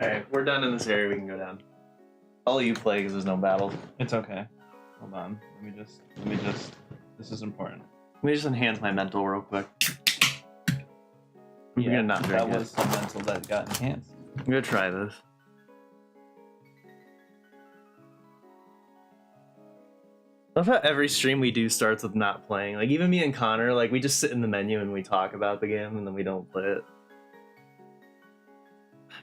Alright, we're done in this area. We can go down. I'll let you play because there's no battle. It's okay. Hold on. Let me just. This is important. Let me just enhance my mental real quick. I'm gonna not that drink was the mental that got enhanced. I'm gonna try this. I love how every stream we do starts with not playing. Like, even me and Connor, like, we just sit in the menu and we talk about the game and then we don't play it.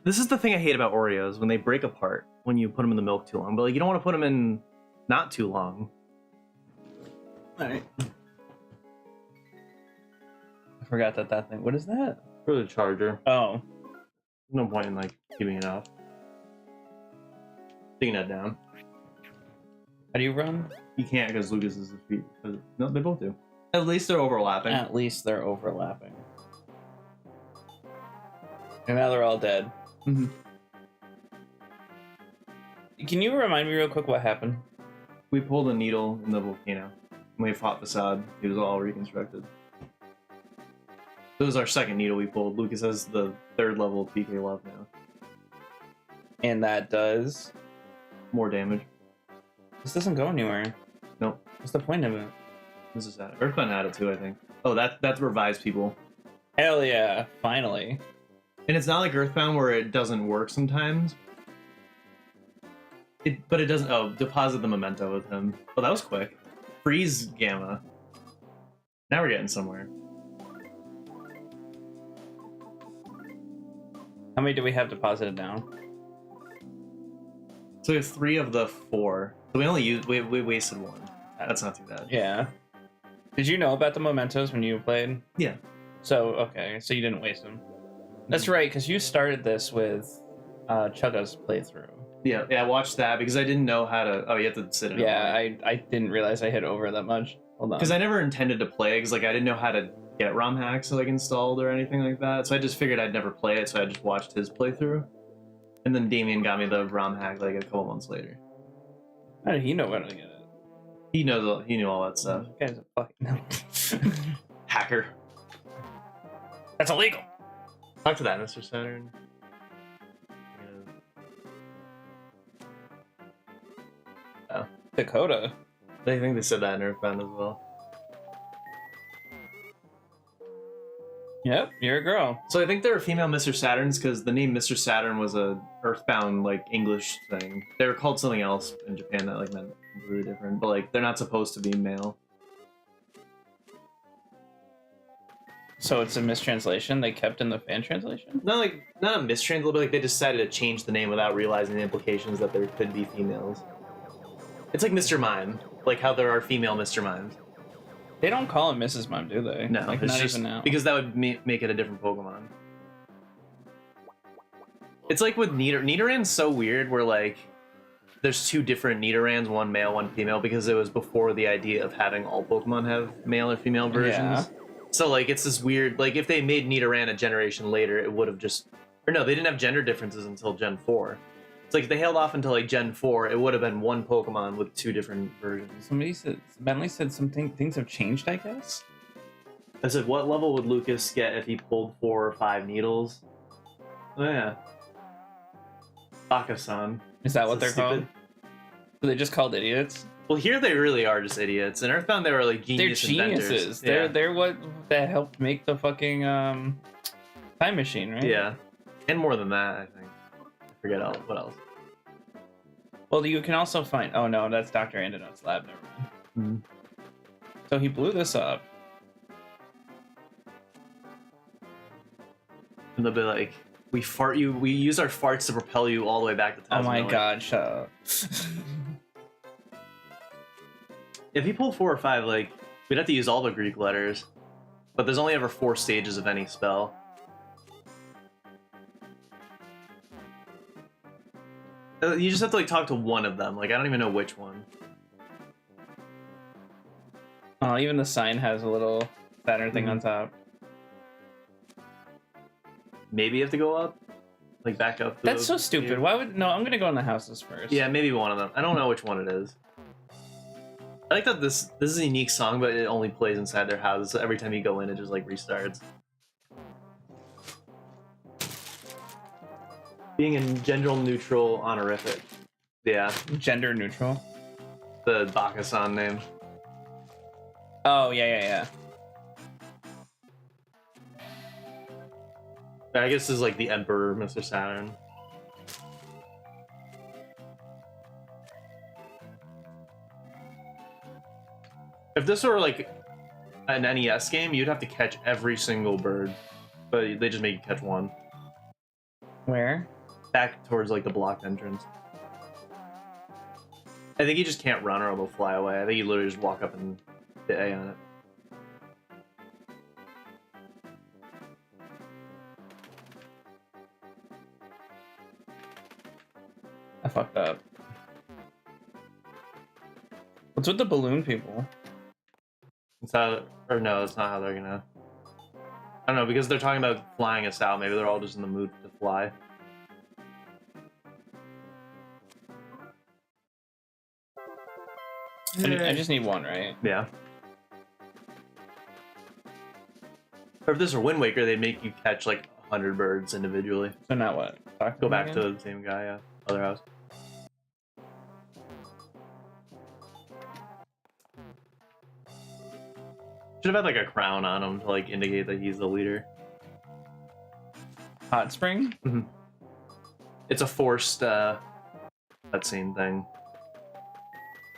This is the thing I hate about Oreos, when they break apart when you put them in the milk too long. But, like, you don't want to put them in not too long. Alright. I forgot that thing. What is that? For the charger. Oh. No point in, like, keeping it off. Taking that down. How do you run? You can't because Lucas is the feet. No, they both do. At least they're overlapping. At least they're overlapping. And now they're all dead. Mm-hmm. Can you remind me real quick what happened? We pulled a needle in the volcano. And we fought Facade. He was all reconstructed. This was our second needle we pulled. Lucas has the 3rd level of PK Love now. And that does... More damage. This doesn't go anywhere. Nope. What's the point of it? This is sad. Earthbound had it too, I think. Oh, that's revives people. Hell yeah, finally. And it's not like Earthbound where it doesn't work sometimes. But it doesn't... Oh, deposit the memento with him. Oh, that was quick. Freeze Gamma. Now we're getting somewhere. How many do we have deposited now? So we have 3 of the 4. So we only used... We wasted 1. That's not too bad. Yeah. Did you know about the mementos when you played? Yeah. So, okay, so you didn't waste them. That's right, because you started this with Chugga's playthrough. Yeah, I watched that because I didn't know how to... Oh, you have to sit in it. Yeah, I didn't realize I hit over that much. Hold on. Because I never intended to play it, because like, I didn't know how to get ROM hacks like installed or anything like that. So I just figured I'd never play it, so I just watched his playthrough. And then Damien got me the ROM hack like a couple months later. How did he know how to get it? He knew all that stuff. This guy's a fucking... Hacker. That's illegal! Talk to that, Mr. Saturn. Oh. Dakota. I think they said that in Earthbound as well. Yep, you're a girl. So I think there are female Mr. Saturns because the name Mr. Saturn was a Earthbound like English thing. They were called something else in Japan that like meant really different, but like they're not supposed to be male. So it's a mistranslation they kept in the fan translation? Not a mistranslation, but like they decided to change the name without realizing the implications that there could be females. It's like Mr. Mime, like how there are female Mr. Mimes. They don't call him Mrs. Mime, do they? No, like it's not just even now. because that would make it a different Pokemon. It's like with Nidorann's so weird where like there's 2 different Nidorans, one male, one female, because it was before the idea of having all Pokemon have male or female versions. Yeah. So like it's this weird, like if they made Nidoran a generation later, it would have just, or no, they didn't have gender differences until Gen 4. It's like if they held off until like Gen 4, it would have been one Pokemon with 2 different versions. Somebody said, Bentley said things have changed, I guess? I said, what level would Lucas get if he pulled 4 or 5 needles? Oh yeah. Baka-san. Is that what Is they're that called? Are they just called idiots? Well, here they really are just idiots. In Earthbound, they were like They're genius inventors. geniuses. Yeah. They're what that helped make the fucking time machine, right? Yeah. And more than that, I think. I forget what else. Well, you can also find... Oh, no, that's Dr. Antidote's lab. Never mind. So he blew this up. And they'll be like, we use our farts to propel you all the way back to Oh my Tasmania. god, shut up. If he pulled 4 or 5, like, we'd have to use all the Greek letters. But there's only ever 4 stages of any spell. You just have to like talk to one of them. Like I don't even know which one. Oh, even the sign has a little Saturn thing on top. Maybe you have to go up, like back up. That's so stupid. Why would... No, I'm gonna go in the houses first. Yeah, maybe one of them. I don't know which one it is. I like that this is a unique song, but it only plays inside their houses. So every time you go in, it just like restarts. Being in gender neutral honorific. Yeah, Gender neutral. the Bakusan name. Oh, yeah. I guess this is like the Emperor, Mr. Saturn. If this were like an NES game, you'd have to catch every single bird, but they just make you catch one. Where? Back towards like the blocked entrance. I think you just can't run or they'll fly away. I think you literally just walk up and hit A on it. I fucked up. What's with the balloon people? It's how, or no, it's not how they're gonna. I don't know, because they're talking about flying us out. Maybe they're all just in the mood to fly. I just need one, right? Yeah. Or if this were Wind Waker, they'd make you catch like 100 birds individually. So now what? Go back to the same guy, yeah. Other house. Should have had like a crown on him to like indicate that he's the leader. Hot Spring? It's a forced cutscene thing.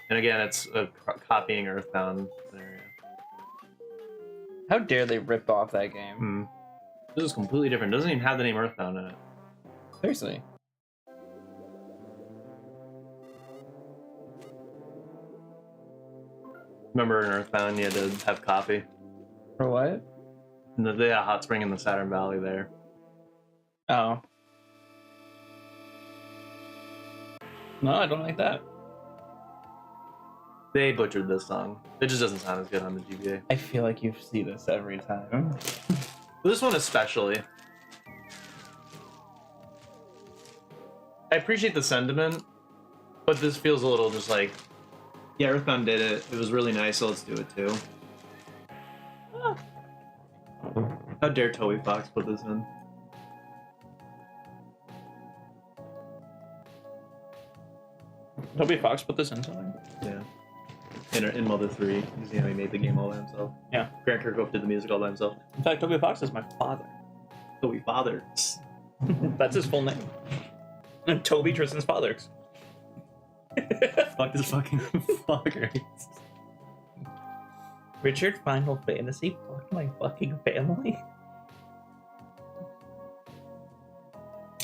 And again, it's a copying Earthbound scenario. How dare they rip off that game? This is completely different. It doesn't even have the name Earthbound in it. Seriously. Remember in Earthbound, you had to have coffee. For what? And they had a hot spring in the Saturn Valley there. Oh. No, I don't like that. They butchered this song. It just doesn't sound as good on the GBA. I feel like you see this every time. This one especially. I appreciate the sentiment, but this feels a little just like, yeah, Earthbound did it. It was really nice, so let's do it too. How dare Toby Fox put this in? Toby Fox put this in something? Yeah. In Mother 3, you see how he made the game all by himself. Yeah. Grant Kirkhope did the music all by himself. In fact, Toby Fox is my father. Toby Father. That's his full name. And Toby Tristan's father. Fuck this fucking fucker. Richard Final Fantasy? Fuck my fucking family.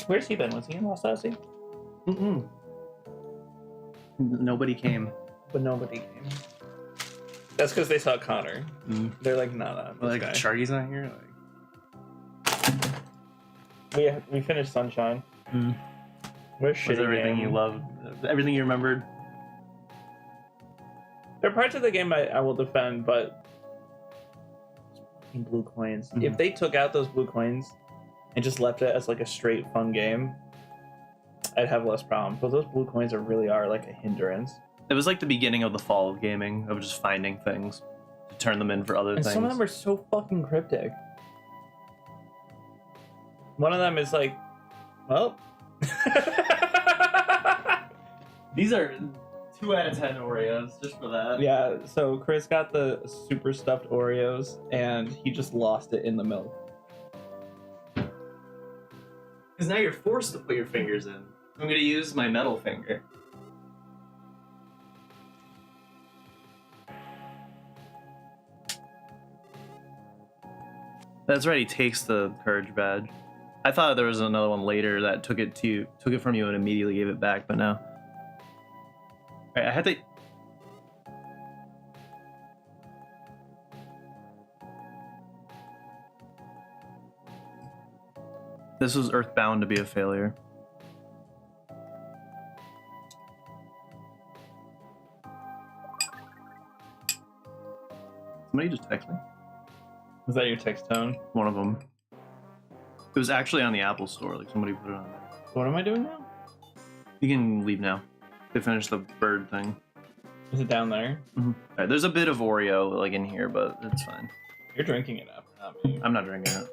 Where's he been? Was he in Lost Odyssey? Nobody came. But nobody came. That's because they saw Connor. They're like, nah, Like, guy. Sharky's not here? Like... We finished Sunshine. Where's Was everything you loved? Everything you remembered? There are parts of the game I will defend, but fucking blue coins. If they took out those blue coins and just left it as like a straight fun game, I'd have less problem. But those blue coins really are like a hindrance. It was like the beginning of the fall of gaming, of just finding things to turn them in for other And things. some of them are so fucking cryptic. One of them is like, well... These are 2 out of 10 Oreos, just for that. Yeah, so Chris got the super stuffed Oreos, and he just lost it in the milk. Because now you're forced to put your fingers in. I'm gonna use my metal finger. That's right, he takes the courage badge. I thought there was another one later that took it from you and immediately gave it back, but no. Alright, I had to... This was Earthbound to be a failure. Somebody just text me? Was that your text tone? One of them. It was actually on the Apple Store, like somebody put it on there. What am I doing now? You can leave now. They finished the bird thing. Is it down there? Alright, there's a bit of Oreo like in here, but it's fine. You're drinking it up, not me. I'm not drinking it.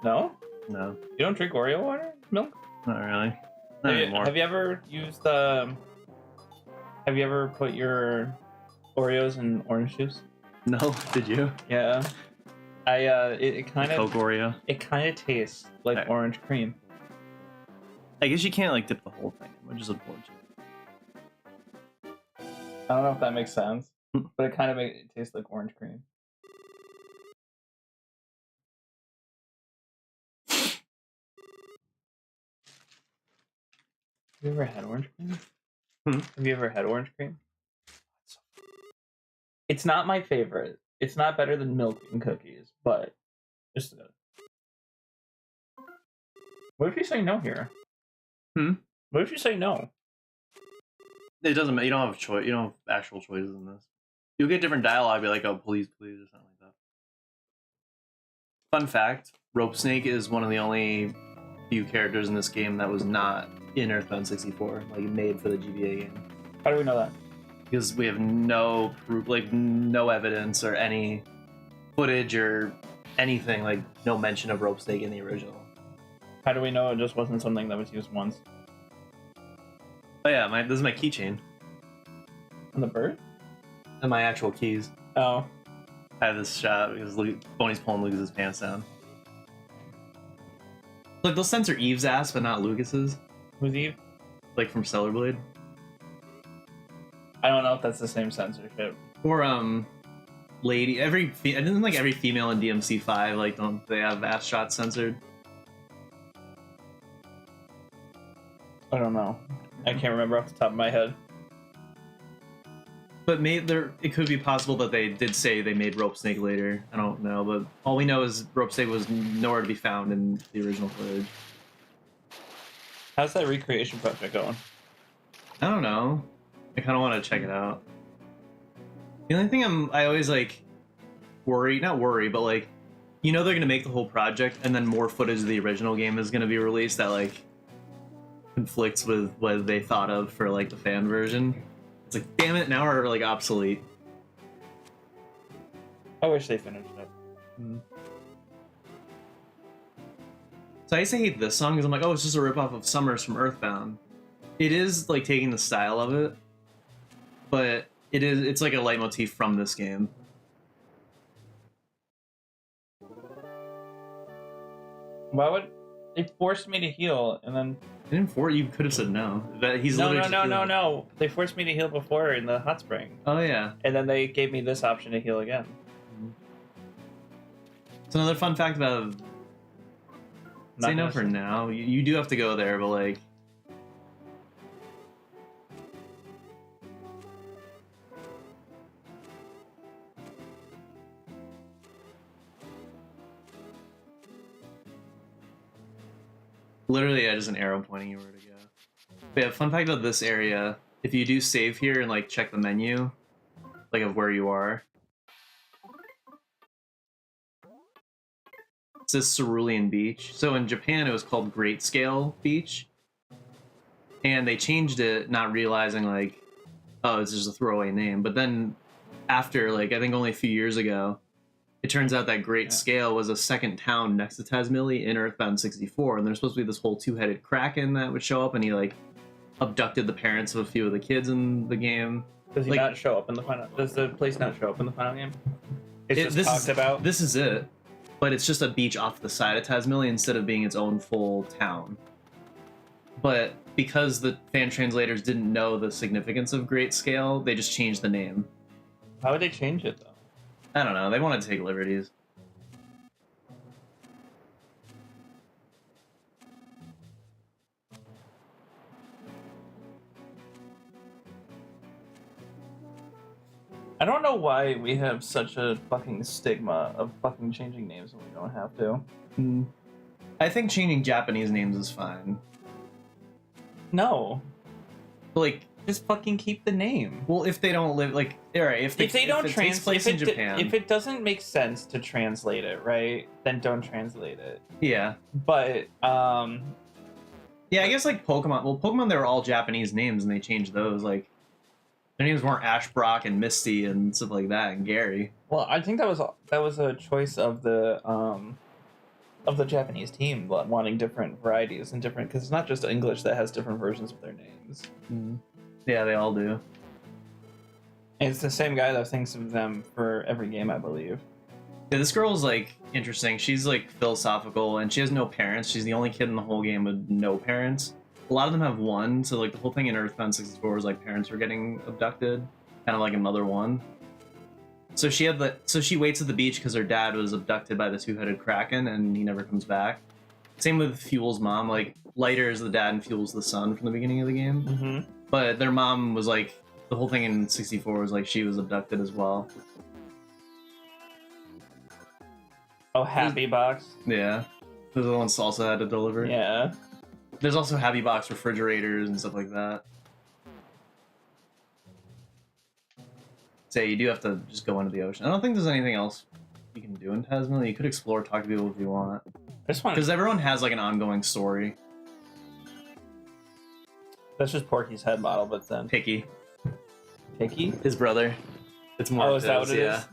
No? No. You don't drink Oreo water? Milk? Not really. Not anymore. Have you ever used have you ever put your Oreos in orange juice? No, did you? Yeah. It kind of Coke Oreo. it kind of tastes like Okay. orange cream. I guess you can't like dip the whole thing, which is unfortunate. I don't know if that makes sense, but it kind of makes it taste like orange cream. Have you ever had orange cream? Have you ever had orange cream? It's not my favorite. It's not better than milk and cookies, but it's good. What if you say no here? What if you say no? It doesn't matter. You don't have choice. You don't have actual choices in this. You'll get different dialogue. Be like, oh, please, please, or something like that. Fun fact: Rope Snake is one of the only few characters in this game that was not in Earthbound 64, like made for the GBA game. How do we know that? Because we have no proof, like no evidence or any footage or anything, like no mention of Rope Snake in the original. How do we know it just wasn't something that was used once? Oh yeah, this is my keychain And the bird? and my actual keys. Oh. I have this shot because Boney's pulling Lucas's pants down. Like they'll censor Eve's ass, but not Lucas's. Who's Eve? Like from Stellar Blade. I don't know if that's the same censorship. Or lady, isn't like every female in DMC5 like don't they have ass shots censored? I don't know. I can't remember off the top of my head. But it could be possible that they did say they made Rope Snake later. I don't know, but all we know is Rope Snake was nowhere to be found in the original footage. How's that recreation project going? I don't know. I kind of want to check it out. The only thing I always like not worry, but like, you know, they're gonna make the whole project, and then more footage of the original game is gonna be released that like conflicts with what they thought of for like the fan version. It's like, damn it, now we're like obsolete. I wish they finished it. So I used to hate this song because I'm like, oh, it's just a ripoff of Summers from Earthbound. It is like taking the style of it, but it's like a leitmotif from this game. Why would they forced me to heal and then? You could have said no. That he's No. literally They forced me to heal before in the hot spring, Oh yeah. and then they gave me this option to heal again. It's another fun fact about. Not Say no gonna for say- now. You do have to go there, but like. Literally, yeah, just an arrow pointing you where to go. But yeah, fun fact about this area: if you do save here and like check the menu, like of where you are, it says Cerulean Beach. So in Japan, it was called Great Scale Beach, and they changed it, not realizing like, oh, it's just a throwaway name. But then, after like I think only a few years ago, it turns out that Great Scale was a second town next to Tazmily in Earthbound 64, and there's supposed to be this whole two-headed kraken that would show up, and he like abducted the parents of a few of the kids in the game. Does he Like- not show up in the final? Does the place not show up in the final game? It's just this talked is, about. This is it, but it's just a beach off the side of Tazmily instead of being its own full town. But because the fan translators didn't know the significance of Great Scale, they just changed the name. How would they change it though? I don't know. They wanted to take liberties. I don't know why we have such a fucking stigma of fucking changing names when we don't have to. I think changing Japanese names is fine. No, But like, just fucking keep the name. well, if they don't live like, all right, if If they don't it takes place in Japan, if it doesn't make sense to translate it, right, then don't translate it. yeah, But yeah, I guess like Pokemon. Well, Pokemon, they were all Japanese names, and they changed those. Like, their names weren't Ash, Brock, and Misty, and stuff like that, and Gary. well, I think that was a choice of the of the Japanese team wanting different varieties and different, because it's not just English that has different versions of their names. Yeah, they all do. And it's the same guy that thinks of them for every game, I believe. Yeah, this girl's like interesting. She's like philosophical, and she has no parents. She's the only kid in the whole game with no parents. A lot of them have one, so like the whole thing in Earthbound 64 was like parents were getting abducted, kind of like in Mother 1. So she waits at the beach because her dad was abducted by the two-headed kraken, and he never comes back. Same with Fuel's mom. Like Lighter is the dad and Fuel's the son from the beginning of the game. Mm-hmm. But their mom was like, the whole thing in 64 was like she was abducted as well. Oh, Happy Box. Yeah, those are the ones Salsa had to deliver. Yeah. There's also Happy Box refrigerators and stuff like that. Say you do have to just go into the ocean. I don't think there's anything else you can do in Tasmania. You could explore, talk to people if you want, I just want because everyone has like an ongoing story. That's just Porky's head model, but then Picky, Picky. his brother. It's more. Oh, is that what it is?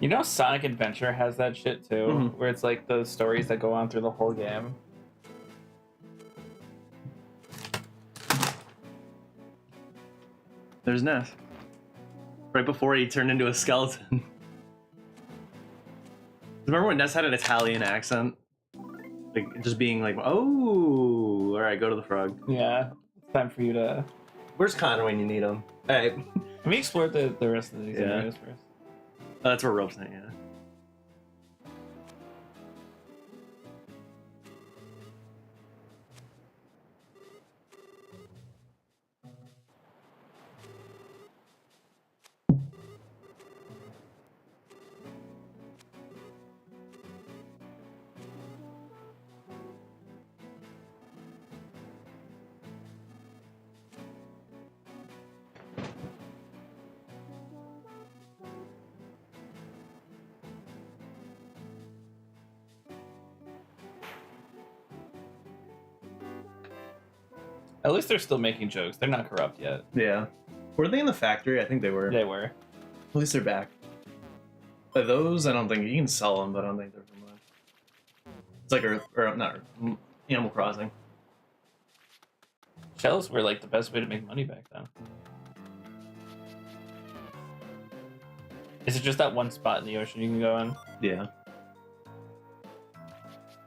You know, Sonic Adventure has that shit too, Mhm. where it's like those stories that go on through the whole game. There's Ness. Right before he turned into a skeleton. Remember when Ness had an Italian accent? Like, just being like, oh, alright, go to the frog. Yeah, it's time for you to. Where's Connor when you need him? Alright. Let me explore the rest of these Yeah. areas first. That's where Rope's at, yeah. At least they're still making jokes. They're not corrupt yet. Yeah. Were they in the factory? I think they were. They were. At least they're back. But those, I don't think you can sell them, but I don't think they're from much. It's like Earth, or not Earth, Animal Crossing. Shells were like the best way to make money back then. Is it just that one spot in the ocean you can go in? Yeah.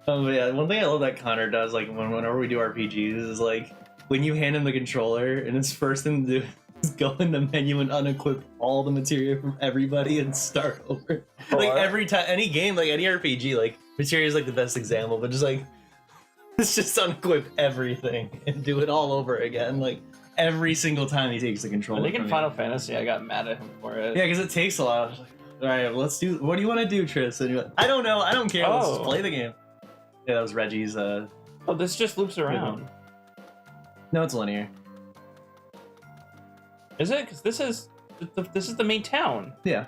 Oh yeah, one thing I love that Connor does, like whenever we do RPGs, is like when you hand him the controller, and his first thing to do is go in the menu and unequip all the materia from everybody and start over. Like every time, any game, like any RPG, like materia is like the best example, but just like it's just unequip everything and do it all over again, like every single time he takes the controller. I think in from Final you. Fantasy, I got mad at him for it. Yeah, because it takes a lot. I was like, all right, let's do. What do you want to do, Tris? And you're like, I don't know. I don't care. Let's just play the game. Yeah, that was Reggie's. Oh, this just loops around. No, it's linear. Is it? Because this is the main town. Yeah.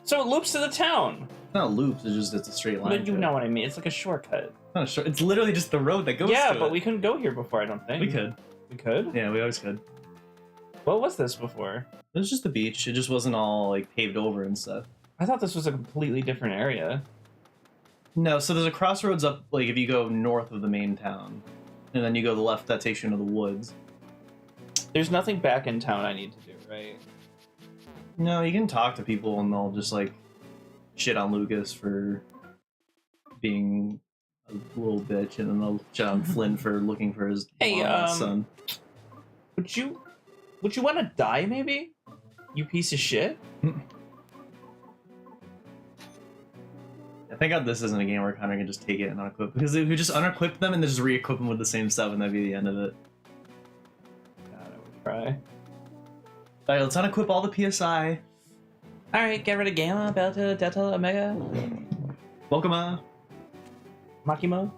So it loops to the town. It's not loops. It's a straight line. But you know what I mean. It's like a shortcut. It's not a short. It's literally just the road that goes. Yeah, to but it. we couldn't go here before. I don't think We could. We could. Yeah, we always could. What was this before? It was just the beach. It just wasn't all like paved over and stuff. I thought this was a completely different area. No, so there's a crossroads up. Like if you go north of the main town, and then you go to the left, that takes you into the woods. There's nothing back in town I need to do, right? No, you can talk to people and they'll just like shit on Lucas for being a little bitch, and then they'll shit on Flynn for looking for his Hey, long-lost son. Would you want to die, maybe? You piece of shit. Thank God this isn't a game where Connor can just take it and unequip, because if we just unequip them and then just re-equip them with the same stuff, and that'd be the end of it. God, I would cry. Alright, let's unequip all the PSI. Alright, get rid of Gamma, Delta, Omega, Welcome. Makimo.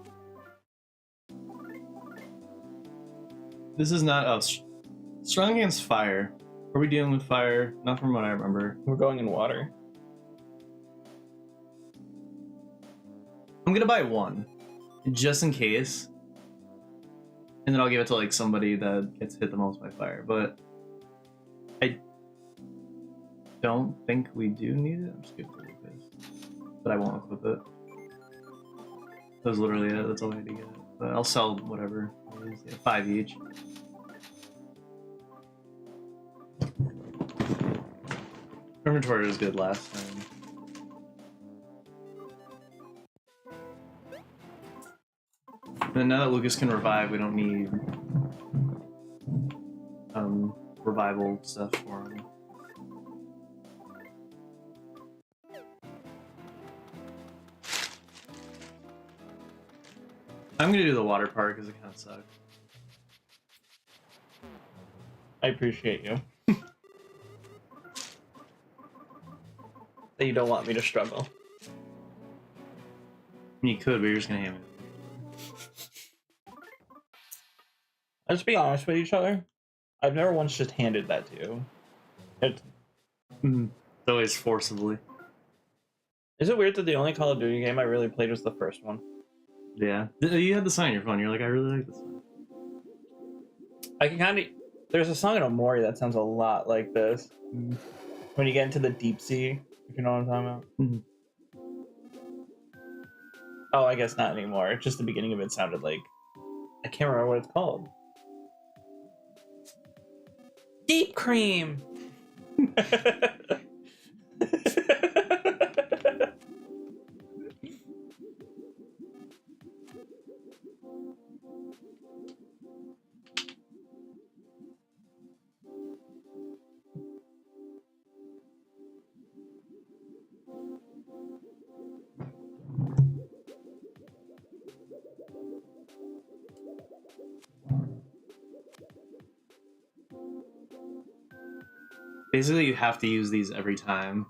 This is not strong against fire. Are we dealing with fire? Not from what I remember. We're going in water. I'm gonna buy one, just in case. And then I'll give it to like somebody that gets hit the most by fire. But I don't think we do need it. I'm just gonna do this. But I won't equip it. That was literally it. That's all I had to get. But I'll sell whatever. It is. Yeah, 5 each. Inventory was good last time. And now that Lucas can revive, we don't need revival stuff for him. I'm gonna do the water part because it kind of sucks. I appreciate you. That you don't want me to struggle. You could, but you're just gonna hand it. Let's be honest with each other. I've never once just handed that to you. It's always forcibly. Is it weird that the only Call of Duty game I really played was the first one? Yeah. You had the sign on your phone. You're like, I really like this song. I can kind of... There's a song in Omori that sounds a lot like this. When you get into the deep sea, if you know what I'm talking about. Mhm. Oh, I guess not anymore. Just the beginning of it sounded like... I can't remember what it's called. Deep Cream! Basically, you have to use these every time,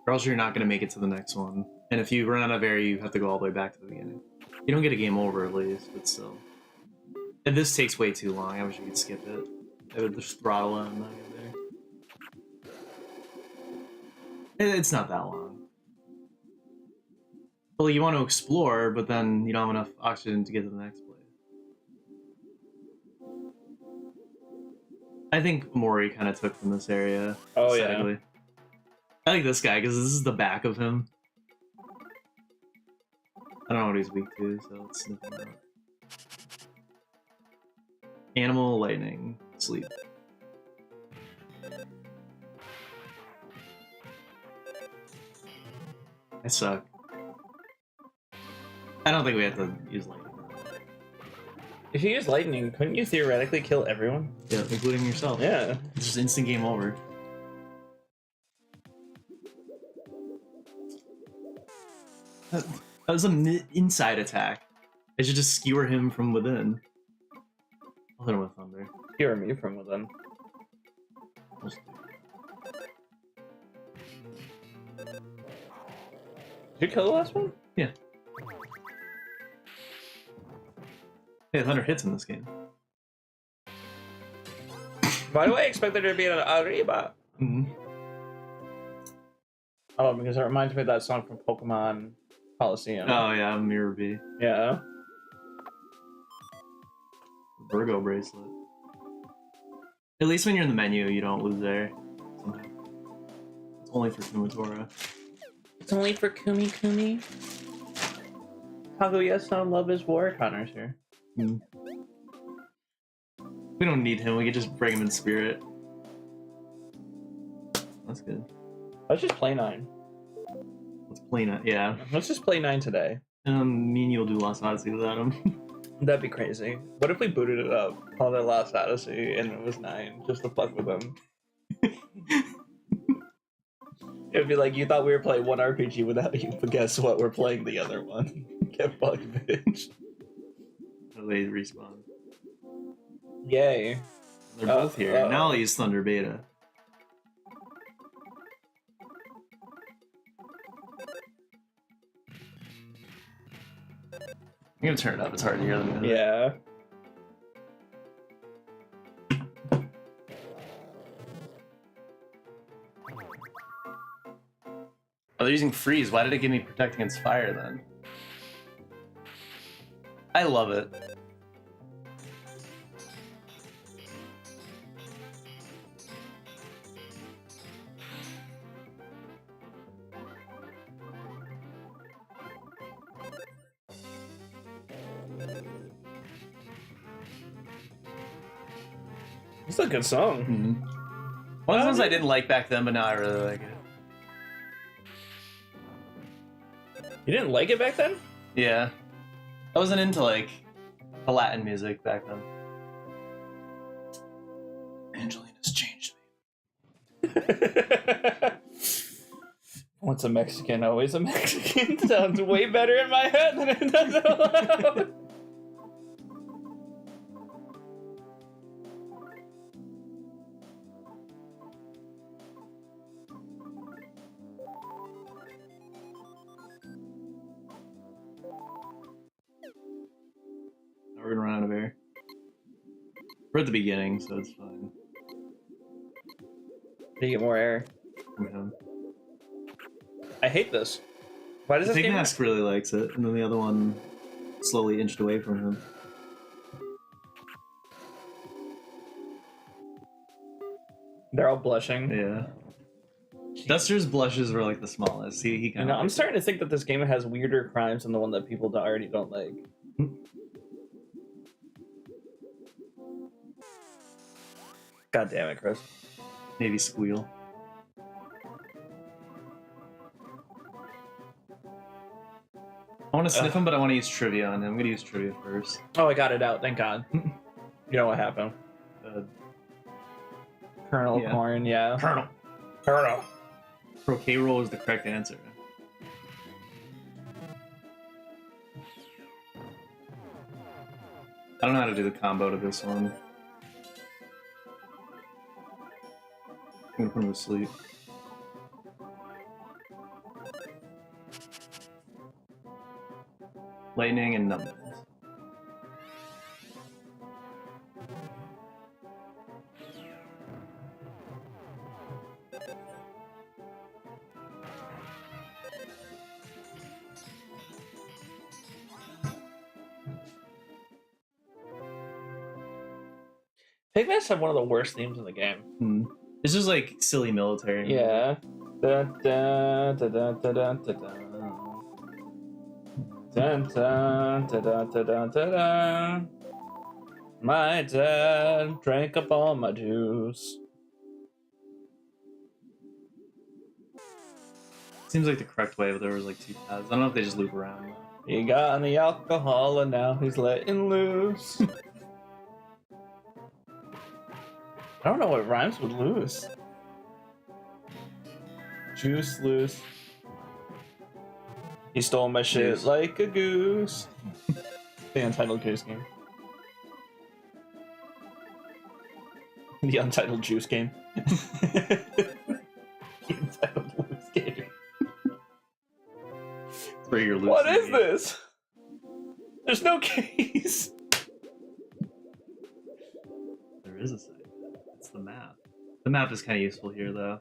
or else you're not going to make it to the next one. And if you run out of air, you have to go all the way back to the beginning. You don't get a game over, at least, but still. And this takes way too long. I wish we could skip it. I would just throttle it and not get there. It's not that long. Well, you want to explore, but then you don't have enough oxygen to get to the next place. I think Mori kind of took from this area. Oh, aesthetically. yeah. I like this guy because this is the back of him. I don't know what he's weak to, so let's sniff him out. Animal, lightning, sleep. I suck. I don't think we have to use lightning. If you use lightning, couldn't you theoretically kill everyone? Yeah, including yourself. Yeah. It's just instant game over. That was an inside attack. I should just skewer him from within. I'll hit him with thunder. Skewer me from within. Did you kill the last one? Yeah. Hey, thunder hits in this game. Why do I expect there to be an Arriba? Mm-hmm. Oh, because it reminds me of that song from Pokemon Coliseum. Oh yeah, Mirror B. Yeah. Virgo bracelet. At least when you're in the menu, you don't lose air. Somehow. It's only for Kumatora. It's only for Kumi Kumi. Kaguya-san love his war Connor's here. Mm. We don't need him, we can just bring him in spirit. That's good. Let's just play 9. Let's play it, yeah. Let's just play 9 today. Me and you'll do Lost Odyssey without him. That'd be crazy. What if we booted it up, called it Lost Odyssey, and it was 9, just to fuck with them? It'd be like, you thought we were playing one RPG without you, but guess what? We're playing the other one. Get fucked, bitch. They respawn. Yay. They're both here. Now I'll use Thunder Beta. I'm gonna turn it up, it's hard to hear them. Yeah. Oh, they're using freeze. Why did it give me protect against fire then? I love it. It's a good song. One of the ones I didn't like back then, but now I really like it. You didn't like it back then? Yeah. I wasn't into like the Latin music back then. Angelina's changed me. Once a Mexican, always a Mexican. Sounds way better in my head than it does out loud. We're gonna run out of air. We're at the beginning, so it's fine. You get more air. Yeah. I hate this. Why does The this Pig game? Mask really likes it, and then the other one slowly inched away from him. They're all blushing. Yeah. Duster's blushes were like the smallest. He You kind know, of. I'm starting to think that this game has weirder crimes than the one that people already don't like. God damn it, Chris. Maybe squeal. I want to sniff him, but I want to use trivia on him. I'm gonna use trivia first. Oh, I got it out. Thank God. You know what happened? Colonel Yeah. Corn, yeah. Colonel. Colonel. Croquet roll is the correct answer. I don't know how to do the combo to this one. I'm gonna put him to sleep. Lightning and numbness. Pigmas have one of the worst themes in the game. It's just like silly military. Yeah. Da, da, da, da, da, da, da, da. Dun, dun, da, da, da, da, da, da. My dad drank up all my juice. Seems like the correct way, but there was like two paths. I don't know if they just loop around. He got on the alcohol and now he's letting loose. I don't know what rhymes with loose. Juice loose. He stole my shit Goose. like a goose. The Untitled Goose Game. The Untitled Juice Game. The Untitled Loose Game. Where you're loose. What is this? There's no keys. There is a side. It's the map. The map is kind of useful here, though.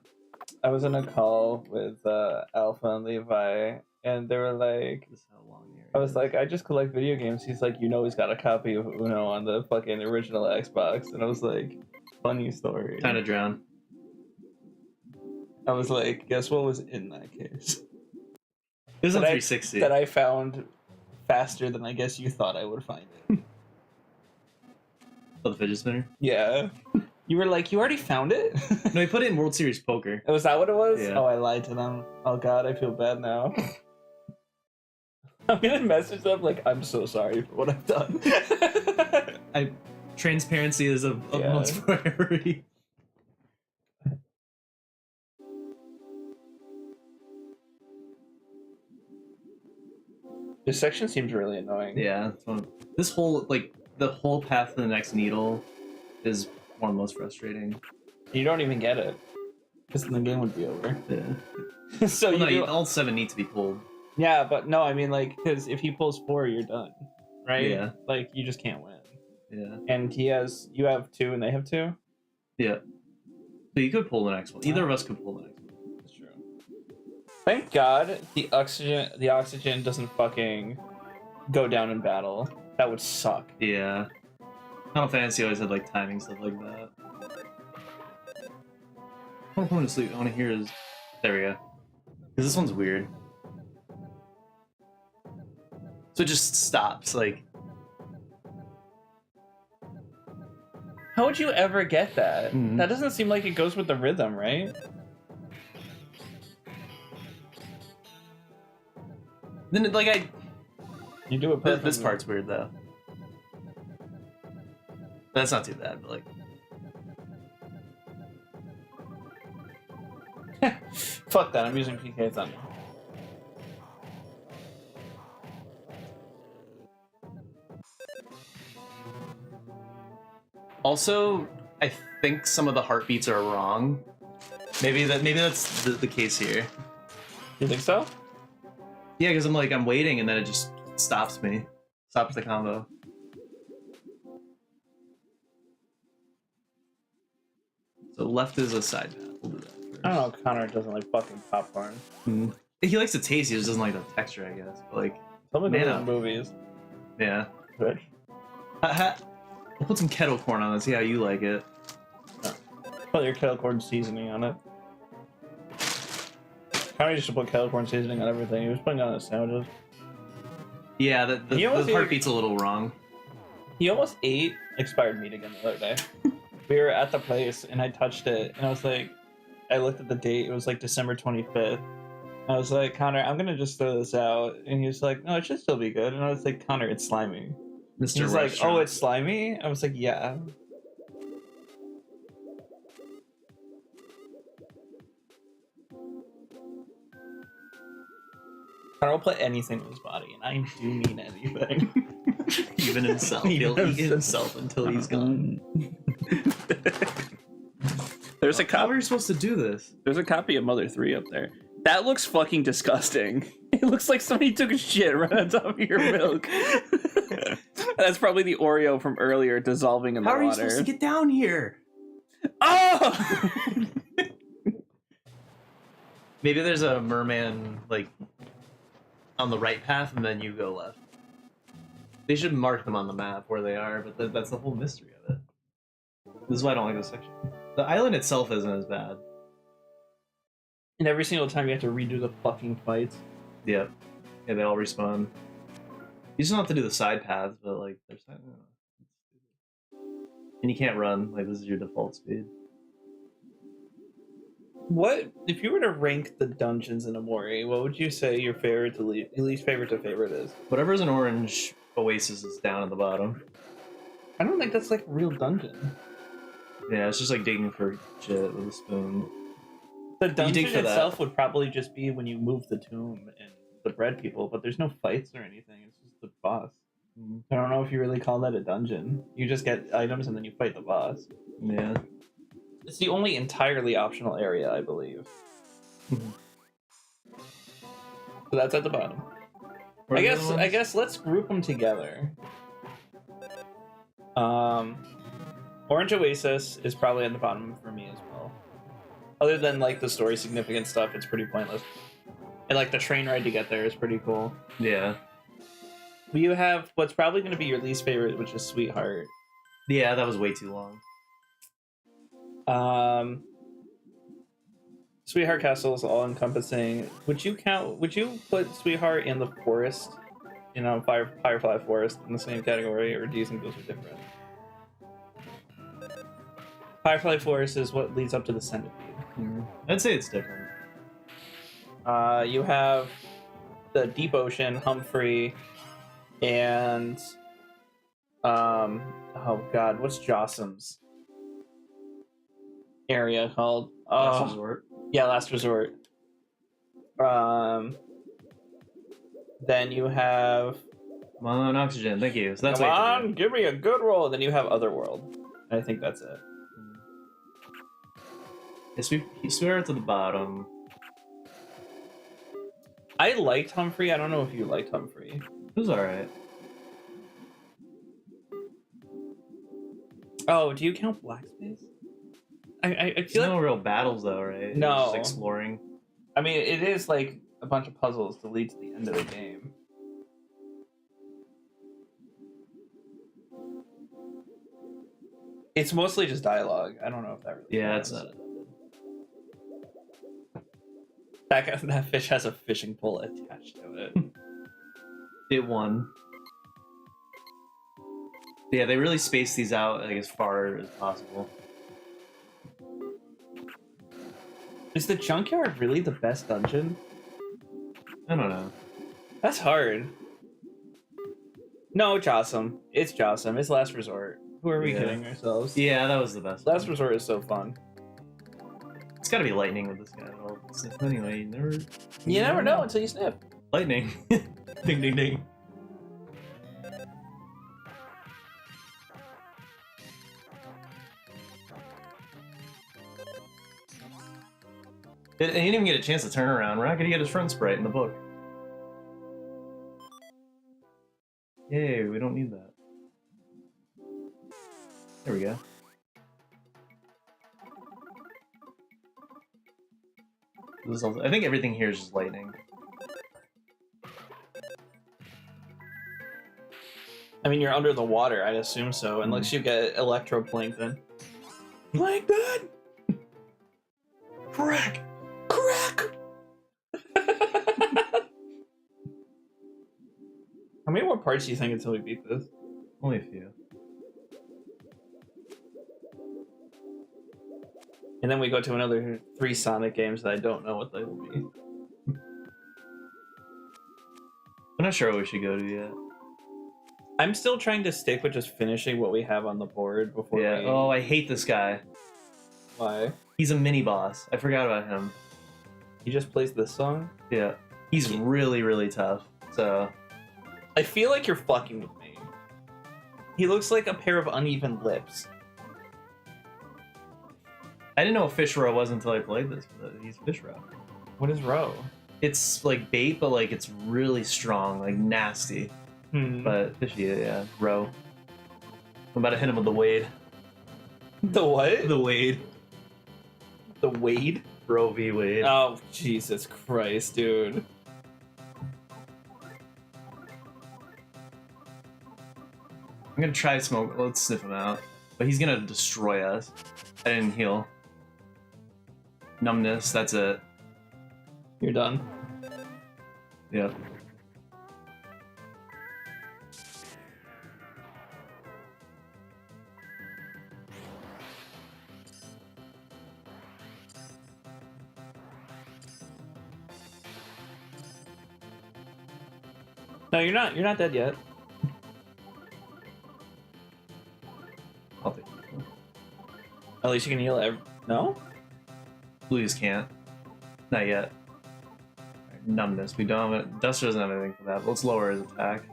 I was in a call with Alpha and Levi, and they were like, This is how long the area I was is. like, I just collect video games. He's like, you know, he's got a copy of Uno on the fucking original Xbox. And I was like, funny story. Kind of drown. I was like, guess what was in that case? It was on That I- 360. That I found faster than I guess you thought I would find it. Oh, the fidget spinner. Yeah. You were like, you already found it? No, he put it in World Series Poker. Was that what it was? Yeah. Oh, I lied to them. Oh god, I feel bad now. I'm gonna message them like, I'm so sorry for what I've done. Transparency is of Yeah. most priority. This section seems really annoying. Yeah, this whole the whole path to the next needle is one of the most frustrating. You don't even get it. Because then the game would be over. Yeah. So Well, no, you do, all 7 need to be pulled. yeah, but no, I mean like, because if he pulls 4, you're done, right? Yeah. Like you just can't win. Yeah. And you have 2, and they have 2. Yeah. So you could pull the next one. Either of us could pull the next one. That's true. Thank God the oxygen doesn't fucking go down in battle. That would suck. Yeah. Final Fantasy always had like timing stuff like that. I want to put him to sleep. I want to hear his. There we go. Because this one's weird. So it just stops. Like. How would you ever get that? Mhm. That doesn't seem like it goes with the rhythm, right? Then like You do it this perfectly. part's weird though. That's not too bad, but like Fuck that, I'm using PK Thunder. also I think some of the heartbeats are wrong. Maybe that's the case here. You think so? Yeah, because I'm waiting and then it just stops me. Stops the combo. So left is a side path. We'll do that first. I don't know, Connor doesn't like fucking popcorn. He likes the taste, he just doesn't like the texture, I guess. But like, Tell me Man about up. movies. yeah. Right. We'll put some kettle corn on and see how you like it. Put your kettle corn seasoning on it. Connor used to put kettle corn seasoning on everything. He was putting it on his sandwiches. Yeah, the You almost ate- heartbeat's a little wrong. He almost ate expired meat again the other day. We were at the place and I touched it and I was like, I looked at the date. It was like December 25th. I was like, Connor, I'm gonna just throw this out. And he was like, no, it should still be good. And I was like, Connor, it's slimy. Mr. He's like, Restaurant. oh, it's slimy? I was like, yeah. Connor will put anything in his body, and I do mean anything. Even himself. He'll eat himself until he's gone. There's a How copy. are you supposed to do this? There's a copy of Mother 3 up there. That looks fucking disgusting. It looks like somebody took a shit right on top of your milk. That's probably the Oreo from earlier dissolving in the How are water. you supposed to get down here? Oh! Maybe there's a merman like on the right path and then you go left. They should mark them on the map where they are, but that's the whole mystery of it. This is why I don't like this section. The island itself isn't as bad. And every single time you have to redo the fucking fights. Yep. Yeah, they all respawn. You just don't have to do the side paths, but like there's not. And you can't run. Like this is your default speed. What if you were to rank the dungeons in Amori? What would you say your favorite to least favorite to favorite is? Whatever's an orange oasis is down at the bottom. I don't think that's like a real dungeon. Yeah, it's just like digging for shit with a spoon. The dig dungeon for that. itself would probably just be when you move the tomb and the bread people, but there's no fights or anything. It's just the boss. I don't know if you really call that a dungeon. You just get items and then you fight the boss. Yeah. It's the only entirely optional area, I believe. So that's at the bottom. Where are the other I ones? guess let's group them together. Orange Oasis is probably at the bottom for me as well. Other than like the story significant stuff, it's pretty pointless. And like the train ride to get there is pretty cool. Yeah. But you have what's probably going to be your least favorite, which is Sweetheart. Yeah, that was way too long. Sweetheart Castle is all encompassing. Would you put Sweetheart in the forest, Firefly Forest in the same category, or do you think those are different? Firefly Forest is what leads up to the Centipede. I'd say it's different. You have the Deep Ocean, Humphrey, and oh god, what's Jossum's area called? Last resort. Yeah, Last Resort. Then you have Come on, oxygen. Thank you. So that's come way too on, good. give me a good roll. Then you have Otherworld. I think that's it. Yeah, Sweetheart's at the bottom. I liked Humphrey. I don't know if you liked Humphrey. It was alright. Oh, do you count Black Space? I There's feel no like real battles though, right? No. It's just exploring. I mean it is like a bunch of puzzles to lead to the end of the game. It's mostly just dialogue. I don't know if that really Yeah, counts. it's not. That fish has a fishing pole attached to it. It won. Yeah, they really space these out like as far as possible. Is the junkyard really the best dungeon? I don't know. That's hard. No, Jossum. It's Jossum. It's Last Resort. Who are we Yeah. kidding ourselves? Yeah, that was the best. Last one. Resort is so fun. It's got to be lightning with this guy. Well, anyway, You never know until you sniff. Lightning. Ding, ding, ding. And he didn't even get a chance to turn around. We're not going to get his front sprite in the book. Yay, we don't need that. There we go. This is also, I think everything here is just lightning. I mean, you're under the water. I'd assume so, unless you get electroplankton. Plankton! Crack! Crack! How many more parts do you think until we beat this? Only a few. And then we go to another 3 Sonic games that I don't know what they will be. I'm not sure what we should go to yet. I'm still trying to stick with just finishing what we have on the board before Yeah. we... Oh, I hate this guy. Why? He's a mini boss. I forgot about him. He just plays this song? Yeah. He's really, really tough. So. I feel like you're fucking with me. He looks like a pair of uneven lips. I didn't know what Fish Row was until I played this, but he's Fish Row. What is Row? It's like bait, but like it's really strong, like nasty. But fishy, yeah. Row. I'm about to hit him with the Wade. The what? The Wade. The Wade? Roe v. Wade. Oh, Jesus Christ, dude. I'm gonna try smoke. Let's sniff him out. But he's gonna destroy us. I didn't heal. Numbness, that's it. You're done. Yep. No, you're not. You're not dead yet. I'll take it. At least you can heal No? Blues can't. Not yet. Alright, numbness. We don't have it. Duster doesn't have anything for that. But let's lower his attack.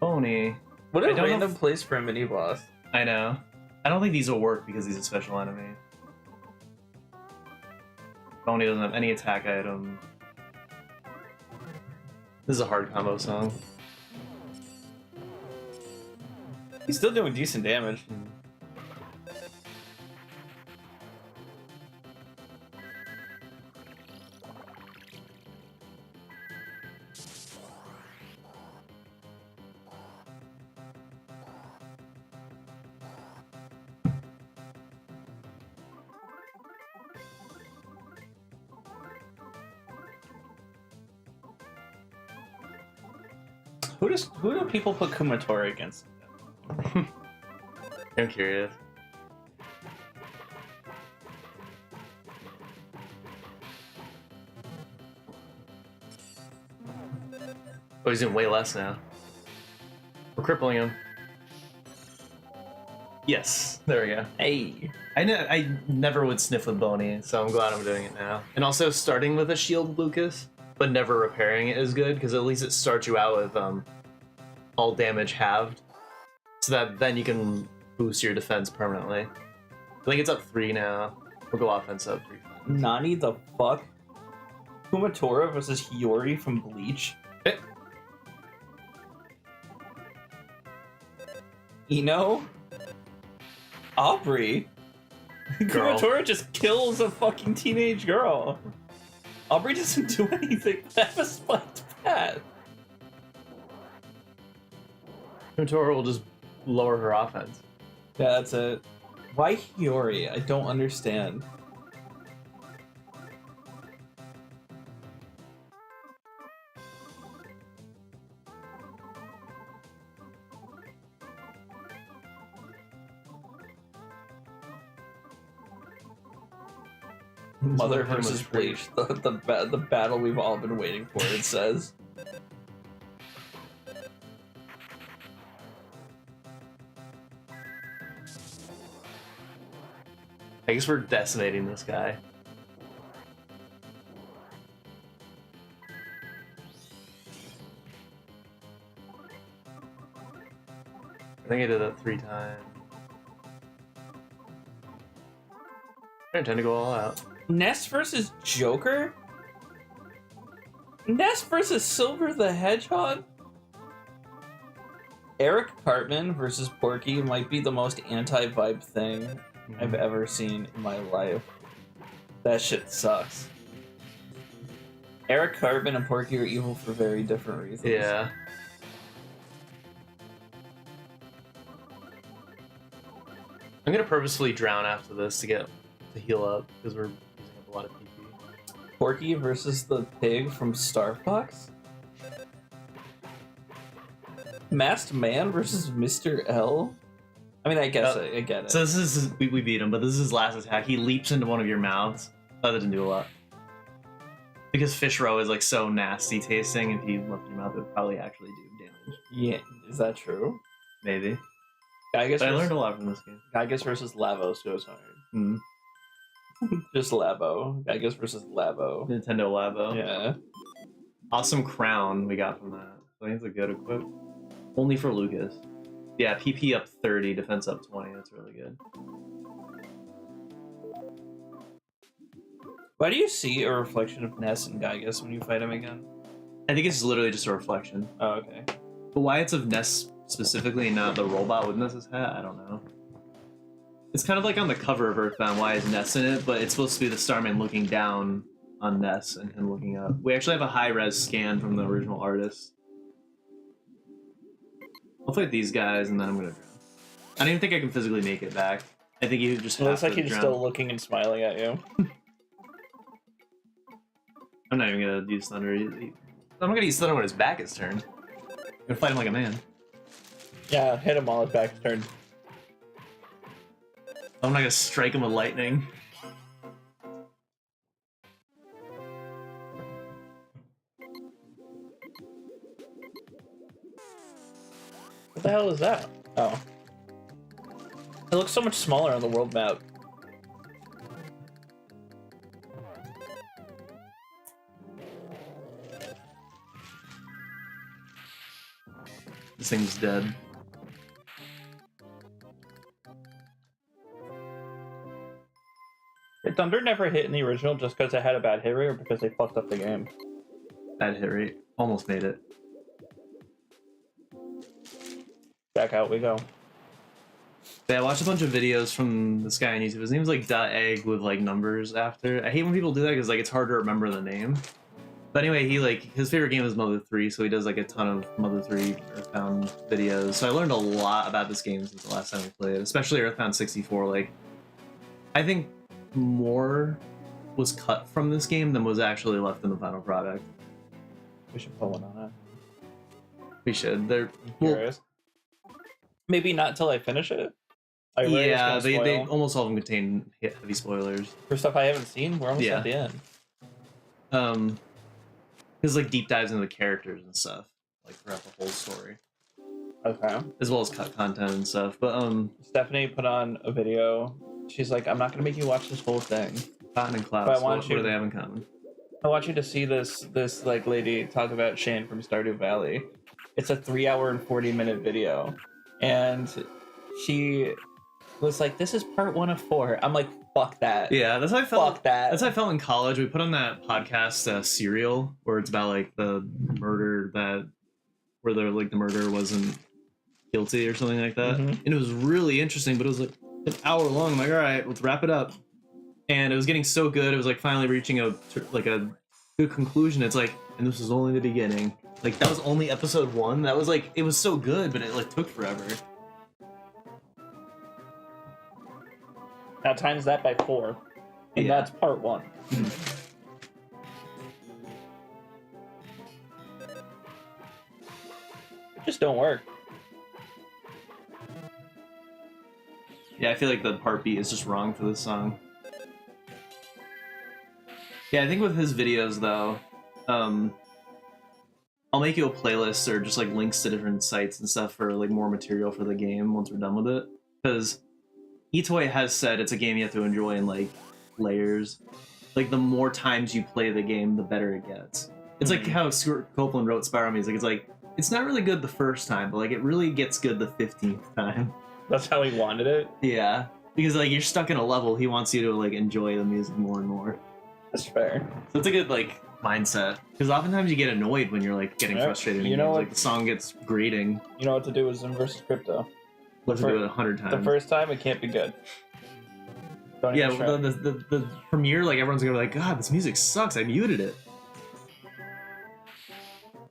Pony. What I a don't know random if- place for a mini boss. I know. I don't think these will work because he's a special enemy. Pony doesn't have any attack item. This is a hard combo song. He's still doing decent damage. Who do people put Kumatora against? I'm curious. Oh, he's doing way less now. We're crippling him. Yes, there we go. Hey. I never would sniff with Boney, so I'm glad I'm doing it now. And also starting with a shield Lucas, but never repairing it is good, because at least it starts you out with all damage halved, so that then you can boost your defense permanently. I think it's up 3 now. We'll go offense up 3 times. Nani the fuck? Kumatora versus Hiyori from Bleach? Eh. Ino? Aubrey? Girl. Kumatora just kills a fucking teenage girl. Aubrey doesn't do anything but have a spiked path. Tora will just lower her offense. Yeah, that's it. Why Hiyori? I don't understand. Mother Pretty versus much Bleach, the battle we've all been waiting for. It says. I guess we're decimating this guy. I think I did that 3 times. I intend to go all out. Ness versus Joker? Ness versus Silver the Hedgehog? Eric Cartman versus Porky might be the most anti-vibe thing I've ever seen in my life. That shit sucks. Eric Cartman and Porky are evil for very different reasons. Yeah. I'm gonna purposefully drown after this to heal up because we're using up a lot of PP. Porky versus the pig from Star Fox? Masked Man versus Mr. L? I mean, I guess I get it. So this is we beat him, but this is his last attack. He leaps into one of your mouths. That didn't do a lot. Because fish roe is like so nasty tasting, if you left your mouth, it would probably actually do damage. Yeah, is that true? Maybe. Gygus But I learned a lot from this game. Gygus versus Lavos goes hard. Hmm. Just Labo. Gygus versus Labo. Nintendo Labo. Yeah. Awesome crown we got from that. I think it's a good equip. Only for Lucas. Yeah, PP up 30, defense up 20. That's really good. Why do you see a reflection of Ness and Gygus when you fight him again? I think it's literally just a reflection. Oh, okay. But why it's of Ness specifically and not the robot with Ness's hat, I don't know. It's kind of like on the cover of Earthbound, why is Ness in it? But it's supposed to be the Starman looking down on Ness and him looking up. We actually have a high-res scan from the original artist. I'll fight these guys and then I'm gonna drown. I don't even think I can physically make it back. I think you just It looks have like to he's drown. still looking and smiling at you. I'm not even gonna use Thunder. I'm not gonna use Thunder when his back is turned. I'm gonna fight him like a man. Yeah, hit him while his back's turned. I'm not gonna strike him with lightning. What the hell is that? Oh. It looks so much smaller on the world map. This thing's dead. Did Thunder never hit in the original just because it had a bad hit rate or because they fucked up the game? Bad hit rate. Almost made it. Back out we go. Yeah, I watched a bunch of videos from this guy on YouTube. His name's like .egg with like numbers after. I hate when people do that because like it's hard to remember the name. But anyway, he like his favorite game is Mother 3, so he does like a ton of Mother 3 Earthbound videos. So I learned a lot about this game since the last time we played, especially Earthbound 64. Like, I think more was cut from this game than was actually left in the final product. We should pull one on it. We should. They're I'm curious. Maybe not until I finish it. I really yeah, just they gonna spoil. almost all of them contain heavy spoilers. For stuff I haven't seen, we're almost Yeah. at the end. Because like deep dives into the characters and stuff, like throughout the whole story, Okay. as well as cut content and stuff. But Stephanie put on a video. She's like, I'm not gonna make you watch this whole thing. Cotton and Clouds, But I want what you- do they have in common? I want you to see this like lady talk about Shane from Stardew Valley. It's a 3-hour and 40-minute video, and she was like, "This is part 1 of 4." I'm like, "Fuck that." Yeah, that's how I felt. Fuck that. That's how I felt in college. We put on that podcast, Serial, where it's about like the murder where the murderer wasn't guilty or something like that, Mhm. and it was really interesting. But it was like an hour long. I'm like, all right, let's wrap it up. And it was getting so good. It was like finally reaching a good conclusion. It's like, and this was only the beginning. Like that was only episode 1. That was like, it was so good, but it like took forever. Now times that by 4, and Yeah. that's part 1. Just don't work. Yeah, I feel like the part beat is just wrong for this song. Yeah, I think with his videos though, I'll make you a playlist or just like links to different sites and stuff for like more material for the game once we're done with it. Because Itoy has said it's a game you have to enjoy in like layers. Like the more times you play the game, the better it gets. It's like how Stuart Copeland wrote Spiral Music. It's like it's not really good the first time, but like it really gets good the 15th time. That's how he wanted it. Yeah, because like you're stuck in a level, he wants you to like enjoy the music more and more. That's fair. So it's a good like mindset, because oftentimes you get annoyed when you're like getting frustrated. You know what? Like the song gets grating. You know what to do with Zim versus Crypto. Let's do it 100 times. The first time, it can't be good. Don't Yeah, even try. the premiere, like everyone's gonna be like, God, this music sucks. I muted it.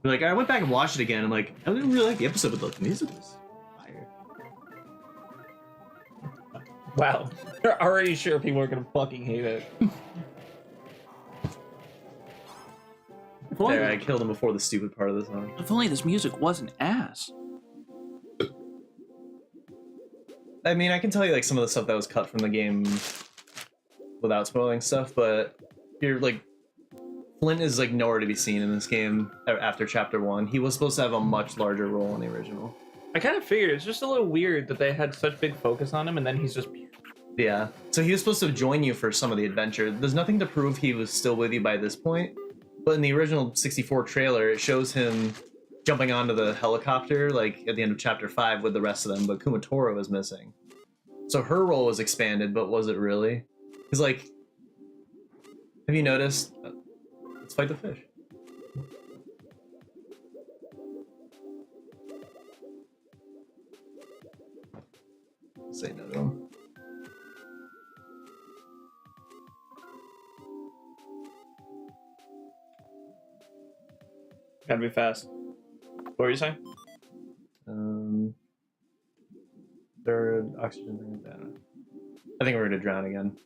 But, like I went back and watched it again, and like I didn't really like the episode, but the music was fire. Wow. You're already sure people are gonna fucking hate it. There, I killed him before the stupid part of the song. If only this music wasn't ass. I mean, I can tell you like some of the stuff that was cut from the game without spoiling stuff, but you're like Flint is like nowhere to be seen in this game after chapter 1. He was supposed to have a much larger role in the original. I kind of figured it's just a little weird that they had such big focus on him, and then he's just. Yeah. So he was supposed to join you for some of the adventure. There's nothing to prove he was still with you by this point. But in the original 64 trailer, it shows him jumping onto the helicopter, like at the end of chapter 5 with the rest of them, but Kumatora was missing. So her role was expanded, but was it really? Because, like, have you noticed? Let's fight the fish. Say no to him. Gotta be fast. What were you saying? Third oxygen thing down. I think we're gonna drown again.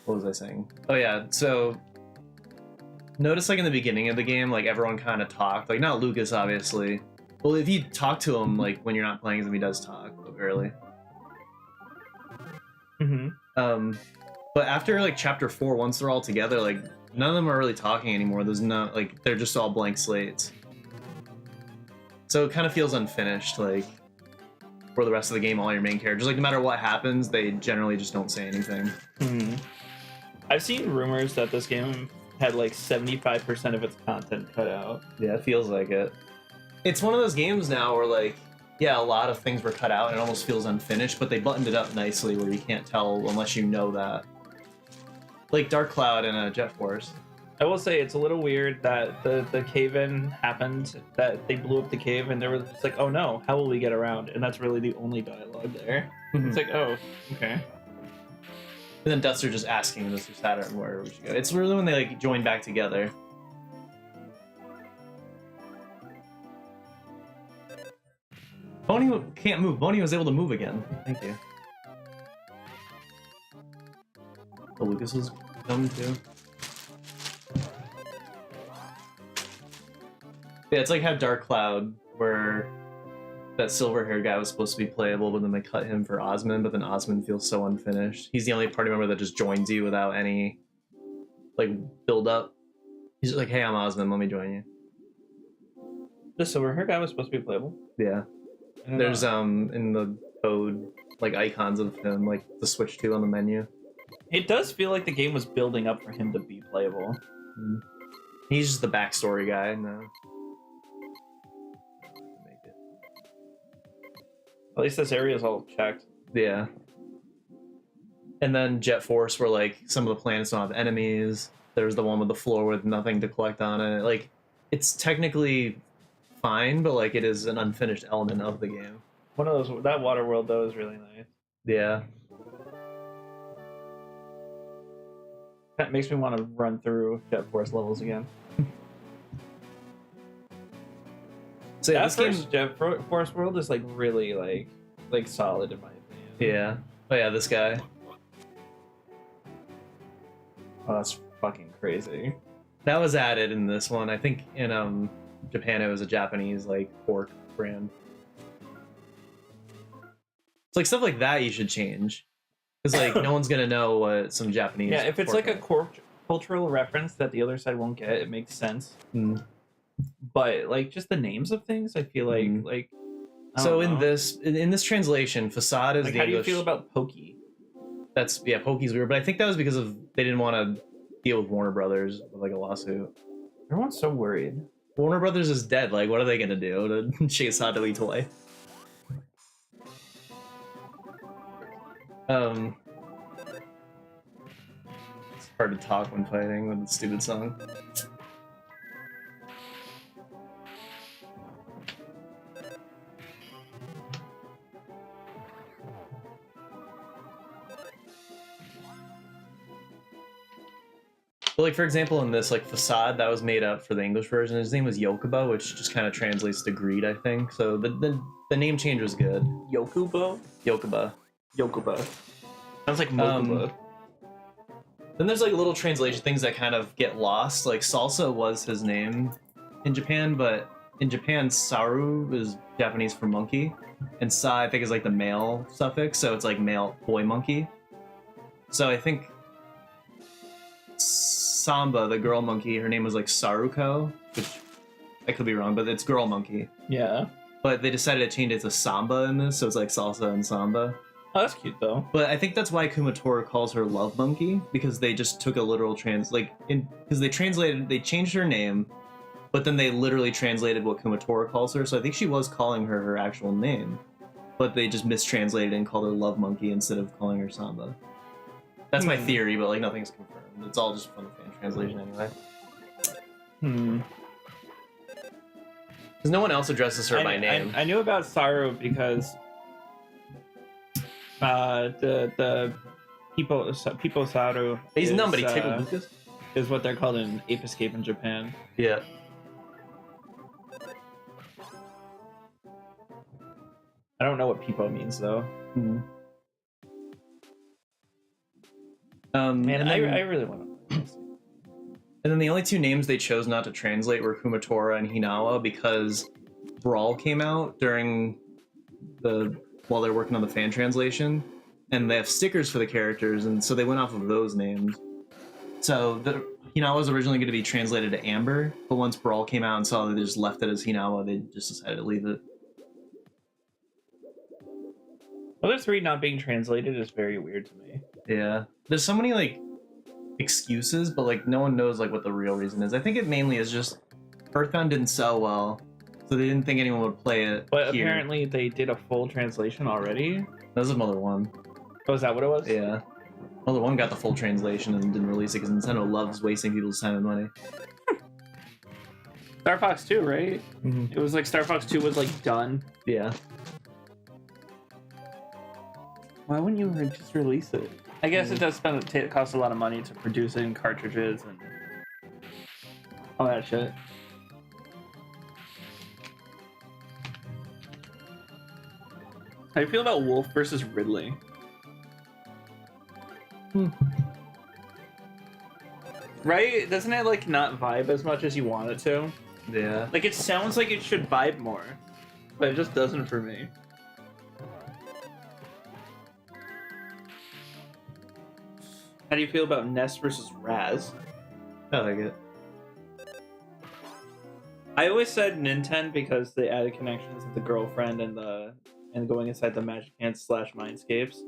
What was I saying? Oh yeah, so notice like in the beginning of the game, like everyone kind of talked. Like not Lucas, obviously. Well, if you talk to him like when you're not playing as him, he does talk, but barely. But after like chapter 4, once they're all together, like none of them are really talking anymore. There's no like they're just all blank slates. So it kind of feels unfinished, like for the rest of the game, all your main characters, like no matter what happens, they generally just don't say anything. I've seen rumors that this game had like 75% of its content cut out. Yeah, it feels like it. It's one of those games now where like, yeah, a lot of things were cut out and it almost feels unfinished, but they buttoned it up nicely where you can't tell unless you know that. Like Dark Cloud and Jet Force. I will say it's a little weird that the cave-in happened, that they blew up the cave, and there was just like, oh no, how will we get around? And that's really the only dialogue there. It's like, oh, okay. And then Duster just asking Mr. Saturn where we should go. It's really when they like join back together. Boney can't move. Boney was able to move again. Thank you. Oh, Lucas was dumb too. Yeah, it's like how Dark Cloud, where that silver-haired guy was supposed to be playable, but then they cut him for Osmond, but then Osmond feels so unfinished. He's the only party member that just joins you without any, like, build-up. He's just like, hey, I'm Osmond, let me join you. The silver hair guy was supposed to be playable. Yeah. There's, in the code, like, icons of him, like, to switch to on the menu. It does feel like the game was building up for him to be playable. He's just the backstory guy now. At least this area is all checked. Yeah. And then Jet Force, where like some of the planets don't have enemies. There's the one with the floor with nothing to collect on it. Like, it's technically fine, but like it is an unfinished element of the game. One of those, that water world though is really nice. Yeah. That makes me want to run through Jet Force levels again. So yeah, That first Jet Force world is like really like solid in my opinion. Yeah. Oh yeah, this guy. Oh, that's fucking crazy. That was added in this one. I think in Japan it was a Japanese like pork brand. It's like stuff like that you should change. Because like no one's gonna know what some Japanese. Yeah, if it's like a pork cultural reference that the other side won't get, it makes sense. is. Mm. But like just the names of things, I feel like Mhm. I So don't in know. this translation, facade is like the how do you English. feel about Pokey? That's Pokey's weird, but I think that was because of they didn't want to deal with Warner Brothers with like a lawsuit. Everyone's so worried. Warner Brothers is dead. Like, what are they gonna do to chase Hadouи toy? It's hard to talk when fighting with a stupid song. But like for example, in this like facade that was made up for the English version, his name was Yokuba, which just kind of translates to greed, I think. So the name change was good. Yokubo? Yokuba. Yokuba. Sounds like Mokuba. Then there's like little translation things that kind of get lost. Like Salsa was his name in Japan, but in Japan, Saru is Japanese for monkey, and Sa I think is like the male suffix, so it's like male boy monkey. So I think Samba, the girl monkey, her name was like Saruko, which I could be wrong, but it's girl monkey. Yeah. But they decided to change it to Samba in this, so it's like Salsa and Samba. Oh, that's cute though. But I think that's why Kumatora calls her Love Monkey, because they just took a literal because they changed her name, but then they literally translated what Kumatora calls her. So I think she was calling her her actual name, but they just mistranslated and called her Love Monkey instead of calling her Samba. That's my theory, but like nothing's confirmed. It's all just from the fan translation anyway. Because no one else addresses her by name. I knew about Saru because the people Saru. He's is, nobody. Lucas. Is what they're called in Ape Escape in Japan. Yeah. I don't know what people means though. Man, I really want to. And then the only two names they chose not to translate were Kumatora and Hinawa because Brawl came out while they're working on the fan translation, and they have stickers for the characters, and so they went off of those names. So Hinawa was originally going to be translated to Amber, but once Brawl came out and saw that they just left it as Hinawa, they just decided to leave it. Other three not being translated is very weird to me. Yeah, there's so many like excuses, but like no one knows like what the real reason is. I think it mainly is just Earthbound didn't sell well, so they didn't think anyone would play it. But here. apparently they did a full translation already. That was Mother 1. Oh, is that what it was? Yeah. Mother 1 got the full translation and didn't release it because Nintendo loves wasting people's time and money. Star Fox 2, right? Mm-hmm. It was like Star Fox 2 was like done. Yeah. Why wouldn't you just release it? I guess it does cost a lot of money to produce it in cartridges and all that shit. How do you feel about Wolf versus Ridley? Right? Doesn't it like not vibe as much as you want it to? Yeah. Like it sounds like it should vibe more, but it just doesn't for me. How do you feel about Ness versus Raz? I like it. I always said Nintendo because they added connections with the girlfriend and going inside the Magic Hands / Mindscapes.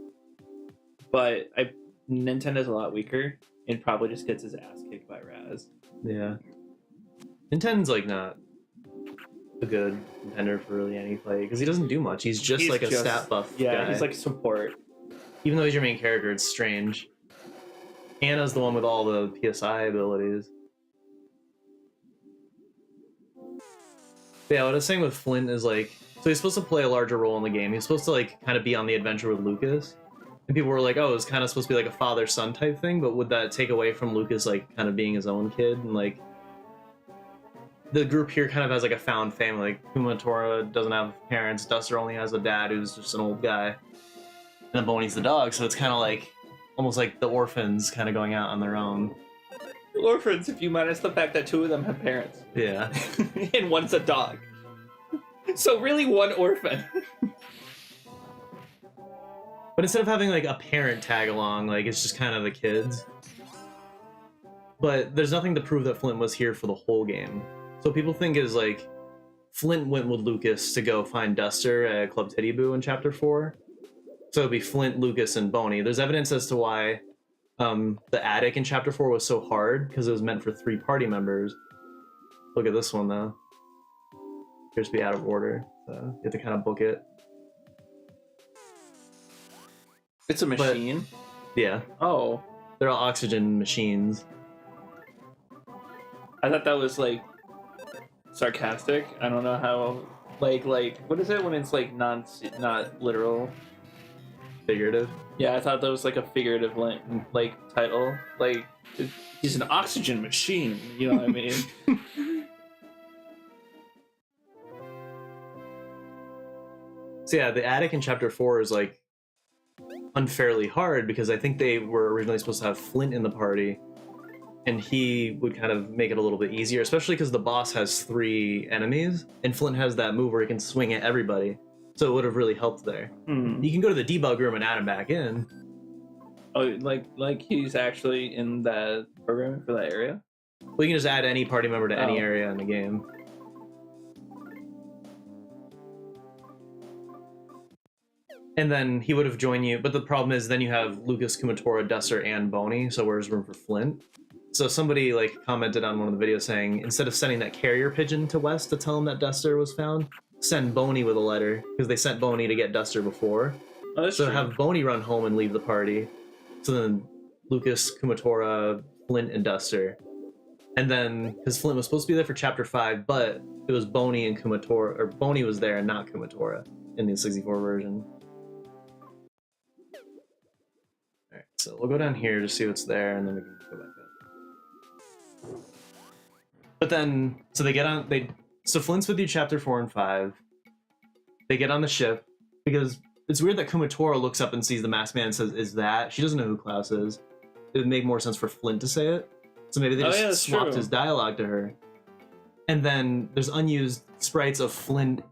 But Nintendo is a lot weaker and probably just gets his ass kicked by Raz. Yeah. Nintendo's like not a good contender for really any play because he doesn't do much. He's just like a stat buff guy. He's like support. Even though he's your main character, it's strange. Anna's the one with all the PSI abilities. Yeah, what I was saying with Flint is like, so he's supposed to play a larger role in the game. He's supposed to like kind of be on the adventure with Lucas. And people were like, oh, it's kind of supposed to be like a father-son type thing, but would that take away from Lucas like kind of being his own kid? And like, the group here kind of has like a found family. Like, Kumatora doesn't have parents, Duster only has a dad who's just an old guy. And then Boney's the dog, so it's kind of like, almost like the orphans kind of going out on their own. Orphans, if you minus the fact that two of them have parents. Yeah. And one's a dog. So really one orphan. But instead of having like a parent tag along, like it's just kind of the kids. But there's nothing to prove that Flint was here for the whole game. So people think is like Flint went with Lucas to go find Duster at Club Teddy Boo in Chapter 4. So it'd be Flint, Lucas, and Boney. There's evidence as to why the attic in Chapter 4 was so hard, because it was meant for 3 party members. Look at this one, though. Appears to be out of order, so you have to kind of book it. It's a machine? Yeah. Oh. They're all oxygen machines. I thought that was, like, sarcastic. I don't know how... Like, what is it when it's, like, not literal? Figurative. Yeah, I thought that was, like, a figurative, like title. Like, he's an oxygen machine, you know what I mean? So yeah, the attic in Chapter 4 is, like, unfairly hard, because I think they were originally supposed to have Flint in the party, and he would kind of make it a little bit easier, especially because the boss has 3 enemies, and Flint has that move where he can swing at everybody, so it would have really helped there. You can go to the debug room and add him back in. Oh, like he's actually in that programming for that area? Well, you can just add any party member to any Oh. area in the game. And then he would have joined you, but the problem is then you have Lucas, Kumatora, Duster, and Boney, so where's room for Flint? So somebody like commented on one of the videos saying, instead of sending that carrier pigeon to West to tell him that Duster was found, send Boney with a letter, because they sent Boney to get Duster before. Oh, that's So true. have Boney run home and leave the party. So then Lucas, Kumatora, Flint, and Duster. And then, because Flint was supposed to be there for Chapter 5, but it was Boney and Kumatora, or Boney was there and not Kumatora in the 64 version. Alright, so we'll go down here to see what's there, and then we can go back up. But then, so they get on, so Flint's with you Chapter 4 and 5. They get on the ship, because it's weird that Kumatora looks up and sees the masked man and says, "Is that?" She doesn't know who Klaus is. It would make more sense for Flint to say it. So maybe they Oh, just yeah, that's swapped true. his dialogue to her. And then there's unused sprites of Flint,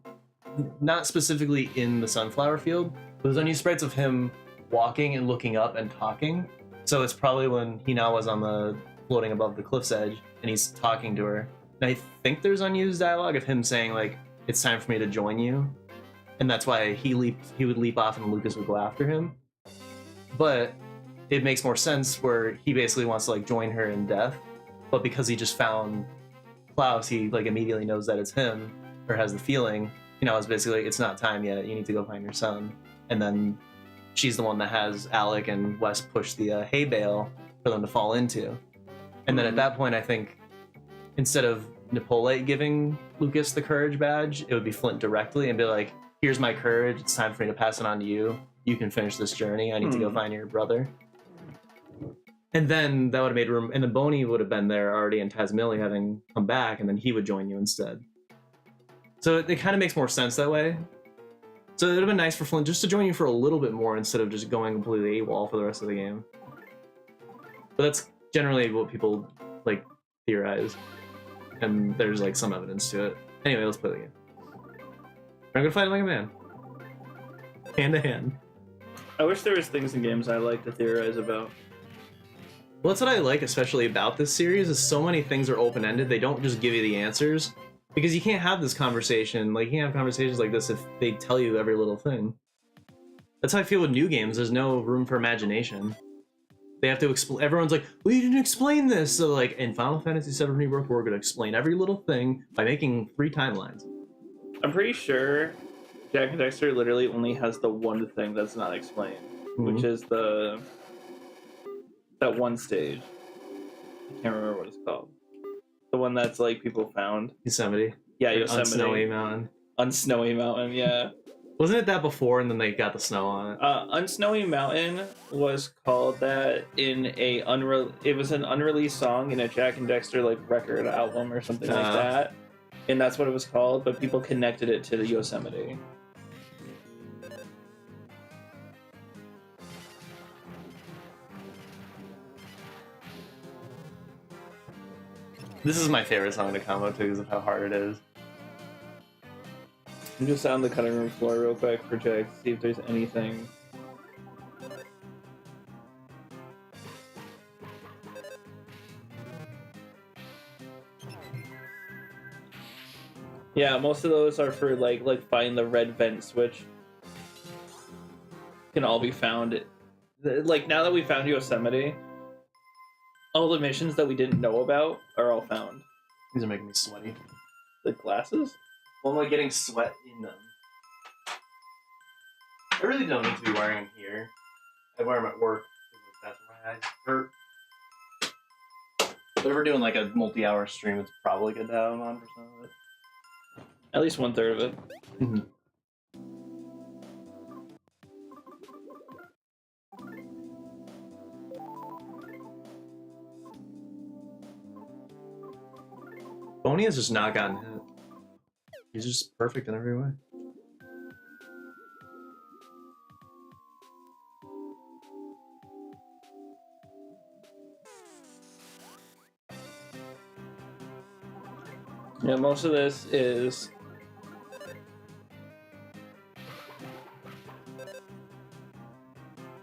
not specifically in the sunflower field, but there's unused sprites of him walking and looking up and talking. So it's probably when Hina was on the floating above the cliff's edge and he's talking to her. And I think there's unused dialogue of him saying like, "It's time for me to join you." And that's why he would leap off and Lucas would go after him. But it makes more sense where he basically wants to like join her in death, but because he just found Klaus, he like immediately knows that it's him, or has the feeling, you know, it's basically like, it's not time yet, you need to go find your son. And then she's the one that has Alec and Wes push the hay bale for them to fall into. And then at that point, I think instead of Napoleon giving Lucas the courage badge, it would be Flint directly and be like, "Here's my courage, it's time for me to pass it on to you. You can finish this journey, I need to go find your brother." And then that would have made room, and then Boney would have been there already, and Tazmily having come back, and then he would join you instead. So it kind of makes more sense that way. So it would have been nice for Flint just to join you for a little bit more instead of just going completely AWOL for the rest of the game. But that's generally what people like theorize, and there's like some evidence to it. Anyway, let's play the game. I'm gonna fight him like a man, hand to hand. I wish there was things in games I like to theorize about. Well, that's what I like especially about this series, is so many things are open-ended. They don't just give you the answers, because you can't have this conversation, like you can't have conversations like this if they tell you every little thing. That's how I feel with new games. There's no room for imagination. They have to explain. Everyone's like, "Well, you didn't explain this." So like in Final Fantasy VII Rebirth, we're going to explain every little thing by making 3 timelines. I'm pretty sure Jack and Dexter literally only has the one thing that's not explained, which is that one stage. I can't remember what it's called. The one that's like people found. Yosemite. Yeah, Or Yosemite. Unsnowy Mountain. Unsnowy Mountain, yeah. Wasn't it that before, and then they got the snow on it? Unsnowy Mountain was called that in it was an unreleased song in a Jack and Dexter like record album or something like that. And that's what it was called, but people connected it to the Yosemite. This is my favorite song to combo to because of how hard it is. I'm just on the cutting room floor real quick for Jack to see if there's anything Yeah, most of those are for like find the red vent switch. Can all be found. Like now that we found Yosemite, all the missions that we didn't know about are all found. These are making me sweaty. The glasses? Well, I'm like getting sweat in them. I really don't need to be wearing them here. I wear them at work. That's where my eyes hurt. If we're doing like a multi-hour stream, it's probably good to have them on for some of it. At least 1/3 of it. Mm-hmm. Boney has just not gotten hit. He's just perfect in every way. Yeah, most of this is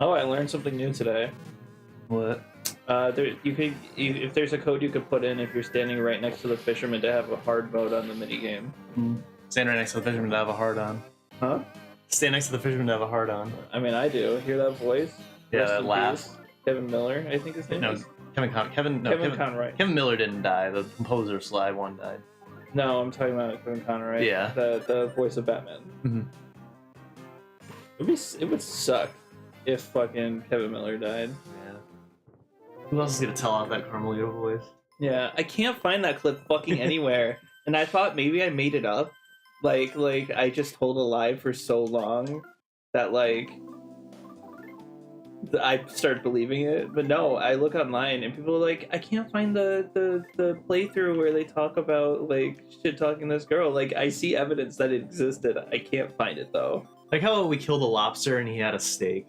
Oh, I learned something new today. What? If there's a code you could put in if you're standing right next to the fisherman to have a hard mode on the minigame. Stand right next to the fisherman to have a hard on. Huh? Stand next to the fisherman to have a hard on. I mean, I do. Hear that voice? Yeah, Rest that in laugh. peace. Kevin Miller, I think his name No, is. Kevin Conroy. Kevin Miller didn't die. The composer Sly One died. No, I'm talking about Kevin Conroy. Yeah. The voice of Batman. Mhm. It would suck if fucking Kevin Miller died. Yeah. Who else is gonna tell off that Carmelita voice? Yeah, I can't find that clip fucking anywhere. And I thought maybe I made it up. Like I just told a lie for so long that I started believing it. But no, I look online and people are like, I can't find the playthrough where they talk about like shit talking this girl. Like I see evidence that it existed. I can't find it though. Like how we killed a lobster and he had a steak.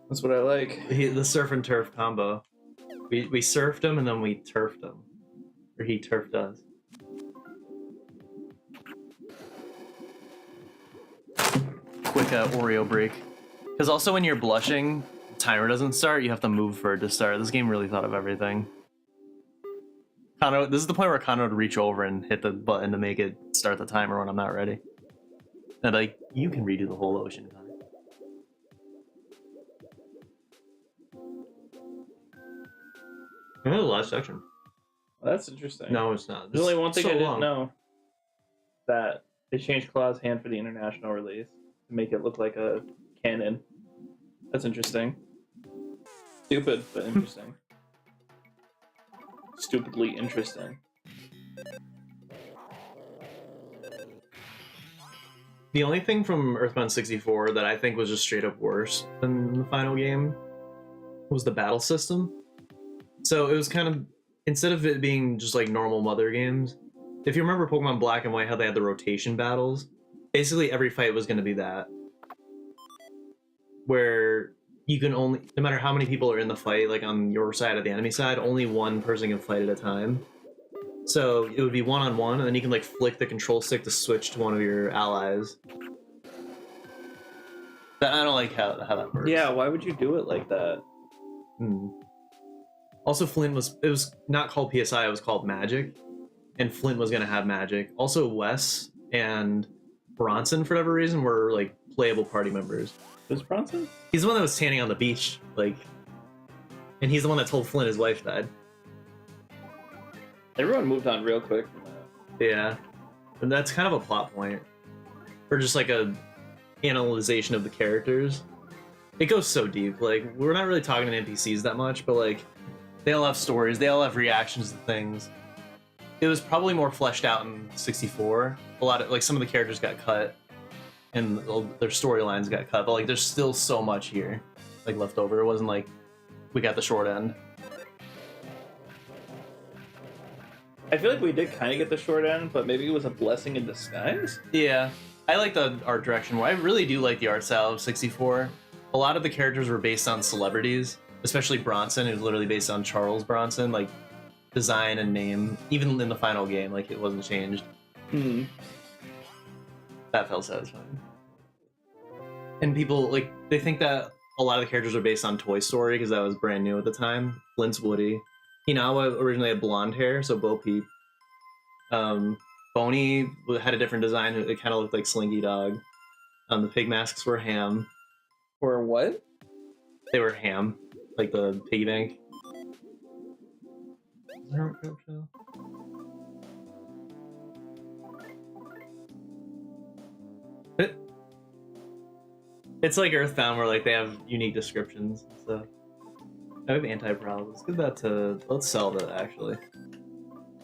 That's what I like. The surf and turf combo. We surfed him and then we turfed him. Or he turfed us. Quick Oreo break. Because also when you're blushing, the timer doesn't start, you have to move for it to start. This game really thought of everything. This is the point where Kano would reach over and hit the button to make it start the timer when I'm not ready. And like, you can redo the whole ocean, Connor. The last section. Well, that's interesting. No, it's not. There's only one thing so I didn't long. know. That they changed Claw's hand for the international release to make it look like a cannon. That's interesting. Stupid, but interesting. Stupidly interesting. The only thing from Earthbound 64 that I think was just straight up worse than the final game was the battle system. So it was kind of, instead of it being just like normal Mother games, if you remember Pokemon Black and White, how they had the rotation battles, basically every fight was going to be that. Where you can only, no matter how many people are in the fight, like on your side or the enemy side, only one person can fight at a time. So it would be one-on-one, and then you can like flick the control stick to switch to one of your allies. I don't like how that works. Yeah, why would you do it like that? Also, Flint it was not called PSI, it was called Magic. And Flint was going to have Magic. Also, Wes and Bronson, for whatever reason, were like playable party members. Who's Bronson? He's the one that was standing on the beach, like, and he's the one that told Flint his wife died. Everyone moved on real quick from that. Yeah, and that's kind of a plot point, or just like a analyzation of the characters. It goes so deep. Like, we're not really talking to NPCs that much, but like, they all have stories. They all have reactions to things. It was probably more fleshed out in 64. A lot of like some of the characters got cut, and their storylines got cut. But like, there's still so much here, like left over. It wasn't like we got the short end. I feel like we did kind of get the short end, but maybe it was a blessing in disguise. Yeah, I like the art direction more. I really do like the art style of 64. A lot of the characters were based on celebrities, especially Bronson, who's literally based on Charles Bronson, like design and name. Even in the final game, like it wasn't changed. That felt satisfying. And people, like, they think that a lot of the characters are based on Toy Story because that was brand new at the time. Flint's Woody. Hinawa originally had blonde hair, so Bo Peep. Boney had a different design. It kind of looked like Slinky Dog. The pig masks were ham. Or what? They were ham, like the piggy bank. Is there a Rope Show? It's like Earthbound, where like they have unique descriptions and stuff. I have anti-prowl. Let's get that to. Let's sell that actually.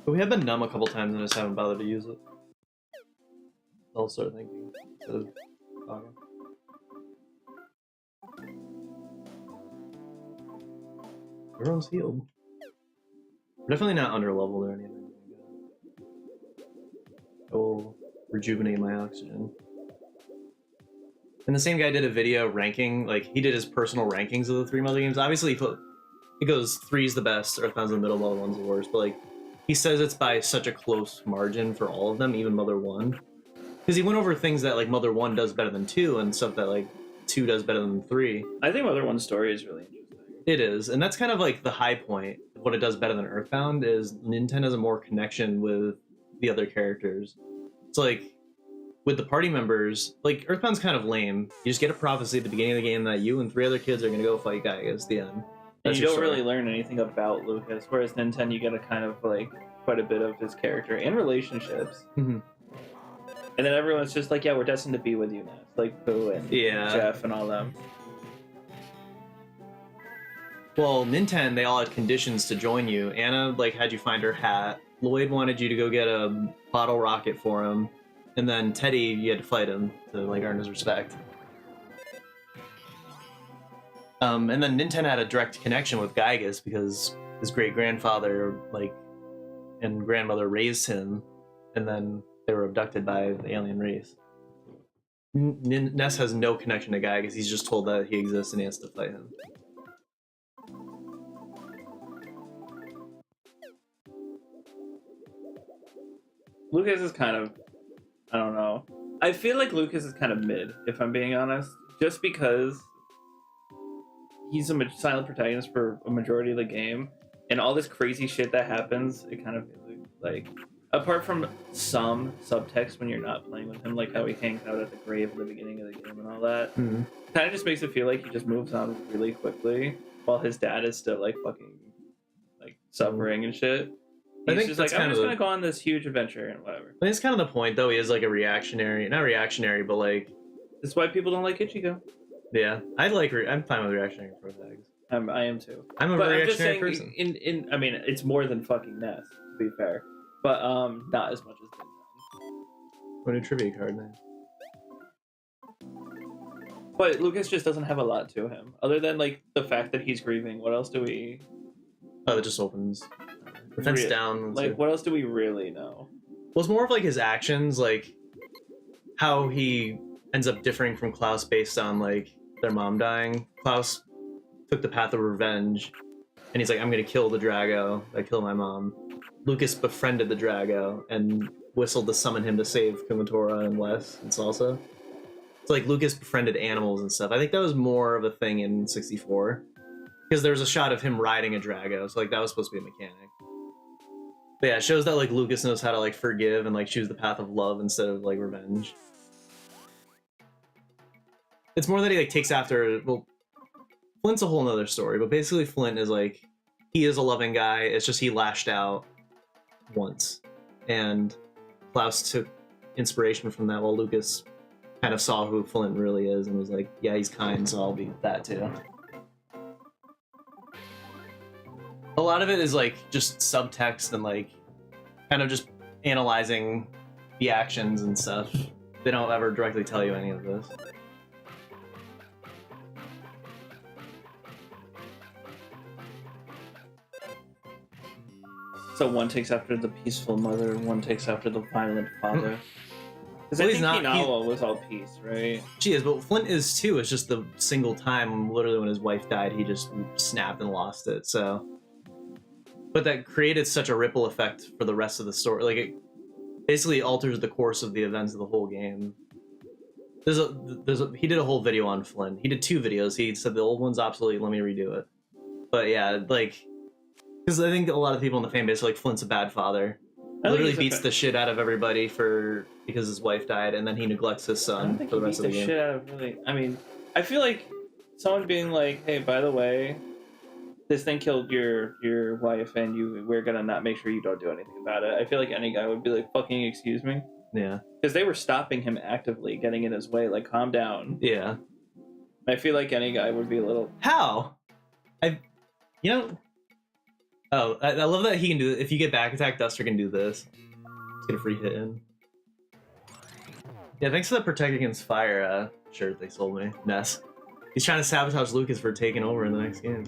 But we have been numb a couple times and just haven't bothered to use it. I'll start thinking instead of talking. Everyone's healed. We're definitely not under leveled or anything. I will rejuvenate my oxygen. And the same guy did a video ranking, like he did his personal rankings of the 3 Mother games. Obviously, it goes 3's the best, Earthbound's in the middle, Mother 1's the worst. But like, he says it's by such a close margin for all of them, even Mother 1. Because he went over things that like Mother 1 does better than 2, and stuff that like 2 does better than 3. I think Mother 1's story is really interesting. It is, and that's kind of like the high point. What it does better than Earthbound is Nintendo has a more connection with the other characters. It's like, with the party members, like Earthbound's kind of lame. You just get a prophecy at the beginning of the game that you and 3 other kids are gonna go fight Gygas at the end. And you don't really learn anything about Lucas, whereas Nintendo you get a kind of like quite a bit of his character and relationships. Mm-hmm. And then everyone's just like, yeah, we're destined to be with you now. It's like Pooh and Jeff and all them. Well, Nintendo, they all had conditions to join you. Anna like had you find her hat. Lloyd wanted you to go get a bottle rocket for him. And then Teddy, you had to fight him to like earn his respect. And then Nintendo had a direct connection with Gygas because his great-grandfather like and grandmother raised him, and then they were abducted by the alien race. Ness has no connection to Gygas. He's just told that he exists and he has to fight him. Lucas is kind of, I don't know. I feel like Lucas is kind of mid, if I'm being honest. Just because he's a silent protagonist for a majority of the game, and all this crazy shit that happens, it kind of like, apart from some subtext when you're not playing with him, like how he hangs out at the grave at the beginning of the game and all that, kind of just makes it feel like he just moves on really quickly while his dad is still like fucking like suffering and shit. He's just like, I'm just gonna go on this huge adventure and whatever. I think it's kind of the point, though. He is like a reactionary, not reactionary, but like. That's why people don't like Ichigo. Yeah, I'm fine with reactionary protagonists. I am too. I'm a reactionary person. I mean, it's more than fucking Ness, to be fair, but not as much as Nintendo. What a trivia card, man. But Lucas just doesn't have a lot to him, other than like the fact that he's grieving. What else do we? Oh, it just opens. The fence down. Like, what else do we really know? Well, it's more of like his actions, like how he ends up differing from Klaus based on like their mom dying. Klaus took the path of revenge, and he's like, I'm gonna kill the Drago that killed my mom. Lucas befriended the Drago and whistled to summon him to save Kumatora and Wes and Salsa. It's like Lucas befriended animals and stuff. I think that was more of a thing in 64. Because there was a shot of him riding a Drago, so like that was supposed to be a mechanic. But yeah, it shows that like Lucas knows how to like forgive and like choose the path of love instead of like revenge. It's more that he like takes after, well, Flint's a whole nother story, but basically Flint is like, he is a loving guy, it's just he lashed out once. And Klaus took inspiration from that while Lucas kind of saw who Flint really is and was like, yeah, he's kind, so I'll be that too. A lot of it is like just subtext and like kind of just analyzing the actions and stuff. They don't ever directly tell you any of this. So one takes after the peaceful mother, and one takes after the violent father. Because Well, I he's think not- Hinawa was all peace, right? She is, but Flint is too. It's just the single time, literally when his wife died, he just snapped and lost it. So, but that created such a ripple effect for the rest of the story. Like it basically alters the course of the events of the whole game. He did a whole video on Flint. He did 2 videos. He said the old one's obsolete. Let me redo it. But yeah, like, because I think a lot of people in the fan base are like, Flint's a bad father. I Literally think beats the shit out of everybody because his wife died, and then he neglects his I don't son think for he the beat rest of the the game. shit out of really. I mean, I feel like someone being like, "Hey, by the way, this thing killed your wife, and we're gonna not make sure you don't do anything about it." I feel like any guy would be like, "Fucking excuse me," Yeah. because they were stopping him actively, getting in his way. Like, calm down. Yeah. I feel like any guy would be a little. How? You know. Oh, I love that he can do it. If you get back attack, Duster can do this. Let's get a free hit in. Yeah, thanks for the protect against fire shirt they sold me. Ness. He's trying to sabotage Lucas for taking over in the next game.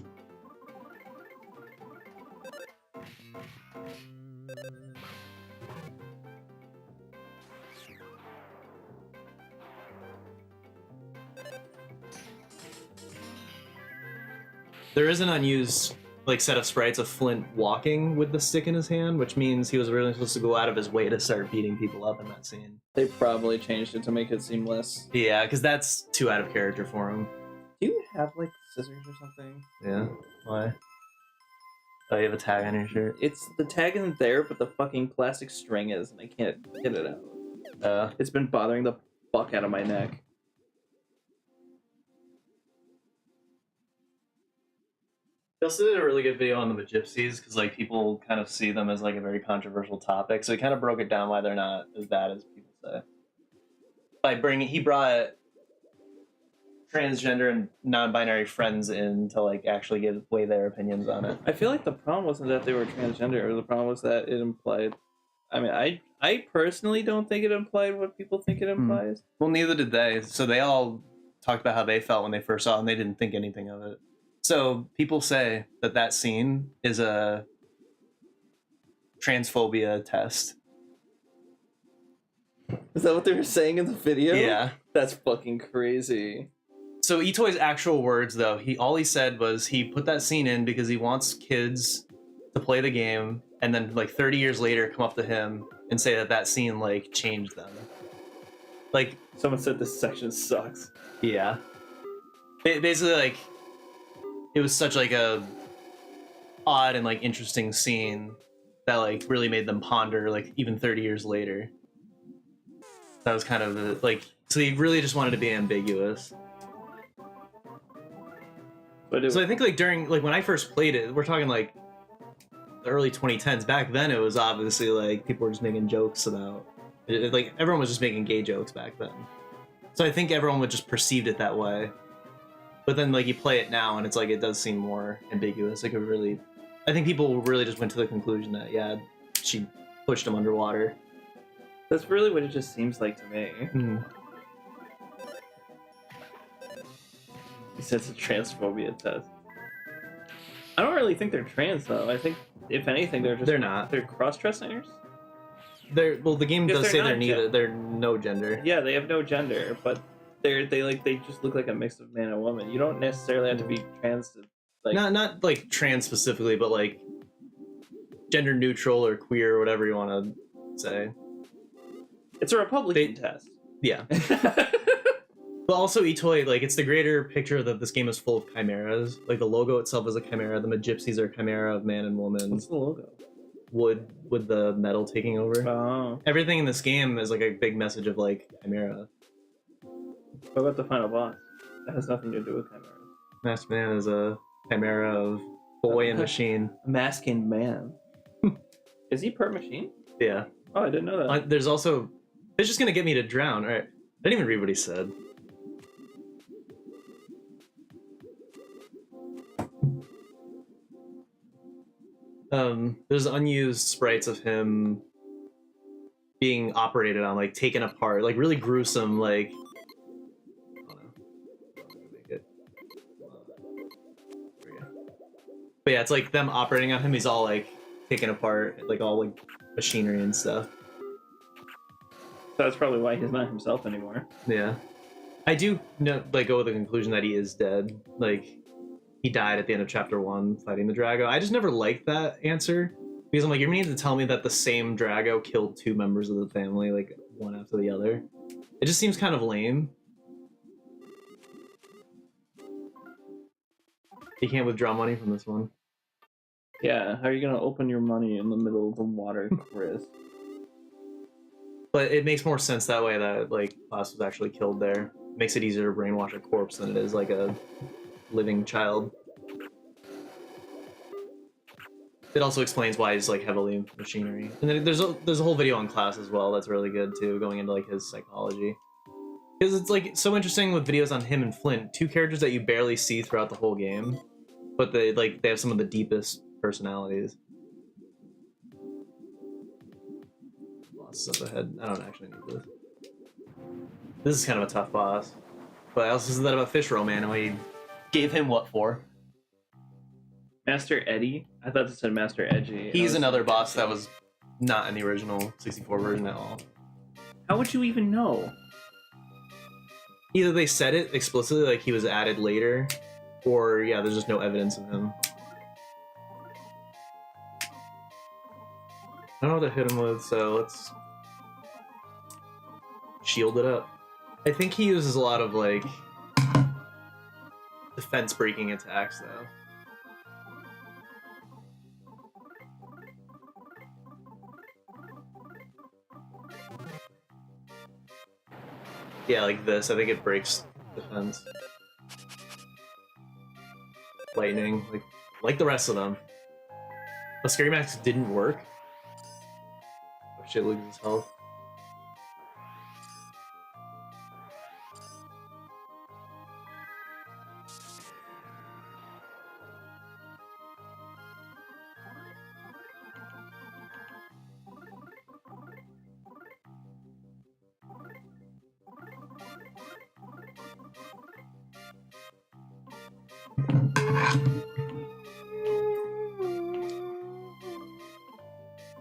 There is an unused set of sprites of Flint walking with the stick in his hand, which means he was really supposed to go out of his way to start beating people up in that scene. They probably changed it to make it seem less. Yeah, because that's too out of character for him. Do you have like scissors or something? Yeah. Why? Oh, you have a tag on your shirt? It's the tag isn't there, but the fucking plastic string is, and I can't get it out. It's been bothering the fuck out of my neck. They also did a really good video on the Gypsies because people kind of see them as a very controversial topic. So he kind of broke it down why they're not as bad as people say. He brought transgender and non-binary friends in to actually give away their opinions on it. I feel like the problem wasn't that they were transgender, or the problem was that it implied. I mean, I personally don't think it implied what people think it implies. Well, neither did they. So they all talked about how they felt when they first saw it, and they didn't think anything of it. So people say that scene is a transphobia test. Is that what they were saying in the video? Yeah. That's fucking crazy. So Itoi's actual words, though, all he said was he put that scene in because he wants kids to play the game, and then 30 years later come up to him and say that scene changed them. Someone said this section sucks. Yeah. Basically, it was such a odd and interesting scene that really made them ponder even 30 years later. That was kind of the so he really just wanted to be ambiguous. But So I think during when I first played it, we're talking the early 2010s. Back then it was obviously people were just making jokes about it, everyone was just making gay jokes back then. So I think everyone would just perceived it that way. But then you play it now and it's it does seem more ambiguous. I think people really just went to the conclusion that yeah, she pushed him underwater. that's really what it just seems like to me. Mm-hmm. He says it's a transphobia test. I don't really think they're trans though. I think if anything They're not. They're cross-dressers. The game Because does they're say they're not neither. They're no gender. Yeah, they have no gender, but they just look like a mix of man and woman. You don't necessarily have to be trans to Not trans specifically, but gender neutral or queer or whatever you want to say. It's a Republican test. Yeah. But also Itoi, it's the greater picture that this game is full of chimeras. The logo itself is a chimera. The Gypsies are a chimera of man and woman. What's the logo? Wood with the metal taking over. Oh. Everything in this game is a big message of chimera. What about the final boss? That has nothing to do with chimeras. Masked Man is a chimera of boy and machine. A masking man. Is he per machine? Yeah. Oh, I didn't know that. There's also... It's just gonna get me to drown. Alright. I didn't even read what he said. There's unused sprites of him being operated on, taken apart, really gruesome, I don't know. Make it. There we go. But yeah, it's them operating on him. He's all taken apart, all machinery and stuff. That's probably why he's not himself anymore. Yeah, I do know, go with the conclusion that he is dead. He died at the end of chapter 1 fighting the Drago. I just never liked that answer because I'm you're meaning to tell me that the same Drago killed 2 members of the family, one after the other. It just seems kind of lame. You can't withdraw money from this one. Yeah, how are you gonna open your money in the middle of the water, Chris? But it makes more sense that way that like Klaus was actually killed there. Makes it easier to brainwash a corpse than it is like a living child. It also explains why he's like heavily machinery. And then there's a whole video on Klaus as well that's really good too, going into like his psychology. Because it's like so interesting with videos on him and Flint, two characters that you barely see throughout the whole game, but they have some of the deepest personalities. Boss is up ahead. I don't actually need this. This is kind of a tough boss. But I also said that about Fish Roll Man, and we gave him what for? Master Eddie? I thought it said Master Edgy. He's another boss that was not in the original 64 version at all. How would you even know? Either they said it explicitly, like he was added later, or yeah, there's just no evidence of him. I don't know what to hit him with, so let's shield it up. I think he uses a lot of like defense breaking attacks though. Yeah, like this. I think it breaks defense. Lightning, like the rest of them. The Scary Max didn't work. Oh shit, loses his health.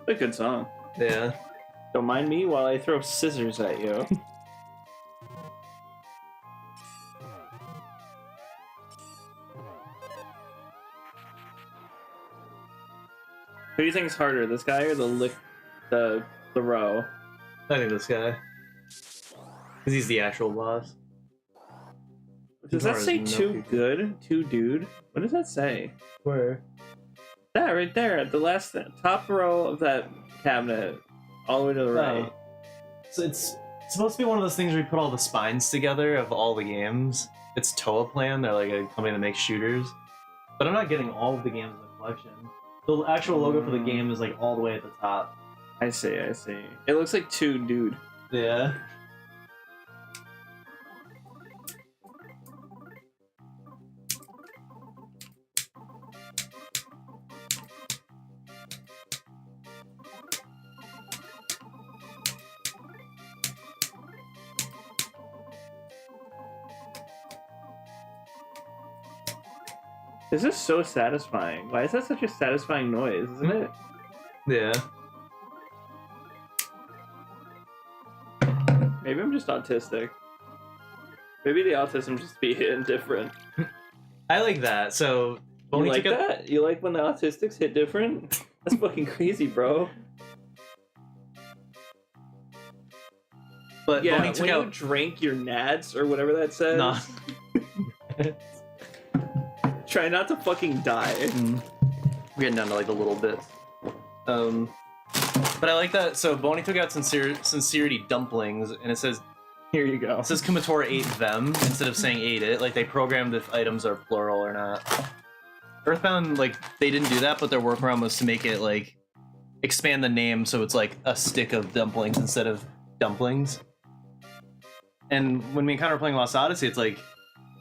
A good song. Yeah. Don't mind me while I throw scissors at you. Who do you think is harder, this guy or the row? I think this guy. Because he's the actual boss. Does that Nor say is no too people. good? Too dude? What does that say? Where? That right there, at the last top row of that cabinet, all the way to the right. So it's supposed to be one of those things where you put all the spines together of all the games. It's Toa Plan, they're like a company that makes shooters. But I'm not getting all of the games in the collection. The actual logo for the game is like all the way at the top. I see. It looks like too dude. Yeah. This is so satisfying. Why is that such a satisfying noise, isn't it? Yeah. Maybe I'm just autistic. Maybe the autism just be hitting different. I like that. So You Boney like took out- that? You like when the autistics hit different? That's fucking crazy, bro. But Yeah, Boney when took you out drink your nads or whatever that says. Nah. Try not to fucking die. We're getting down to like the little bits. But I like that. So Boney took out Sincerity Dumplings, and it says Here you go. Kumatora ate them instead of saying ate it. Like they programmed if items are plural or not. Earthbound, like they didn't do that, but their workaround was to make it like expand the name so it's like a stick of dumplings instead of dumplings. And when me and Connor were playing Lost Odyssey, it's like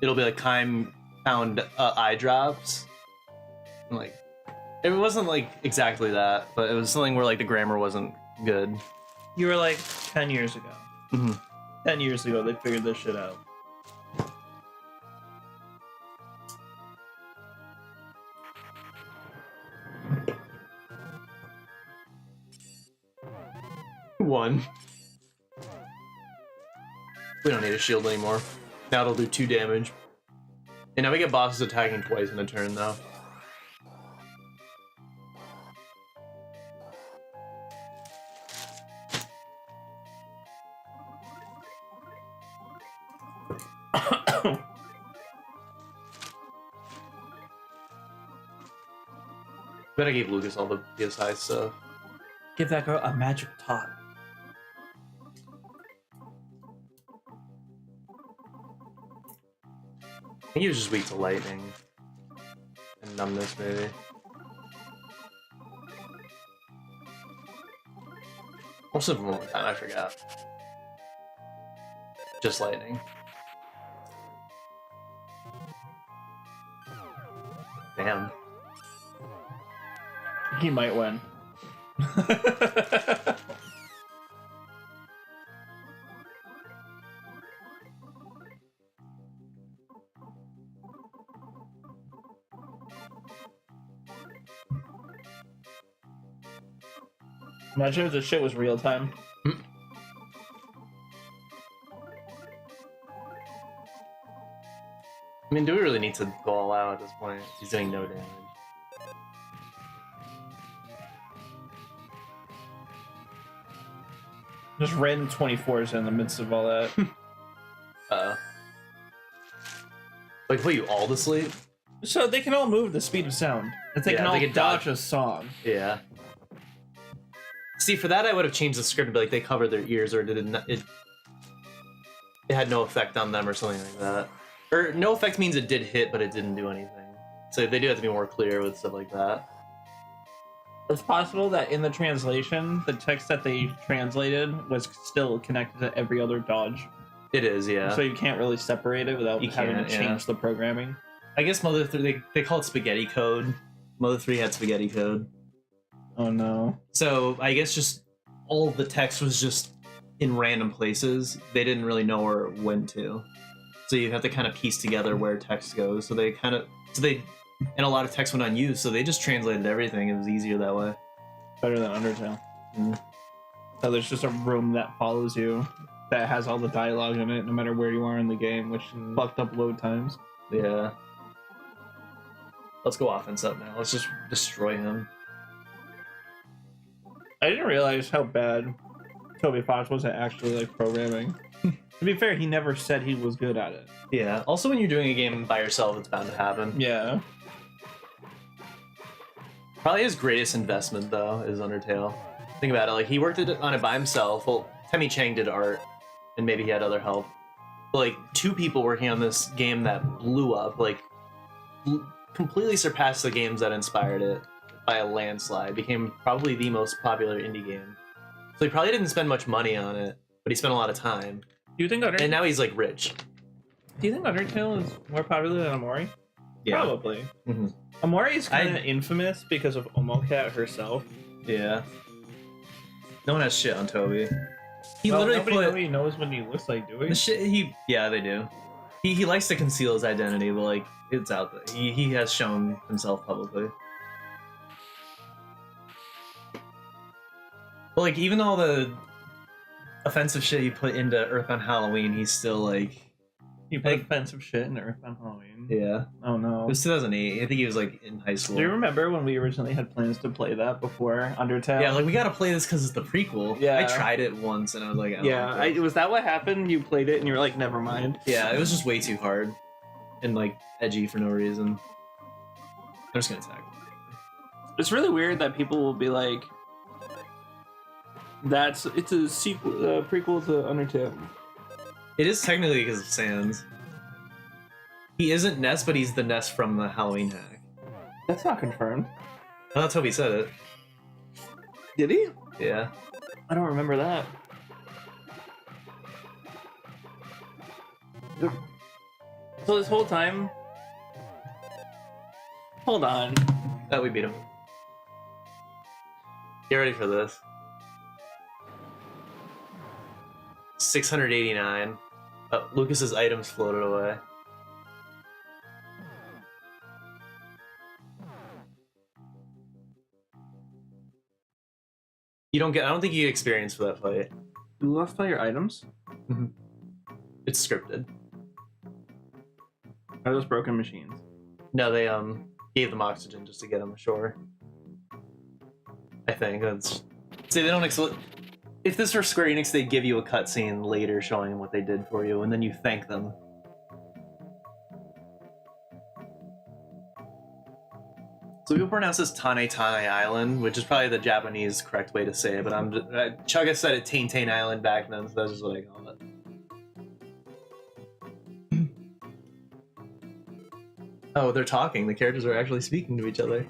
it'll be like Kime found eye drops. And, like it wasn't like exactly that, but it was something where like the grammar wasn't good. You were like 10 years ago. Mhm. 10 years ago, they figured this shit out. One. We don't need a shield anymore. Now it'll do 2 damage. And now we get bosses attacking twice in a turn though. Bet I gave Lucas all the PSI stuff. Give that girl a magic top. I think he was just weak to lightning and numbness, maybe. Most of them one more time, I forgot. Just lightning. Damn. He might win. Imagine if this shit was real time. I mean, do we really need to go all out at this point? He's doing no damage. Just random 24s in the midst of all that. Like, put you all to sleep? So they can all move the speed of sound. And they Yeah, can all they can dodge dodge. a song. Yeah. See, for that, I would have changed the script and be like, they covered their ears, or did it, it had no effect on them, or something like that. Or no effect means it did hit, but it didn't do anything. So they do have to be more clear with stuff like that. It's possible that in the translation, the text that they translated was still connected to every other dodge. It is, yeah. So you can't really separate it without You having to can't, yeah. change the programming. I guess Mother 3, they call it spaghetti code. Mother 3 had spaghetti code. Oh no. So I guess just all of the text was just in random places. They didn't really know where it went to. So you have to kind of piece together where text goes. And a lot of text went unused, so they just translated everything. It was easier that way. Better than Undertale. So there's just a room that follows you that has all the dialogue in it, no matter where you are in the game, which fucked up load times. Yeah. Let's go offense up now. Let's just destroy him. I didn't realize how bad Toby Fox was at actually like programming. To be fair, he never said he was good at it. Yeah. Also, when you're doing a game by yourself, it's bound to happen. Yeah. Probably his greatest investment, though, is Undertale. Think about it. Like, he worked on it by himself. Well, Temmie Chang did art, and maybe he had other help. But, like, two people working on this game that blew up, like, completely surpassed the games that inspired it by a landslide. Became probably the most popular indie game. So he probably didn't spend much money on it, but he spent a lot of time. Do you think And now he's, like, rich. Do you think Undertale is more popular than Amori? Probably. Mhm. Amori is kind of infamous because of Omocat herself. Yeah. No one has shit on Toby. He Well, literally nobody put... really knows what he looks like, do we? The shit yeah, they do. He likes to conceal his identity, but like it's out there. He has shown himself publicly. But like even all the offensive shit he put into Earthbound Halloween, he's still like He put offensive shit in Earthbound Halloween. yeah. Oh no. It was 2008. I think he was like in high school. Do you remember when we originally had plans to play that before Undertale? Yeah, like we gotta play this because it's the prequel. Yeah. I tried it once and I was like, I don't Yeah, like this. was that what happened? You played it and you were like, never mind. Yeah, it was just way too hard and like edgy for no reason. I'm just gonna attack. It's really weird that people will be like, it's a sequel, prequel to Undertale. It is technically because of Sans. He isn't Ness, but he's the Ness from the Halloween hack. That's not confirmed. Oh, that's how he said it. Did he? Yeah. I don't remember that. So this whole time... Hold on. That we beat him. Get ready for this. 689. Lucas's items floated away. I don't think you get experience for that fight. You lost all your items? It's scripted. Are those broken machines? No, they gave them oxygen just to get them ashore. I think that's. See, they don't if this were Square Enix, they'd give you a cutscene later showing what they did for you, and then you thank them. So people pronounce this Tane Tane Island, which is probably the Japanese correct way to say it, but Chugga said it Tain Tain Island back then, so that's just what I call it. Oh, they're talking. The characters are actually speaking to each other.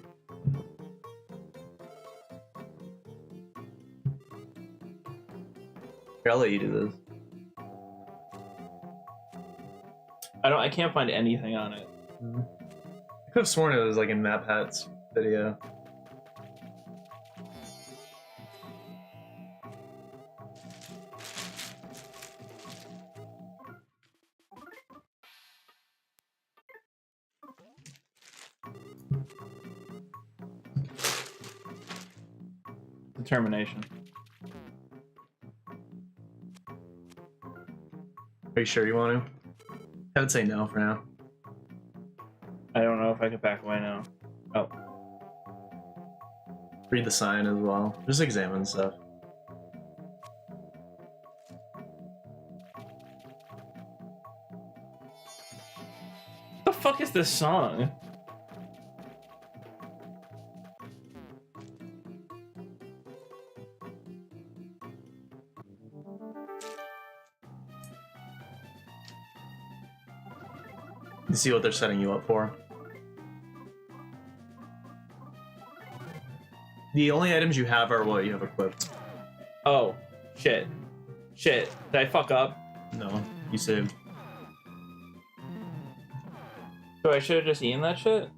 Here, I'll let you do this. I can't find anything on it. I could have sworn it was like in Map Hat's video. Determination. Are you sure you want to? I would say no for now. I don't know if I could back away now. Oh. Read the sign as well. Just examine stuff. What the fuck is this song? You see what they're setting you up for. The only items you have are what you have equipped. Oh, shit. Shit. Did I fuck up? No, you saved. So I should have just eaten that shit?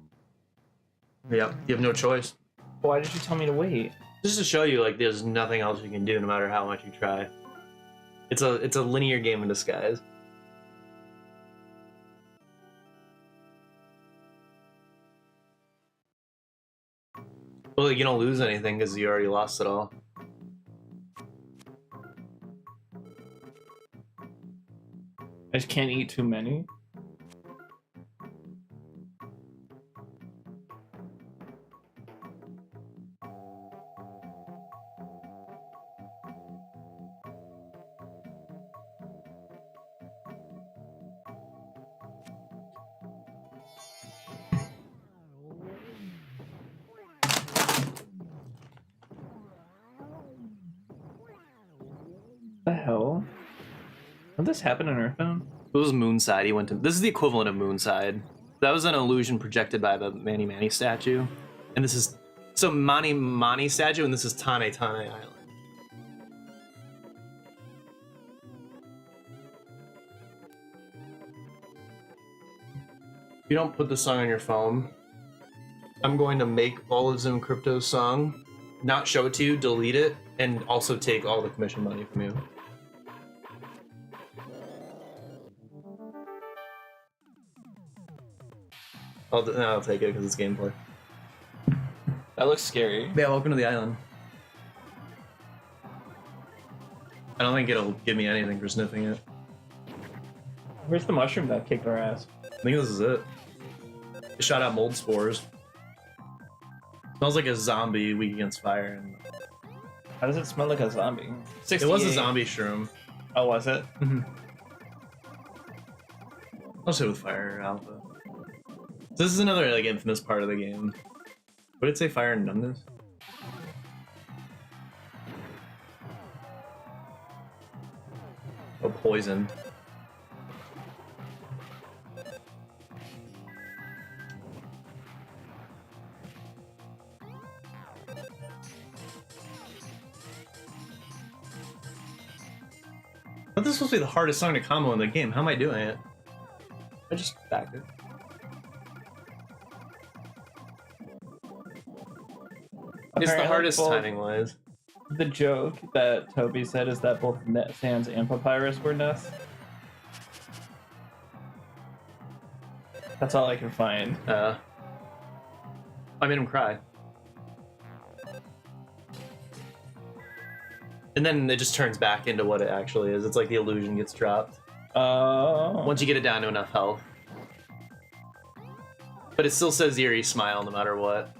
Yep, you have no choice. Why did you tell me to wait? Just to show you, like, there's nothing else you can do no matter how much you try. It's a linear game in disguise. Well, you don't lose anything because you already lost it all. I just can't eat too many. The hell? Did this happen on Earthbound? It was Moonside. He went to. This is the equivalent of Moonside. That was an illusion projected by the Mani Mani statue, and this is so Mani Mani statue, and this is Tane Tane Island. If you don't put the song on your phone, I'm going to make all of Zoom Crypto's song, not show it to you, delete it, and also take all the commission money from you. I'll take it because it's gameplay. That looks scary. Yeah, welcome to the island. I don't think it'll give me anything for sniffing it. Where's the mushroom that kicked our ass? I think this is it. It shot out mold spores. Smells like a zombie weak against fire. And How does it smell like a zombie? it was a zombie shroom. Oh, was it? I'll say with fire alpha. So this is another like infamous part of the game. What did it say? Fire and numbness? Oh, poison. But this is supposed to be the hardest song to combo in the game. How am I doing it? I just backed it. It's the Apparently hardest both- timing wise. The joke that Toby said is that both Net Sans and Papyrus were Ness. That's all I can find. I made him cry. And then it just turns back into what it actually is. It's like the illusion gets dropped. Oh. Once you get it down to enough health. But it still says eerie smile no matter what.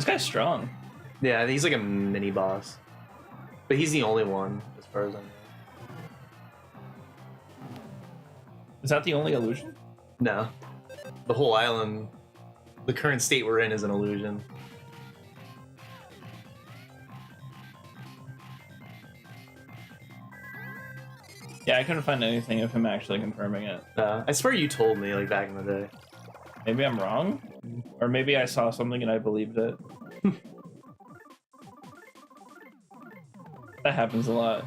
guy's strong. Yeah, he's like a mini boss, but he's the only one as far as I know. Is that the only illusion? No, the whole island, the current state we're in, is an illusion. Yeah, I couldn't find anything of him actually confirming it. I swear you told me like back in the day. Maybe I'm wrong, or maybe I saw something and I believed it. That happens a lot,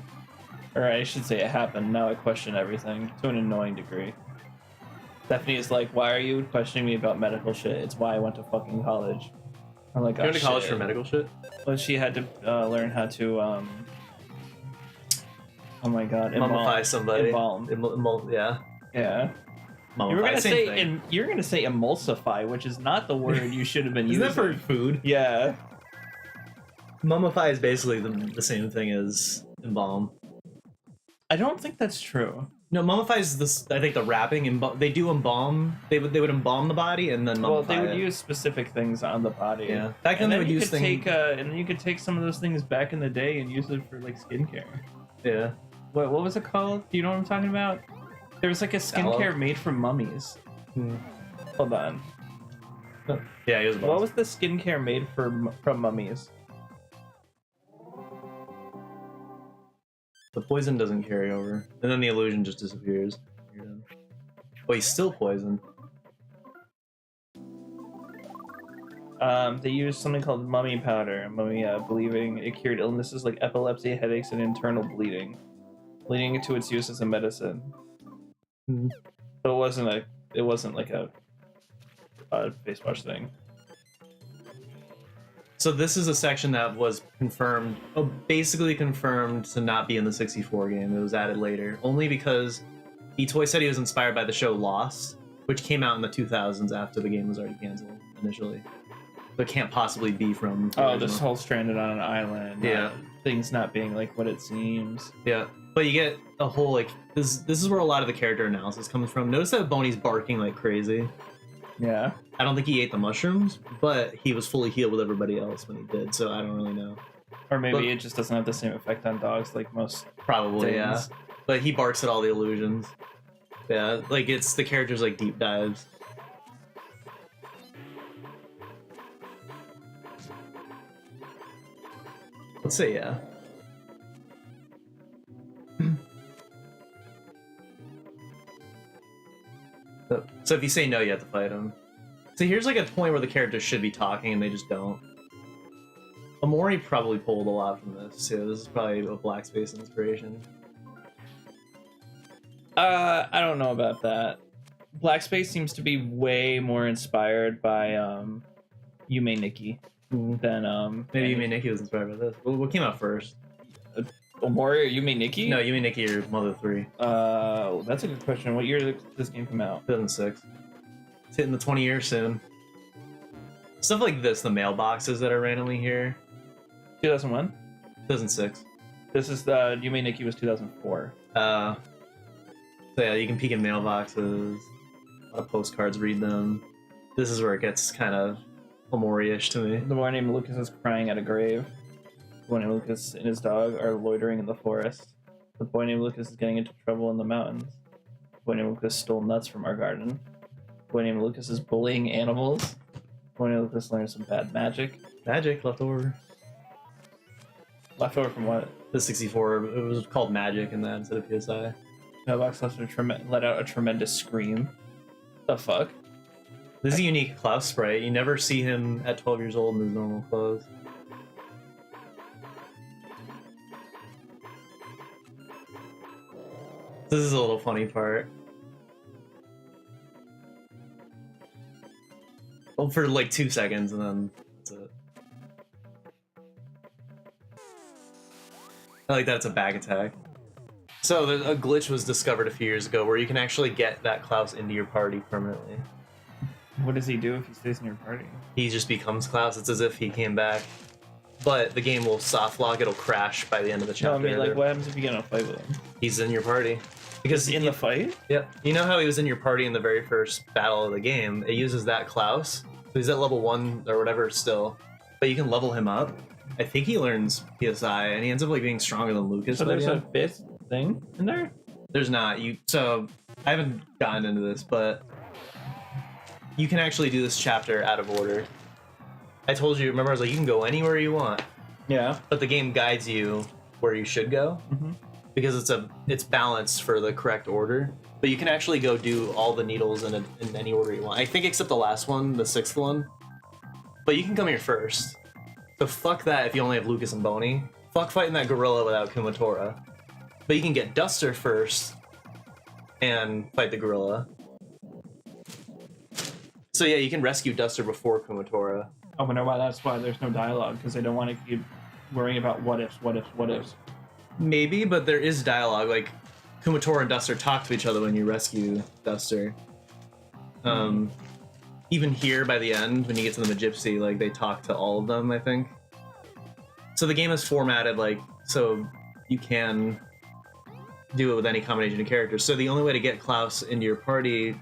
or I should say it happened. Now I question everything to an annoying degree. Stephanie is like, "Why are you questioning me about medical shit? It's why I went to fucking college." I'm like, You went to college shit." for medical shit? Well, she had to learn how to oh my god, Mummify somebody. Embalm. Yeah. Yeah. Mummify. You were gonna Same say thing. you're gonna say emulsify, which is not the word you should have been Isn't using. that for food? Yeah. Mummify is basically the same thing as embalm. I don't think that's true. No, mummify is this. I think the wrapping. They do embalm. They would embalm the body and then mummify. Well, they would it. use specific things on the body. Yeah. Back then And they then would you use could things. take and then you could take some of those things back in the day and use it for like skincare. Yeah. What was it called? Do you know what I'm talking about? There was like a skincare made from mummies. Hmm. Hold on. Yeah, he was. What was the skincare made from mummies? The poison doesn't carry over, and then the illusion just disappears. You're done. Oh, he's still poisoned. They used something called mummy powder. Mummy believing it cured illnesses like epilepsy, headaches, and internal bleeding, leading into its use as a medicine. Hmm. So it wasn't like a face wash thing. So this is a section that was confirmed, basically confirmed to not be in the 64 game. It was added later, only because Itoy said he was inspired by the show Lost, which came out in the 2000s after the game was already canceled initially. So it can't possibly be from. The This original. whole stranded on an island. Yeah. Things not being like what it seems. Yeah, but you get a whole like this. This is where a lot of the character analysis comes from. Notice that Boney's barking like crazy. Yeah. I don't think he ate the mushrooms, but he was fully healed with everybody else when he did. So I don't really know. Or maybe But- it just doesn't have the same effect on dogs like most Probably, yeah. things. But he barks at all the illusions. Yeah, like it's the characters like deep dives. Let's say yeah. So if you say no, you have to fight him. So here's like a point where the characters should be talking and they just don't. Amori probably pulled a lot from this too. This is probably a Black Space inspiration. I don't know about that. Black Space seems to be way more inspired by Yume Nikki than Maybe Yume Nikki was inspired by this. What came out first? Omori or Yume Nikki? No, Yume Nikki or Mother 3. That's a good question. What year did this game come out? 2006. It's hitting the 20 years soon. Stuff like this, the mailboxes that are randomly here. 2001. 2006. This is the Yume Nikki was 2004. So yeah, you can peek in mailboxes. A lot of postcards, read them. This is where it gets kind of Omori-ish to me. The boy named Lucas is crying at a grave. The boy named Lucas and his dog are loitering in the forest. The boy named Lucas is getting into trouble in the mountains. The boy named Lucas stole nuts from our garden. The boy named Lucas is bullying animals. The boy named Lucas learned some bad magic. Magic left over. Left over from what? The 64, it was called Magic in that instead of PSI. Mailbox let out a tremendous scream. The fuck? This is a unique Klaus sprite. You never see him at 12 years old in his normal clothes. This is a little funny part. Well, for like 2 seconds, and then that's it. I like that it's a back attack. So a glitch was discovered a few years ago where you can actually get that Klaus into your party permanently. What does he do if he stays in your party? He just becomes Klaus. It's as if he came back. But the game will soft lock, it'll crash by the end of the No, chapter. I mean, like, what happens if you get in a fight with him? He's in your party. Because In the fight? yeah, you know how he was in your party in the very first battle of the game? It uses that Klaus. So he's at level 1 or whatever still. but you can level him up. I think he learns PSI, and he ends up like being stronger than Lucas. So by there's the a end. fifth thing in there? There's not. So I haven't gotten into this, but you can actually do this chapter out of order. I told you, remember I was like, you can go anywhere you want, Yeah. but the game guides you where you should go Mm-hmm. because it's balanced for the correct order. But you can actually go do all the needles in any order you want. I think except the last one, the sixth one. But you can come here first. So fuck that if you only have Lucas and Boney. Fuck fighting that gorilla without Kumatora. But you can get Duster first and fight the gorilla. So yeah, you can rescue Duster before Kumatora. I wonder why that's why there's no dialogue, because they don't want to keep worrying about what ifs, what ifs, what ifs. Maybe, but there is dialogue. Like Kumatora and Duster talk to each other when you rescue Duster. Even here by the end, when you get to the Magypsy, like they talk to all of them, I think. So the game is formatted like so you can do it with any combination of characters. So the only way to get Klaus into your party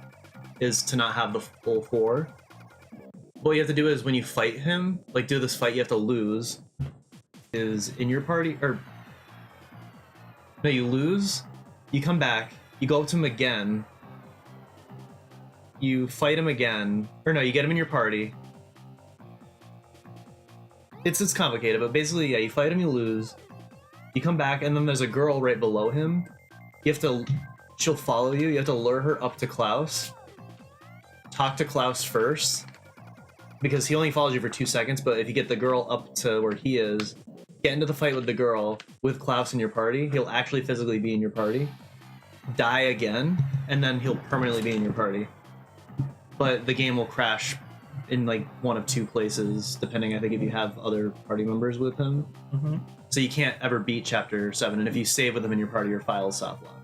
is to not have the full 4. What you have to do is when you fight him, like do this fight you have to lose, is in your party, or no, you lose, you come back, you go up to him again, you fight him again, or no, you get him in your party. It's complicated, but basically, yeah, you fight him, you lose, you come back, and then there's a girl right below him. You have to, she'll follow you, you have to lure her up to Klaus, talk to Klaus first, because he only follows you for 2 seconds, but if you get the girl up to where he is, get into the fight with the girl, with Klaus in your party, he'll actually physically be in your party, die again, and then he'll permanently be in your party. But the game will crash in like one of 2 places, depending, I think, if you have other party members with him. Mm-hmm. So you can't ever beat Chapter 7, and if you save with him in your party, your file is soft locked.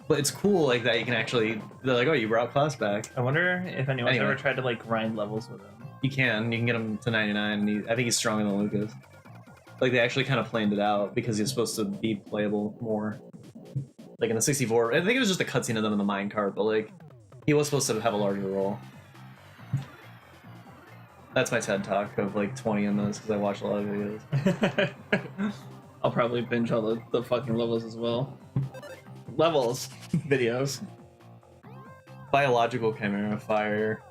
But it's cool like that you can actually, they're like, oh, you brought Klaus back. I wonder if anyone's Anyway. ever tried to like grind levels with him. You can get him to 99, and I think he's stronger than Lucas. Like, they actually kind of planned it out because he's supposed to be playable more. Like, in the 64, I think it was just a cutscene of them in the minecart, but, like, he was supposed to have a larger role. That's my TED Talk of, like, 20 in this, because I watch a lot of videos. I'll probably binge all the fucking levels as well. Levels. Videos. Biological Chimera Fire.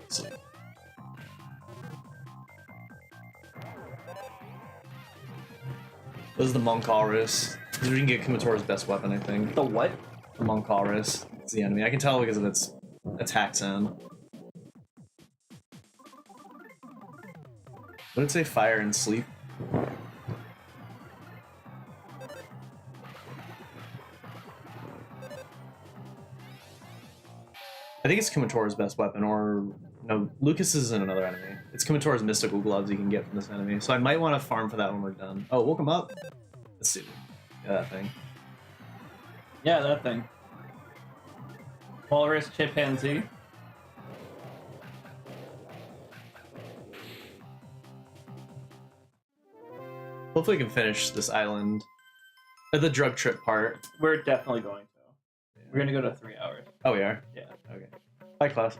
This is the Monkalris. We can get Kumatora's best weapon, I think. The what? The Monkalris. It's the enemy. I can tell because of its attack sound. What did it say? Fire and sleep? I think it's Kumatora's best weapon, or no, Lucas isn't another enemy. It's Kumatora's mystical gloves you can get from this enemy. So I might want to farm for that when we're done. Oh, woke him up. Let's see. Yeah, that thing. Yeah, that thing. Walrus chimpanzee. Hopefully we can finish this island. The drug trip part. We're definitely going to. We're gonna go to 3 hours. Oh, we are? Yeah. Okay. Bye, class.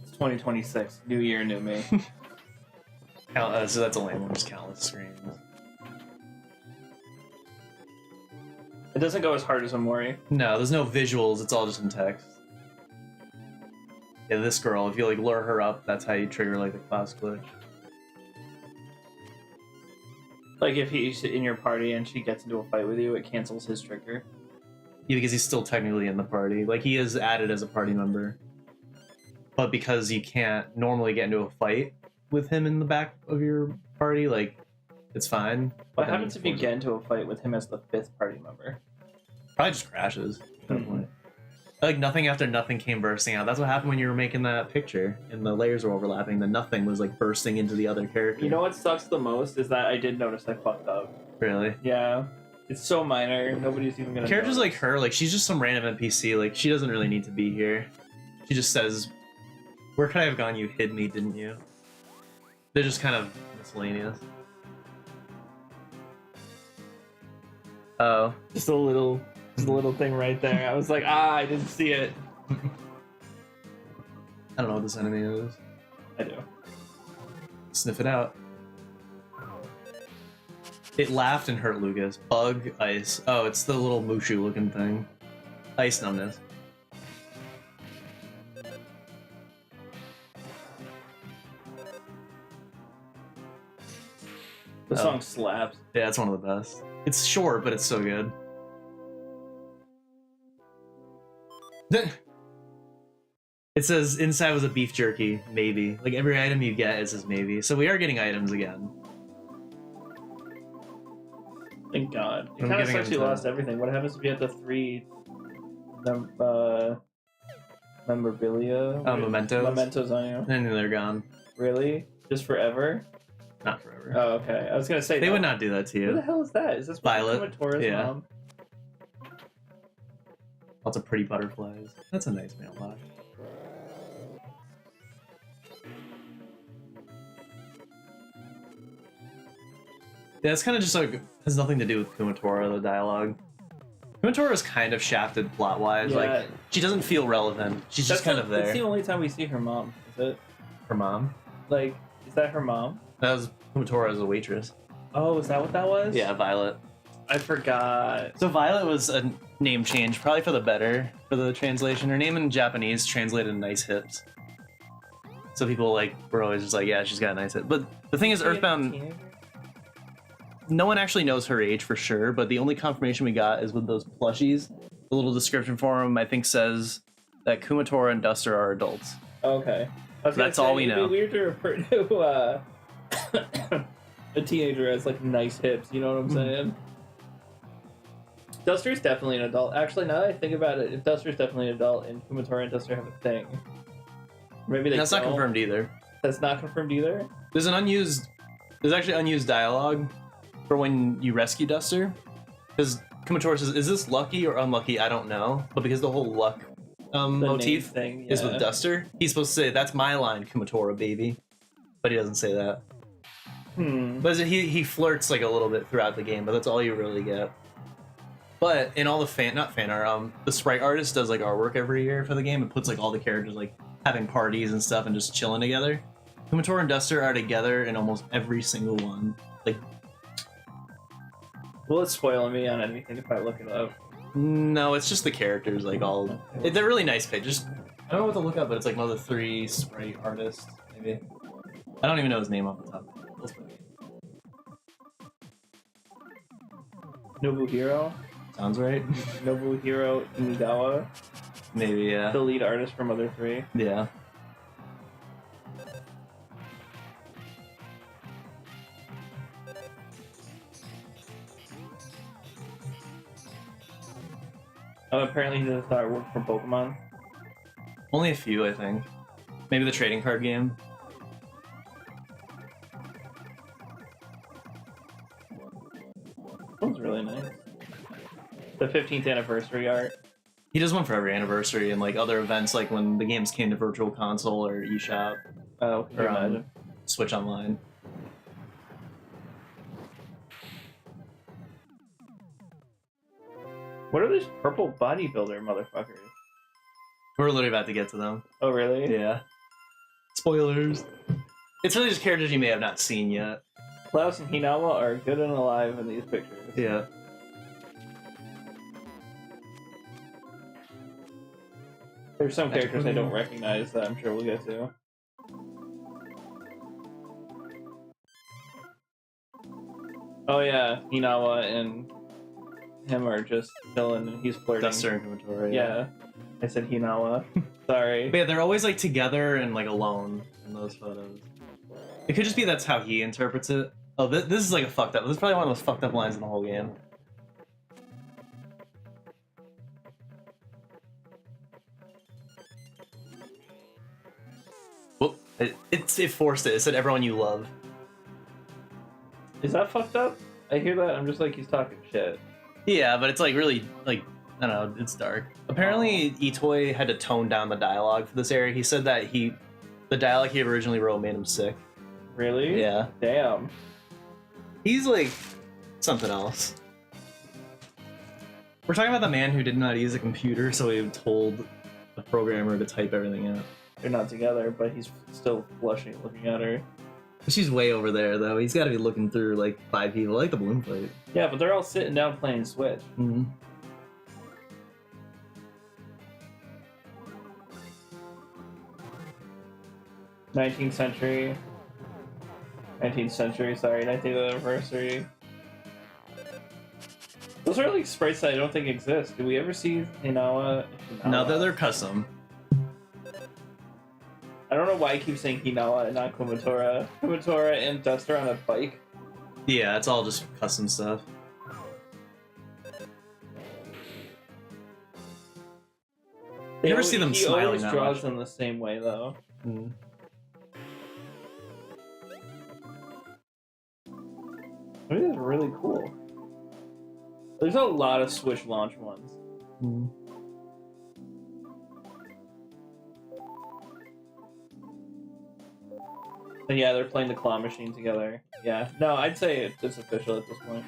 It's 2026. New year, new me. So that's a lame one, just countless screens. It doesn't go as hard as Amori. No, there's no visuals, it's all just in text. Yeah, this girl, if you like lure her up, that's how you trigger like the class glitch. Like if he's in your party and she gets into a fight with you, it cancels his trigger. Yeah, because he's still technically in the party. Like, he is added as a party member. But because you can't normally get into a fight with him in the back of your party, like, it's fine. What then happens if you force get it. into a fight with him as the 5th party member? Probably just crashes. Definitely. Like, nothing after nothing came bursting out. That's what happened when you were making that picture and the layers were overlapping. The nothing was like bursting into the other character. You know what sucks the most is that I did notice I fucked up. Really? Yeah. It's so minor. Nobody's even gonna. Characters notice. like her, like, she's just some random NPC. Like, she doesn't really need to be here. She just says, "Where could I have gone? You hid me, didn't you?" They're just kind of miscellaneous. Oh. Just a little thing right there. I was like, I didn't see it. I don't know what this enemy is. I do. Sniff it out. It laughed and hurt Lucas. Bug, ice. Oh, it's the little Mushu looking thing. Ice numbness. The Oh. song slaps. Yeah, it's one of the best. It's short, but it's so good. It says inside was a beef jerky, maybe. Like every item you get, it says maybe. So we are getting items again. Thank God. It I'm kind of giving sucks him you time. lost everything. What happens if you had the 3 memorabilia? Mementos. Mementos on you. And then they're gone. Really? Just forever? Not forever. Oh, okay. I was gonna say They no. would not do that to Who the you. hell is that? Is this Violet. Tomatora's Yeah. mom? Lots of pretty butterflies. That's a nice mailbox. Yeah, it's kind of just like has nothing to do with Kumatora, the dialogue. Kumatora is kind of shafted plot-wise. Yeah. Like she doesn't feel relevant. She's just kind of That's there. the only time we see her mom. Is it? Her mom. Like, is that her mom? That was Kumatora as a waitress. Oh, is that what that was? Yeah, Violet. I forgot. So Violet was a name change, probably for the better for the translation. Her name in Japanese translated nice hips. So people like were always just like, yeah, she's got a nice hip. But the thing is, Earthbound, Teenager? no one actually knows her age for sure, but the only confirmation we got is with those plushies. The little description for them, I think, says that Kumatora and Duster are adults. Okay. I was gonna That's all say, we it'd know. be weird to refer to a teenager as like nice hips. You know what I'm saying? Duster's definitely an adult. Actually, now that I think about it, if Duster's definitely an adult and Kumatora and Duster have a thing, maybe they. That's not don't. confirmed either. That's not confirmed either. There's actually unused dialogue for when you rescue Duster. Because Kumatora says, is this lucky or unlucky? I don't know. But because the whole luck The name motif thing is yeah. with Duster, he's supposed to say, that's my line, Kumatora, baby. But he doesn't say that. But he flirts like a little bit throughout the game, but that's all you really get. But in all the not fan art, the sprite artist does like artwork every year for the game and puts like all the characters like having parties and stuff and just chilling together. Kumatora and Duster are together in almost every single one. Like, Will it spoil me on anything if I look it up? no, it's just the characters, like all. They're really nice pictures. I don't know what to look up, but it's like one of the 3 sprite artists, maybe. I don't even know his name off the top. Let's put it. Nobuhiro? Sounds right. Nobuhiro Inigawa, Maybe, yeah. the lead artist from Mother 3. Yeah. Oh, apparently he does artwork for Pokemon. Only a few, I think. Maybe the trading card game. That one's really nice. The 15th anniversary art. He does one for every anniversary and like other events, like when the games came to Virtual Console or eShop Oh, can you or imagine? Switch Online. What are these purple bodybuilder motherfuckers? We're literally about to get to them. Oh, really? Yeah. Spoilers. It's really just characters you may have not seen yet. Klaus and Hinawa are good and alive in these pictures. Yeah. There's some characters I don't recognize that I'm sure we'll get to. Oh yeah, Hinawa and him are just chilling and he's flirting. Duster and Kumatora. Yeah. I said Hinawa. Sorry. But yeah, they're always like together and like alone in those photos. It could just be that's how he interprets it. Oh, this is like a fucked up. This is probably one of those fucked up lines in the whole game. Well, it forced it. It said everyone you love. Is that fucked up? I hear that, I'm just like, he's talking shit. Yeah, but it's like really like I don't know. It's dark. Apparently, Itoi had to tone down the dialogue for this area. He said that the dialogue he originally wrote made him sick. Really? Yeah, Damn. he's like something else. We're talking about the man who didn't know how to use a computer, so he told the programmer to type everything out. they're not together, but he's still blushing looking at her. She's way over there though. He's got to be looking through like 5 people, like the balloon fight. Yeah, but they're all sitting down playing Switch. Mm-hmm. 19th century. 19th century, sorry, 19th anniversary. Those are like sprites that I don't think exist. Do we ever see Hinawa? No, they're custom. I don't know why I keep saying Hinawa and not Kumatora. Kumatora and Duster on a bike. Yeah, it's all just custom stuff. You never see them he smiling always that draws much. them the same way though. Mm. I think that's really cool. There's a lot of Switch launch ones. Mm. And yeah, they're playing the claw machine together. Yeah. No, I'd say it's official at this point.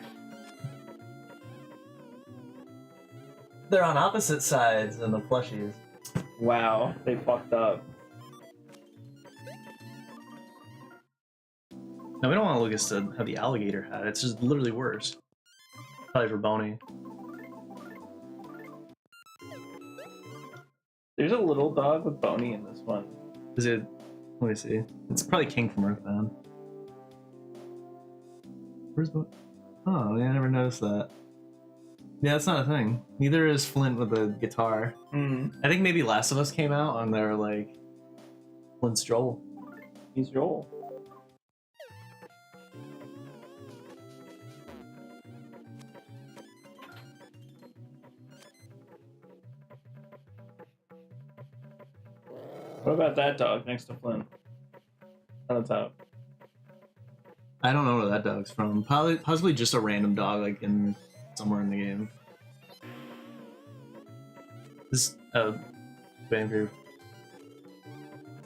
They're on opposite sides in the plushies. Wow, they fucked up. No, we don't want Lucas to have the alligator hat. It's just literally worse. Probably for Boney. There's a little dog with Boney in this one. Is it? Let me see. It's probably King from Earthbound. Where's Boney? Oh, yeah, I never noticed that. Yeah, that's not a thing. Neither is Flint with the guitar. Mm. I think maybe Last of Us came out and they're like, Flint's Joel. He's Joel. What about that dog next to Flint? On the top. I don't know where that dog's from. Possibly just a random dog, like in somewhere in the game. This Vancouver.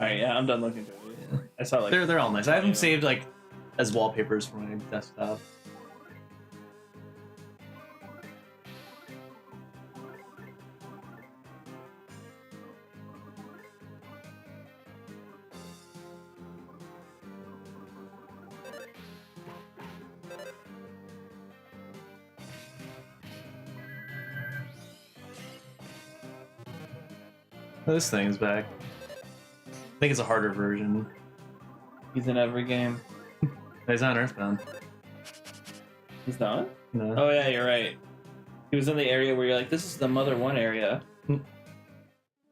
Alright, yeah, I'm done looking through these. Yeah. I saw like They're all nice. I have them saved like as wallpapers for my desktop. This thing's back. I think it's a harder version. he's in every game. He's on Earthbound. He's not? No. Oh yeah, you're right. He was in the area where you're like, this is the Mother 1 area. So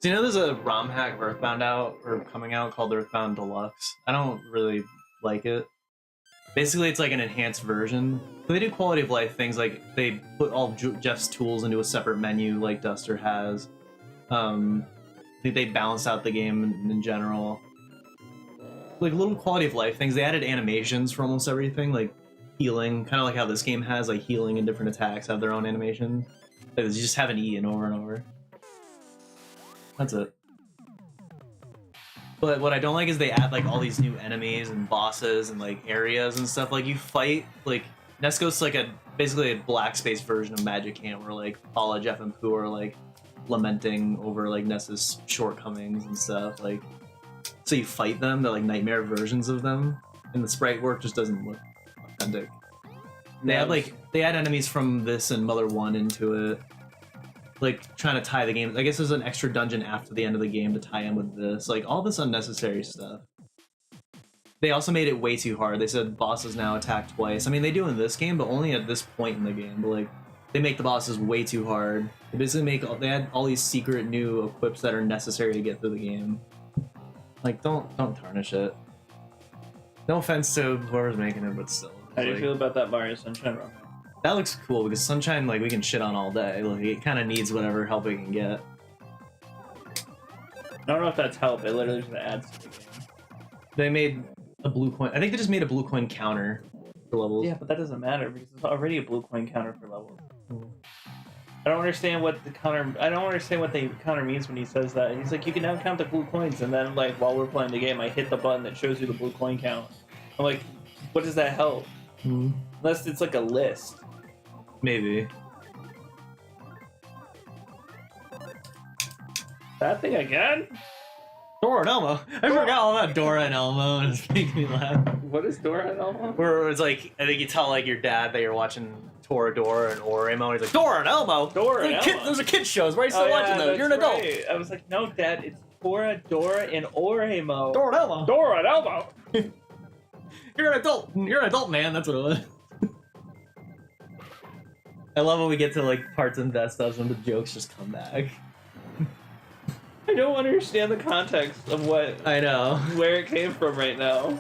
you know there's a ROM hack of Earthbound out, or coming out, called Earthbound Deluxe? I don't really like it. Basically, it's like an enhanced version. They do quality of life things, like they put all Jeff's tools into a separate menu like Duster has. I think they balanced out the game in general. Like little quality of life things. They added animations for almost everything, like healing, kind of like how this game has, like healing and different attacks have their own animations. Like, you just have an E and over and over. That's it. But what I don't like is they add like all these new enemies and bosses and like areas and stuff. Like you fight like Nesco's like basically a black space version of Magic Hand, where like Paula, Jeff, and Pooh are like lamenting over like Ness's shortcomings and stuff. Like, so you fight them, they're like nightmare versions of them, and the sprite work just doesn't look authentic. They add enemies from this and Mother 1 into it, like trying to tie the game. I guess there's an extra dungeon after the end of the game to tie in with this, like all this unnecessary stuff. They also made it way too hard. They said bosses now attack twice. I mean, they do in this game, but only at this point in the game. But like, they make the bosses way too hard. They basically they add all these secret new equips that are necessary to get through the game. Like, don't tarnish it. No offense to whoever's making it, but still. How do you like, feel about that Mario Sunshine ROM? that looks cool because Sunshine, like, we can shit on all day. Like, it kind of needs whatever help it can get. I don't know if that's help. It literally just adds to the game. They made a blue coin. I think they just made a blue coin counter for levels. Yeah, but that doesn't matter because it's already a blue coin counter for levels. Mm. I don't understand what the counter. I don't understand what the counter means when he says that. He's like, you can now count the blue coins, and then like while we're playing the game, I hit the button that shows you the blue coin count. I'm like, what does that help? Mm. Unless it's like a list. Maybe. That thing again? Dora and Elmo. I forgot all about Dora and Elmo, and it's making me laugh. What is Dora and Elmo? Where it's like, I think you tell like your dad that you're watching Toradora and Oremo, and he's like, Dora and Elmo. Dora and Elmo. Those are kids shows. Why are you still watching those? You're an adult. Right. I was like, no, Dad, it's Dora, and Oremo. Dora and Elmo. Dora and Elmo. You're an adult. You're an adult, man. That's what it was. I love when we get to like parts and best ofs when the jokes just come back. I don't understand the context of I know. where it came from right now.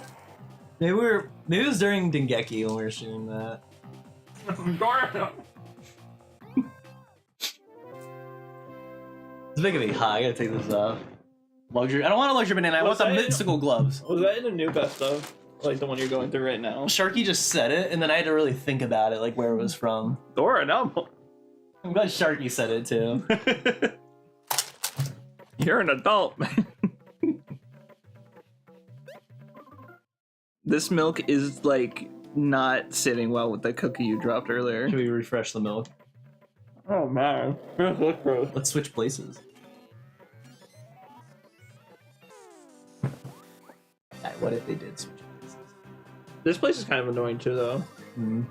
Maybe it was during Dengeki when we were shooting that. Dora. It's making me hot. I gotta take this off. Luxury. I don't want a luxury banana. I want the mystical gloves. Was that in the new best of? Like the one you're going through right now? Sharky just said it, and then I had to really think about it, like where it was from. Dora and Elmo. I'm glad Sharky said it too. You're an adult, man. This milk is like not sitting well with the cookie you dropped earlier. Should we refresh the milk? Oh man, Let's switch places. What if they did switch places? this place is kind of annoying too, though. Hmm.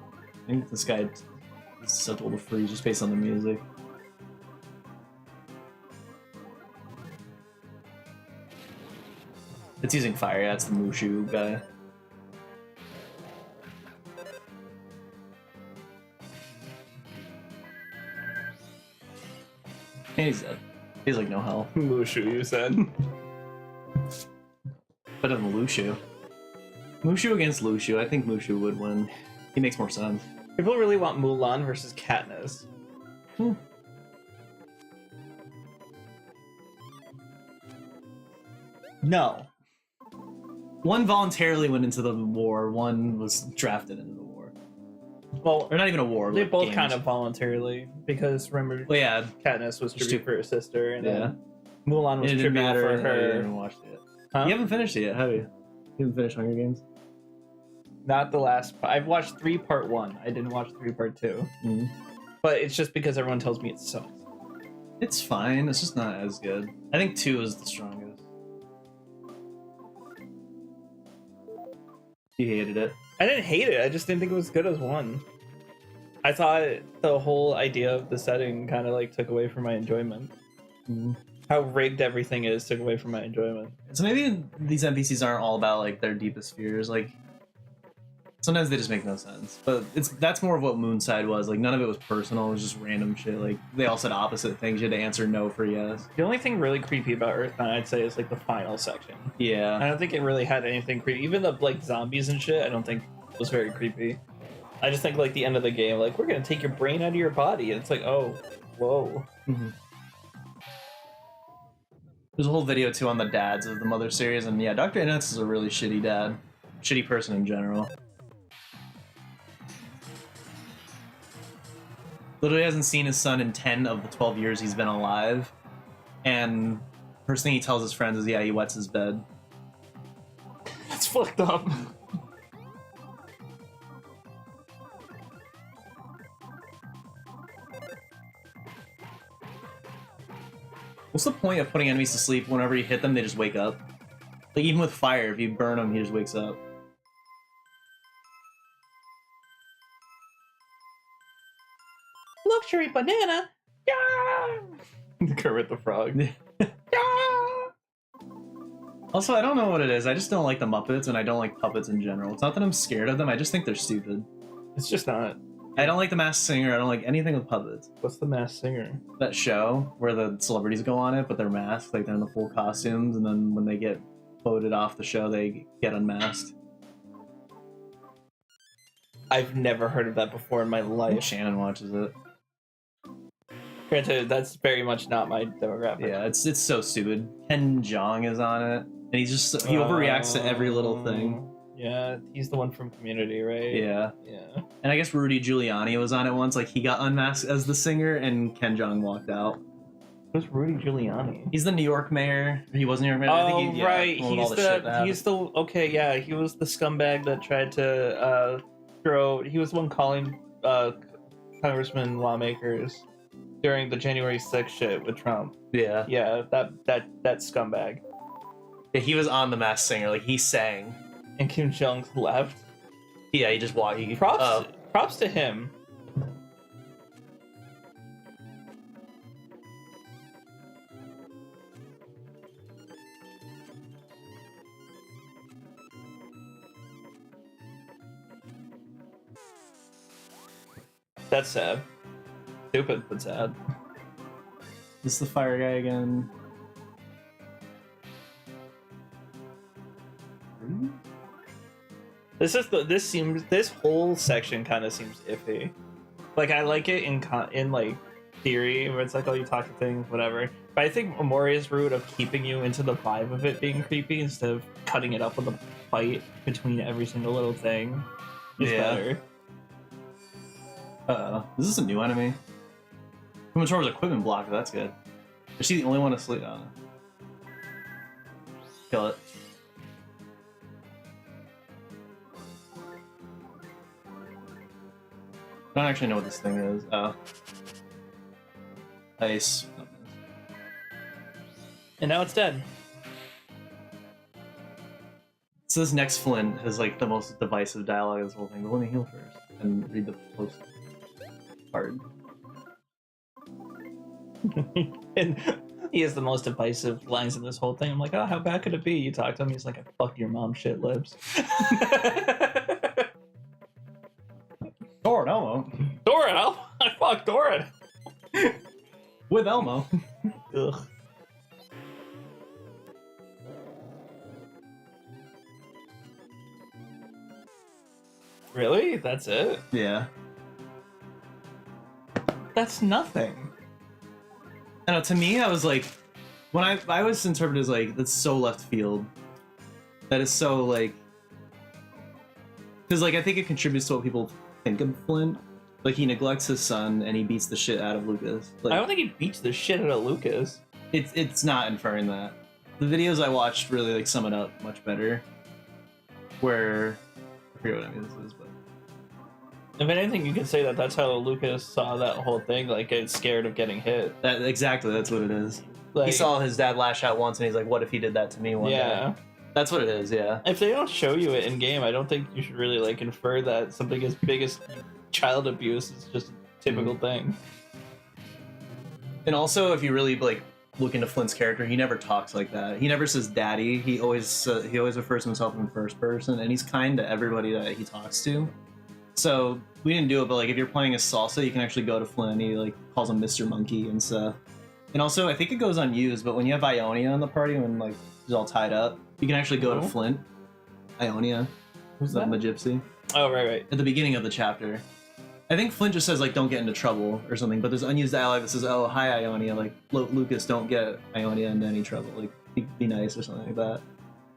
I think this guy is susceptible to freeze just based on the music. It's using fire. That's the Mushu guy. He's dead. He's like no health. Mushu, you said. Better than Lushu. Mushu against Lushu. I think Mushu would win. He makes more sense. People really want Mulan versus Katniss. No. One voluntarily went into the war. One was drafted into the war. Well, Or not even a war. they but both games. kind of voluntarily, because remember, Well, yeah. Katniss was tribute for her sister, and Yeah. then Mulan was It didn't tribute matter. for I her. haven't watched it. Huh? You haven't finished it yet, have you? You haven't finished Hunger Games? Not the last. I've watched 3 part 1. I didn't watch 3 part 2. Mm. But it's just because everyone tells me it sucks. It's fine. It's just not as good. I think 2 is the strongest. You hated it. I didn't hate it. I just didn't think it was as good as 1. I thought the whole idea of the setting kind of like took away from my enjoyment. Mm. How rigged everything is took away from my enjoyment. So maybe these NPCs aren't all about like their deepest fears. Like sometimes they just make no sense. But that's more of what Moonside was. Like none of it was personal. It was just random shit. Like they all said opposite things. You had to answer no for yes. The only thing really creepy about Earthbound, I'd say, is like the final section. Yeah. I don't think it really had anything creepy. Even the like zombies and shit, I don't think was very creepy. I just think like the end of the game, like we're gonna take your brain out of your body, and it's like, oh, whoa. Mm-hmm. There's a whole video too on the dads of the Mother series, and yeah, Dr. Innes is a really shitty dad. Shitty person in general. Literally hasn't seen his son in 10 of the 12 years he's been alive. And first thing he tells his friends is, yeah, he wets his bed. That's fucked up. What's the point of putting enemies to sleep? Whenever you hit them, they just wake up? Like, even with fire, if you burn him, he just wakes up. Luxury banana. Yeah. Kermit the Frog. Yeah. Also, I don't know what it is. I just don't like the Muppets, and I don't like puppets in general. It's not that I'm scared of them, I just think they're stupid. It's just not. I don't like The Masked Singer, I don't like anything with puppets. What's the Masked Singer? That show where the celebrities go on it, but they're masked, like they're in the full costumes, and then when they get voted off the show, they get unmasked. I've never heard of that before in my life. Shannon watches it. Granted, that's very much not my demographic. Yeah, it's so stupid. Ken Jeong is on it, and he overreacts to every little thing. Yeah, he's the one from Community, right? Yeah. Yeah. And I guess Rudy Giuliani was on it once, like he got unmasked as the singer, and Ken Jeong walked out. Who's Rudy Giuliani? He's the New York mayor. He was New York mayor. I Oh, think right. well, all the shit that He's happened. the okay. Yeah, he was the scumbag that tried to throw. He was the one calling congressmen, lawmakers during the January 6th shit with Trump. Yeah. Yeah, that scumbag. Yeah, he was on The Masked Singer. Like he sang. And Kim Jong left. Yeah, he just walked. Props to him. That's sad. Stupid, but sad. This is the fire guy again. This whole section kind of seems iffy. Like I like it in like theory where it's like, oh, you talk to things, whatever. But I think Amoria's route of keeping you into the vibe of it being creepy instead of cutting it up with a fight between every single little thing is better. Is this a new enemy? Kumator's equipment blocker, that's good. Is she the only one asleep? Oh, no. Kill it. I don't actually know what this thing is. Oh. Ice. And now it's dead. So this next Flint has like the most divisive dialogue of this whole thing, but let me heal first and read the post part. And he has the most divisive lines in this whole thing. I'm like, oh, how bad could it be? You talk to him, he's like, I fuck your mom shit lips. Doran Elmo. Doran, I fuck Doran. With Elmo. Ugh. Really? That's it? Yeah. That's nothing. I know, to me, I was like, when I was interpreted as like, that's so left field. That is so like, because like I think it contributes to what people think of Flint. Like he neglects his son and he beats the shit out of Lucas. Like, I don't think he beats the shit out of Lucas. It's not inferring that. The videos I watched really like sum it up much better. Where I forget what I mean this is, but If anything, you could say that that's how Lucas saw that whole thing, like get scared of getting hit. exactly that's what it is. Like, He saw his dad lash out once and he's like, what if he did that to me one day? That's what it is, yeah. If they don't show you it in game, I don't think you should really like infer that something as big as child abuse is just a typical thing. And also, if you really like look into Flint's character, he never talks like that. He never says "daddy." He always refers to himself in first person, and he's kind to everybody that he talks to. So we didn't do it, but like if you're playing as Salsa, you can actually go to Flint. And he like calls him Mr. Monkey and stuff. And also, I think it goes unused, but when you have Ionia in the party, when like he's all tied up, you can actually go to Flint. Ionia, Who's that? the gypsy. Oh, right. At the beginning of the chapter. I think Flint just says like don't get into trouble or something, but there's unused dialogue that says, oh, hi Ionia, like Lucas, don't get Ionia into any trouble, like be nice or something like that.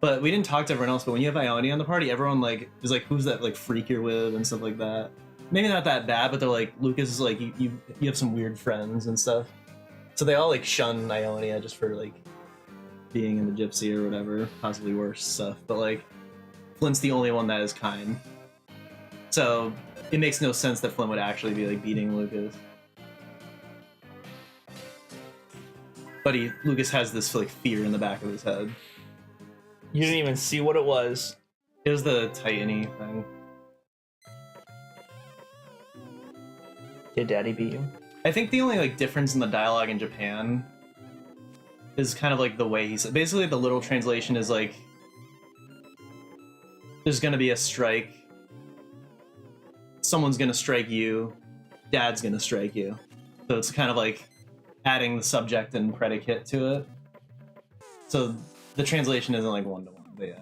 But we didn't talk to everyone else, but when you have Ionia in the party, everyone like is like, who's that like freak you're with and stuff like that. Maybe not that bad, but they're like, Lucas is like, you have some weird friends and stuff. So they all like shun Ionia just for like being in the gypsy or whatever, possibly worse stuff. But like Flint's the only one that is kind. So it makes no sense that Flint would actually be like beating Lucas. But Lucas has this like fear in the back of his head. You didn't even see what it was. It was the Titany thing. Did Daddy beat you? I think the only like difference in the dialogue in Japan is kind of like the way he said. Basically, the literal translation is like, "There's gonna be a strike. Someone's gonna strike you. Dad's gonna strike you." So it's kind of like adding the subject and predicate to it. So the translation isn't like one-to-one, but yeah.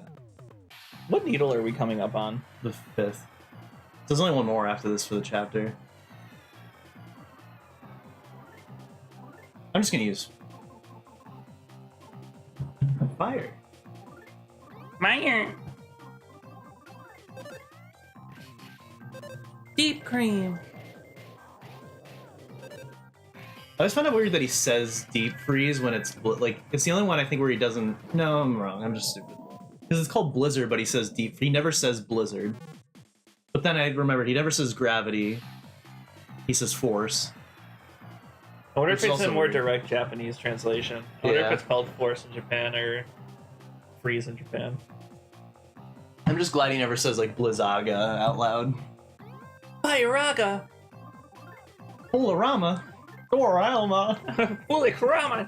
What needle are we coming up on? The 5th. There's only one more after this for the chapter. I'm just gonna use fire. Fire. Deep cream. I just found it weird that he says deep freeze when it's like it's the only one I think where he doesn't. No, I'm wrong. I'm just stupid. Because it's called blizzard, but he says deep. He never says blizzard. But then I remembered he never says gravity. He says force. I wonder if Which is it's a also more weird. direct Japanese translation. I wonder Yeah. if it's called force in Japan or freeze in Japan. I'm just glad he never says like Blizzaga out loud. Fire-raga! Polarama. Dorama. Fully Kurama!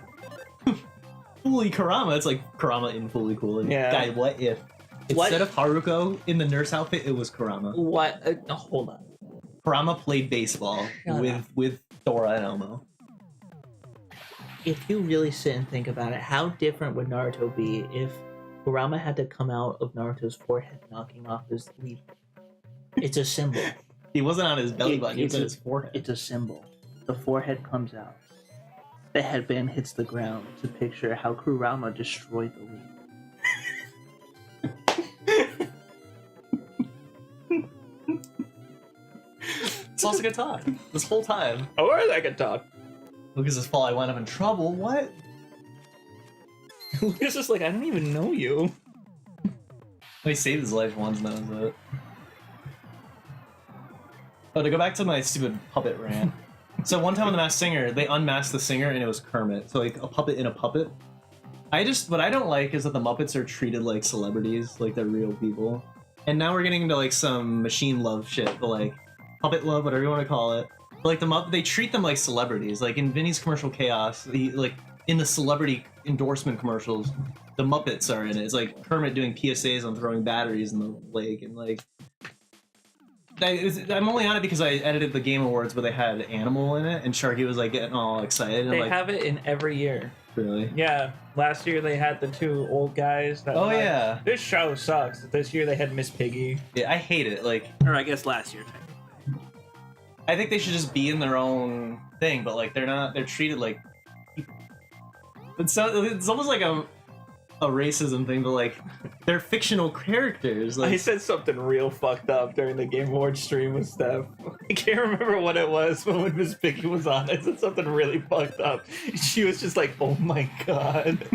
Fooly Karama. It's like Karama in Fully Cool. Yeah. Guy, what if What? instead of Haruko in the nurse outfit, it was Karama? What? Hold on. Karama played baseball Shut up. with Dora and Elmo. If you really sit and think about it, how different would Naruto be if Kurama had to come out of Naruto's forehead knocking off his leaf? It's a symbol. He wasn't on his belly button. He was It's on a- his forehead. It's a symbol. The forehead comes out. The headband hits the ground to picture how Kurama destroyed the leaf. It's also good talk. This whole time. Of course I can talk. Lucas's fault. I wound up in trouble. What? Lucas is like, I don't even know you. He saved his life once, and that was it. Oh, to go back to my stupid puppet rant. So one time on The Masked Singer, they unmasked the singer, and it was Kermit. So like a puppet in a puppet. What I don't like is that the Muppets are treated like celebrities, like they're real people. And now we're getting into like some machine love shit, but like puppet love, whatever you want to call it. But, like the Muppet, they treat them like celebrities. Like in Vinny's Commercial Chaos, like in the celebrity endorsement commercials, the Muppets are in it. It's like Kermit doing PSAs on throwing batteries in the lake, and like I'm only on it because I edited the Game Awards where they had Animal in it, and Sharky was like getting all excited. And They like, have it in every year. really? Yeah, last year they had the two old guys. That Oh were like, yeah. This show sucks. This year they had Miss Piggy. Yeah, I hate it. Like, Or I guess last year. I think they should just be in their own thing, but like they're not. They're treated like people. It's almost like a racism thing, but like they're fictional characters. I Like, said something real fucked up during the Game Awards stream with Steph. I can't remember what it was, but when Miss Piggy was on, I said something really fucked up. She was just like, "Oh my god."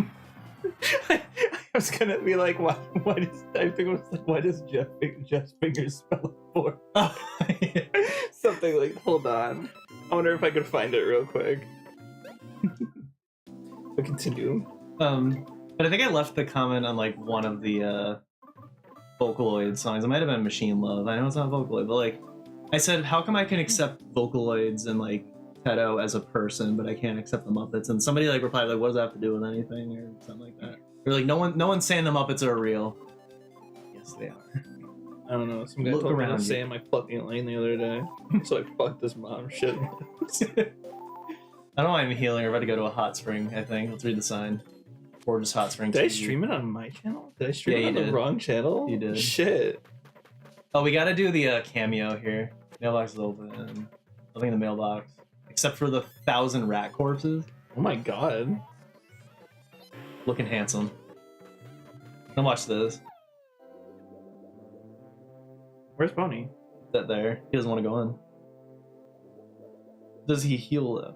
I was gonna be like, "Why does I think it was like, why does Jeff Fingers spell it for?" Something like, hold on. I wonder if I could find it real quick. But continue. But I think I left the comment on like one of the Vocaloid songs. It might have been Machine Love. I know it's not Vocaloid, but like I said, how come I can accept Vocaloids and like Teto as a person, but I can't accept the Muppets? And somebody like replied like, what does that have to do with anything or something like that? Or like no one's saying the Muppets are real. Yes, they are. I don't know. Some guy Look told me to around stay you. in my fucking lane the other day. So I fucked this mom shit. I don't know why I'm healing. We're about to go to a hot spring, I think. Let's read the sign. Gorgeous hot spring. Did I TV. stream it on my channel? Did I stream Yeah, it on you the did. wrong channel? You did. Shit. Oh, we gotta do the cameo here. Mailbox is open. Nothing in the mailbox. Except for the 1,000 rat corpses. Oh my god. Looking handsome. Come watch this. Where's Bonnie? That there. He doesn't want to go in. Does he heal though?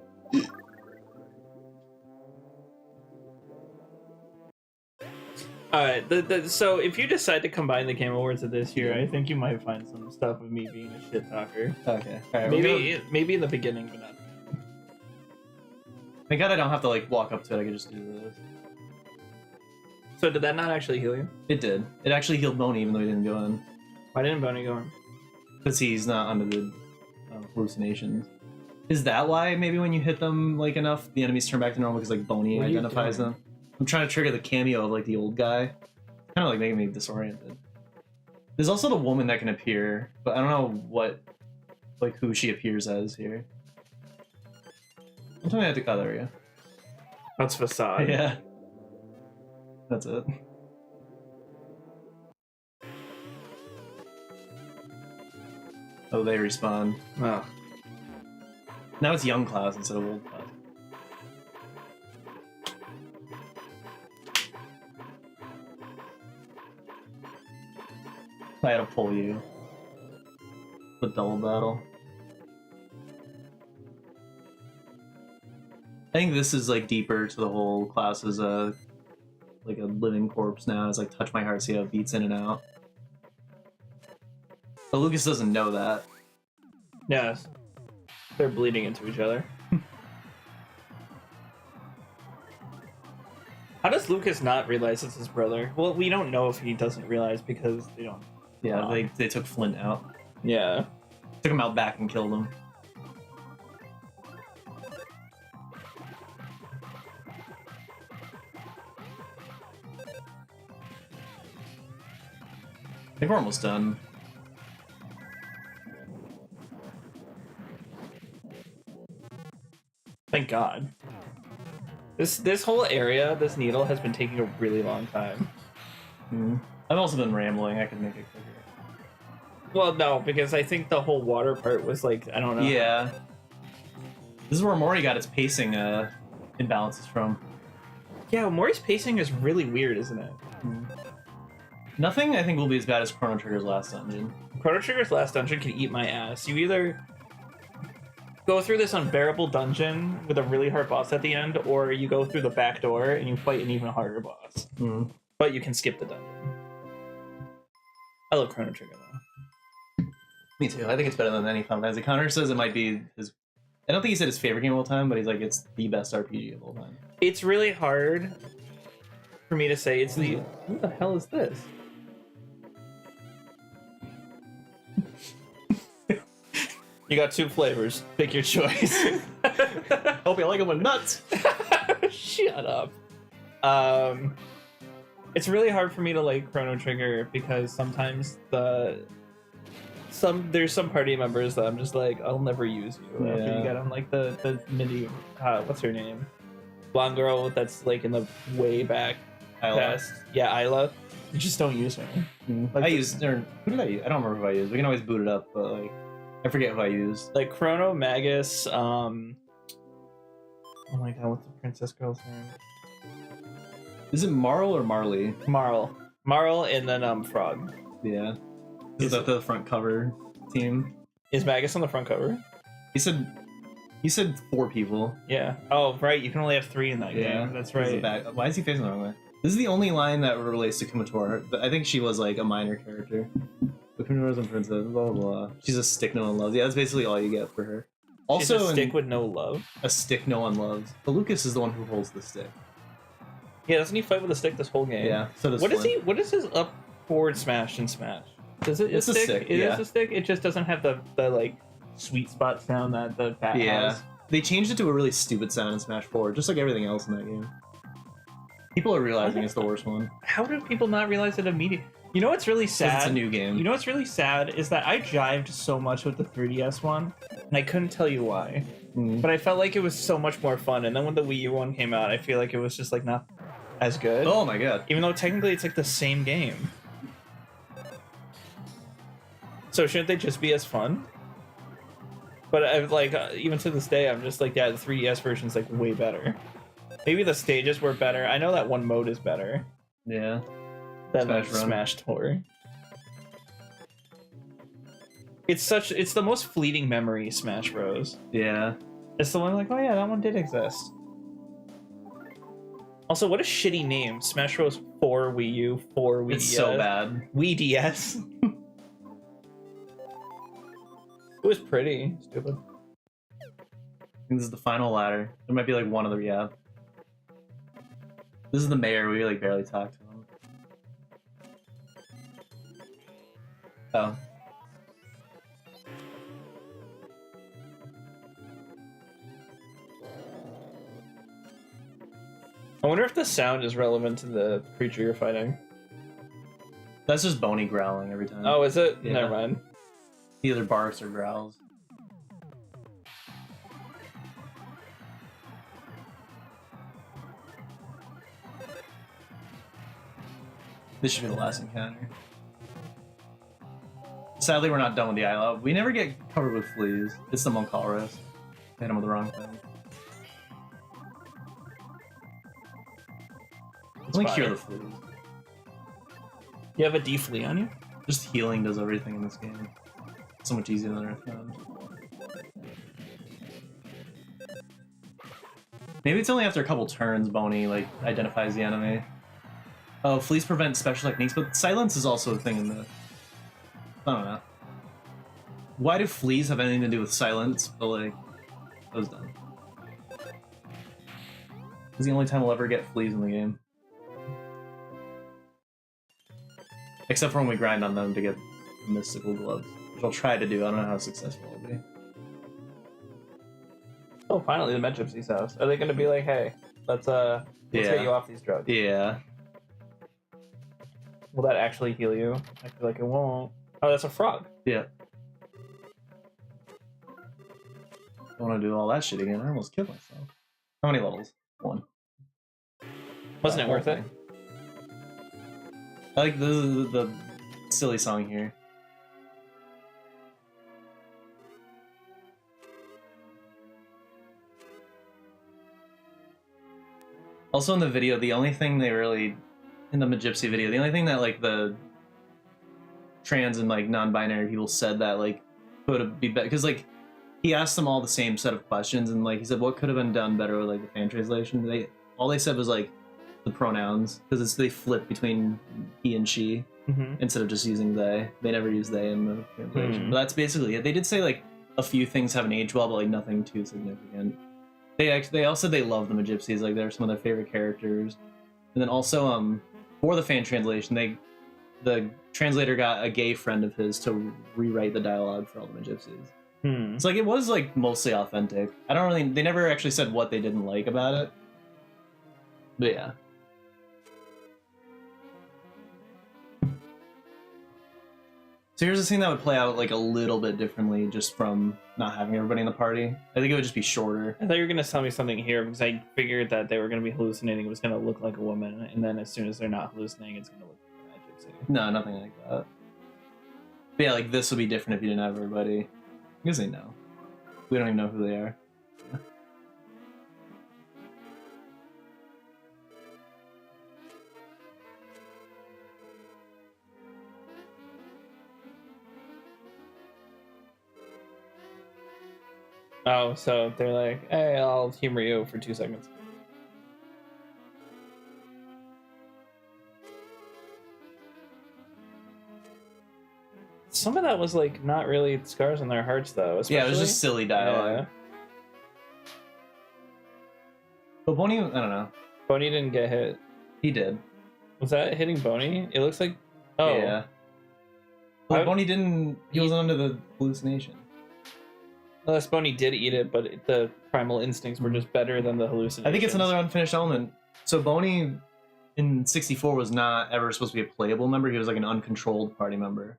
Alright, so if you decide to combine the Game Awards of this year, I think you might find some stuff of me being a shit talker. Okay. Alright, Maybe in the beginning, but not. Thank God I don't have to like walk up to it. I can just do this. So did that not actually heal you? It did. It actually healed Boney even though he didn't go in. Why didn't Bonnie go in? Because he's not under the hallucinations. Is that why maybe when you hit them like enough, the enemies turn back to normal because like Boney What are you identifies doing? them? I'm trying to trigger the cameo of like the old guy. Kind of like making me disoriented. There's also the woman that can appear, but I don't know what, like who she appears as here. Sometimes I have to. Oh, there we go. That's Facade. Yeah. That's it. Oh, they respawn. Oh. Now it's young Klaus instead of old Klaus. I had to pull you. The double battle. I think this is like deeper to the whole class as a like a living corpse now. It's like touch my heart, see how it beats in and out. But Lucas doesn't know that. Yes. They're bleeding into each other. How does Lucas not realize it's his brother? Well, we don't know if he doesn't realize because they don't. Yeah, they took Flint out. Yeah. Took him out back and killed him. I think we're almost done. Thank God. This whole area, this needle, has been taking a really long time. I've also been rambling. I could make it quicker. Well, no, because I think the whole water part was like, I don't know. Yeah. This is where Mori got its pacing imbalances from. Yeah, Mori's pacing is really weird, isn't it? Nothing, I think, will be as bad as Chrono Trigger's last dungeon. Chrono Trigger's last dungeon can eat my ass. You either go through this unbearable dungeon with a really hard boss at the end, or you go through the back door and you fight an even harder boss. But you can skip the dungeon. I love Chrono Trigger, though. Me too. I think it's better than any Final Fantasy. Connor says it might be his... I don't think he said his favorite game of all time, but he's like, it's the best RPG of all time. It's really hard for me to say it's the... What the hell is this? You got 2 flavors. Pick your choice. Hope you like them with nuts. Shut up. It's really hard for me to like Chrono Trigger because sometimes there's some party members that I'm just like, I'll never use you after you get them. Like the mini, what's her name? Blonde girl that's like in the way back past. Yeah, Isla. You just don't use her. Like, I used, or who did I use? I don't remember who I used. We can always boot it up, but like, I forget who I used. Like Chrono, Magus, oh my god, what's the princess girl's name? Is it Marl or Marley? Marl, and then Frog. Yeah. Is that the front cover team? Is Magus on the front cover? He said 4 people. Yeah. Oh, right. You can only have 3 in that game. That's right. Why is he facing the wrong way? This is the only line that relates to Kumatora. I think she was like a minor character. The Kumatora and princess, blah blah blah. She's a stick no one loves. Yeah, that's basically all you get for her. Also, she's a stick with no love. A stick no one loves. But Lucas is the one who holds the stick. Yeah, doesn't he fight with a stick this whole game? Yeah. So does What Flint. is he? What is his up forward smash in Smash? Does it? It's a stick, It yeah. is a stick. It just doesn't have the like sweet spot sound that the bat has. They changed it to a really stupid sound in Smash 4, just like everything else in that game. People are realizing it's the worst one. How do people not realize it immediately? You know what's really sad? It's a new game. You know what's really sad is that I jived so much with the 3DS one, and I couldn't tell you why. But I felt like it was so much more fun, and then when the Wii U one came out, I feel like it was just like not as good. Oh my god. Even though technically it's like the same game. So shouldn't they just be as fun? But I've like even to this day, I'm just like, yeah, the 3DS version's like way better. Maybe the stages were better. I know that one mode is better Yeah. than Smash like Run. Smash Tour. It's the most fleeting memory, Smash Bros. Yeah. It's the one like, oh yeah, that one did exist. Also, what a shitty name. Smash Bros. 4 Wii U, 4 Wii It's DS. so bad. Wii DS. It was pretty stupid. I think this is the final ladder. There might be like one other, yeah. This is the mayor. We like barely talked to him. Oh. I wonder if the sound is relevant to the creature you're fighting. That's just Boney growling every time. Oh, is it? Yeah. Never mind. He either barks or growls. This should be the last encounter. Sadly, we're not done with the Isla. We never get covered with fleas. It's the Monkalras. Hit him with the wrong thing. Only fire. cure the fleas. You have a D-Flea on you? Just healing does everything in this game. So much easier than Earthbound. Maybe it's only after a couple turns Boney like identifies the enemy. Oh, fleas prevent special techniques, but silence is also a thing in the... I don't know. Why do fleas have anything to do with silence? But like, that was dumb. It's the only time we'll ever get fleas in the game. Except for when we grind on them to get mystical gloves, which I'll try to do. I don't know how successful I'll be. Oh, finally the Med Gypsy's house. Are they gonna be like, hey, let's get you off these drugs? Yeah. Will that actually heal you? I feel like it won't. Oh, that's a frog. Yeah. I want to do all that shit again. I almost killed myself. How many levels? 1. Wasn't it worth it? I like the silly song here. Also in the video, the only thing they really, in the Magypsy video, the only thing that like the trans and like non-binary people said that like could be better, because like he asked them all the same set of questions, and like he said what could have been done better with like the fan translation. All they said was like the pronouns, because they flip between he and she instead of just using they. They never use they in the translation. But that's basically it. They did say like a few things haven't aged well, but like nothing too significant. They also said they love the Magypsies, like they're some of their favorite characters. And then also for the fan translation, the translator got a gay friend of his to rewrite the dialogue for all the Magypsies. It's like it was like mostly authentic. They never actually said what they didn't like about it. But yeah. So here's a scene that would play out like a little bit differently just from not having everybody in the party. I think it would just be shorter. I thought you were gonna tell me something here because I figured that they were gonna be hallucinating. It was gonna look like a woman, and then as soon as they're not hallucinating, it's gonna look like a Gypsy. No, nothing like that. But yeah, like this would be different if you didn't have everybody. Because they know. We don't even know who they are. Yeah. Oh, so they're like, hey, I'll humor you for 2 seconds. Some of that was like not really scars on their hearts though. Especially. Yeah, it was just silly dialogue. Yeah. But Boney, I don't know. Boney didn't get hit. He did. Was that hitting Boney? It looks like. Oh. Yeah. Well, Boney didn't. He wasn't under the hallucination. Unless Boney did eat it, but the primal instincts were just better than the hallucinations. I think it's another unfinished element. So Boney in 64 was not ever supposed to be a playable member. He was like an uncontrolled party member.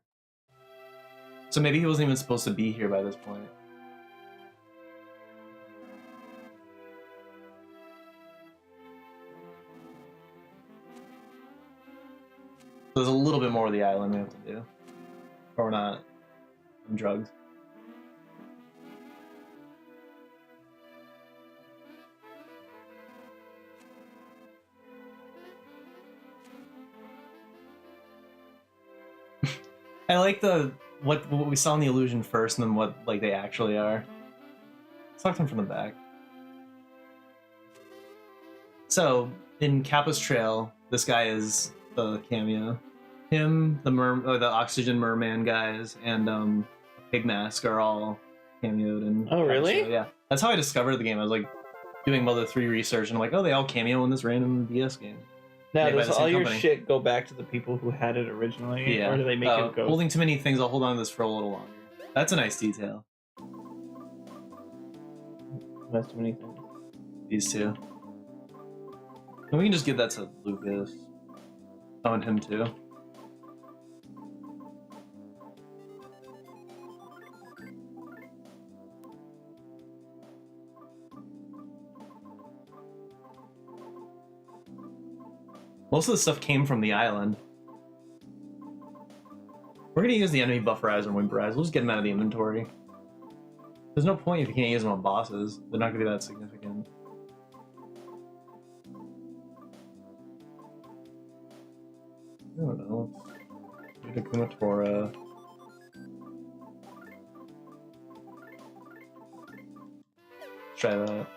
So maybe he wasn't even supposed to be here by this point. So there's a little bit more of the island we have to do. Or we're not on drugs. I like what we saw in the illusion first, and then what like they actually are. Let's talk to them from the back. So in Kappa's Trail, this guy is the cameo. Him, the Oxygen Merman guys, and Pig Mask are all cameoed in. Oh, really? Trail. Yeah, that's how I discovered the game. I was like doing Mother 3 research, and I'm like, oh, they all cameo in this random DS game. Now, made by does the same all your company. shit go back to the people who had it originally? Yeah. Or do they make it go? Holding too many things, I'll hold on to this for a little longer. That's a nice detail. That's too many things. These two. And we can just give that to Lucas. Oh, and him too. Most of the stuff came from the island. We're gonna use the enemy bufferizer and whimperizer. We'll just get them out of the inventory. There's no point if you can't use them on bosses. They're not gonna be that significant. I don't know. Let's do the Kumatora. Let's try that.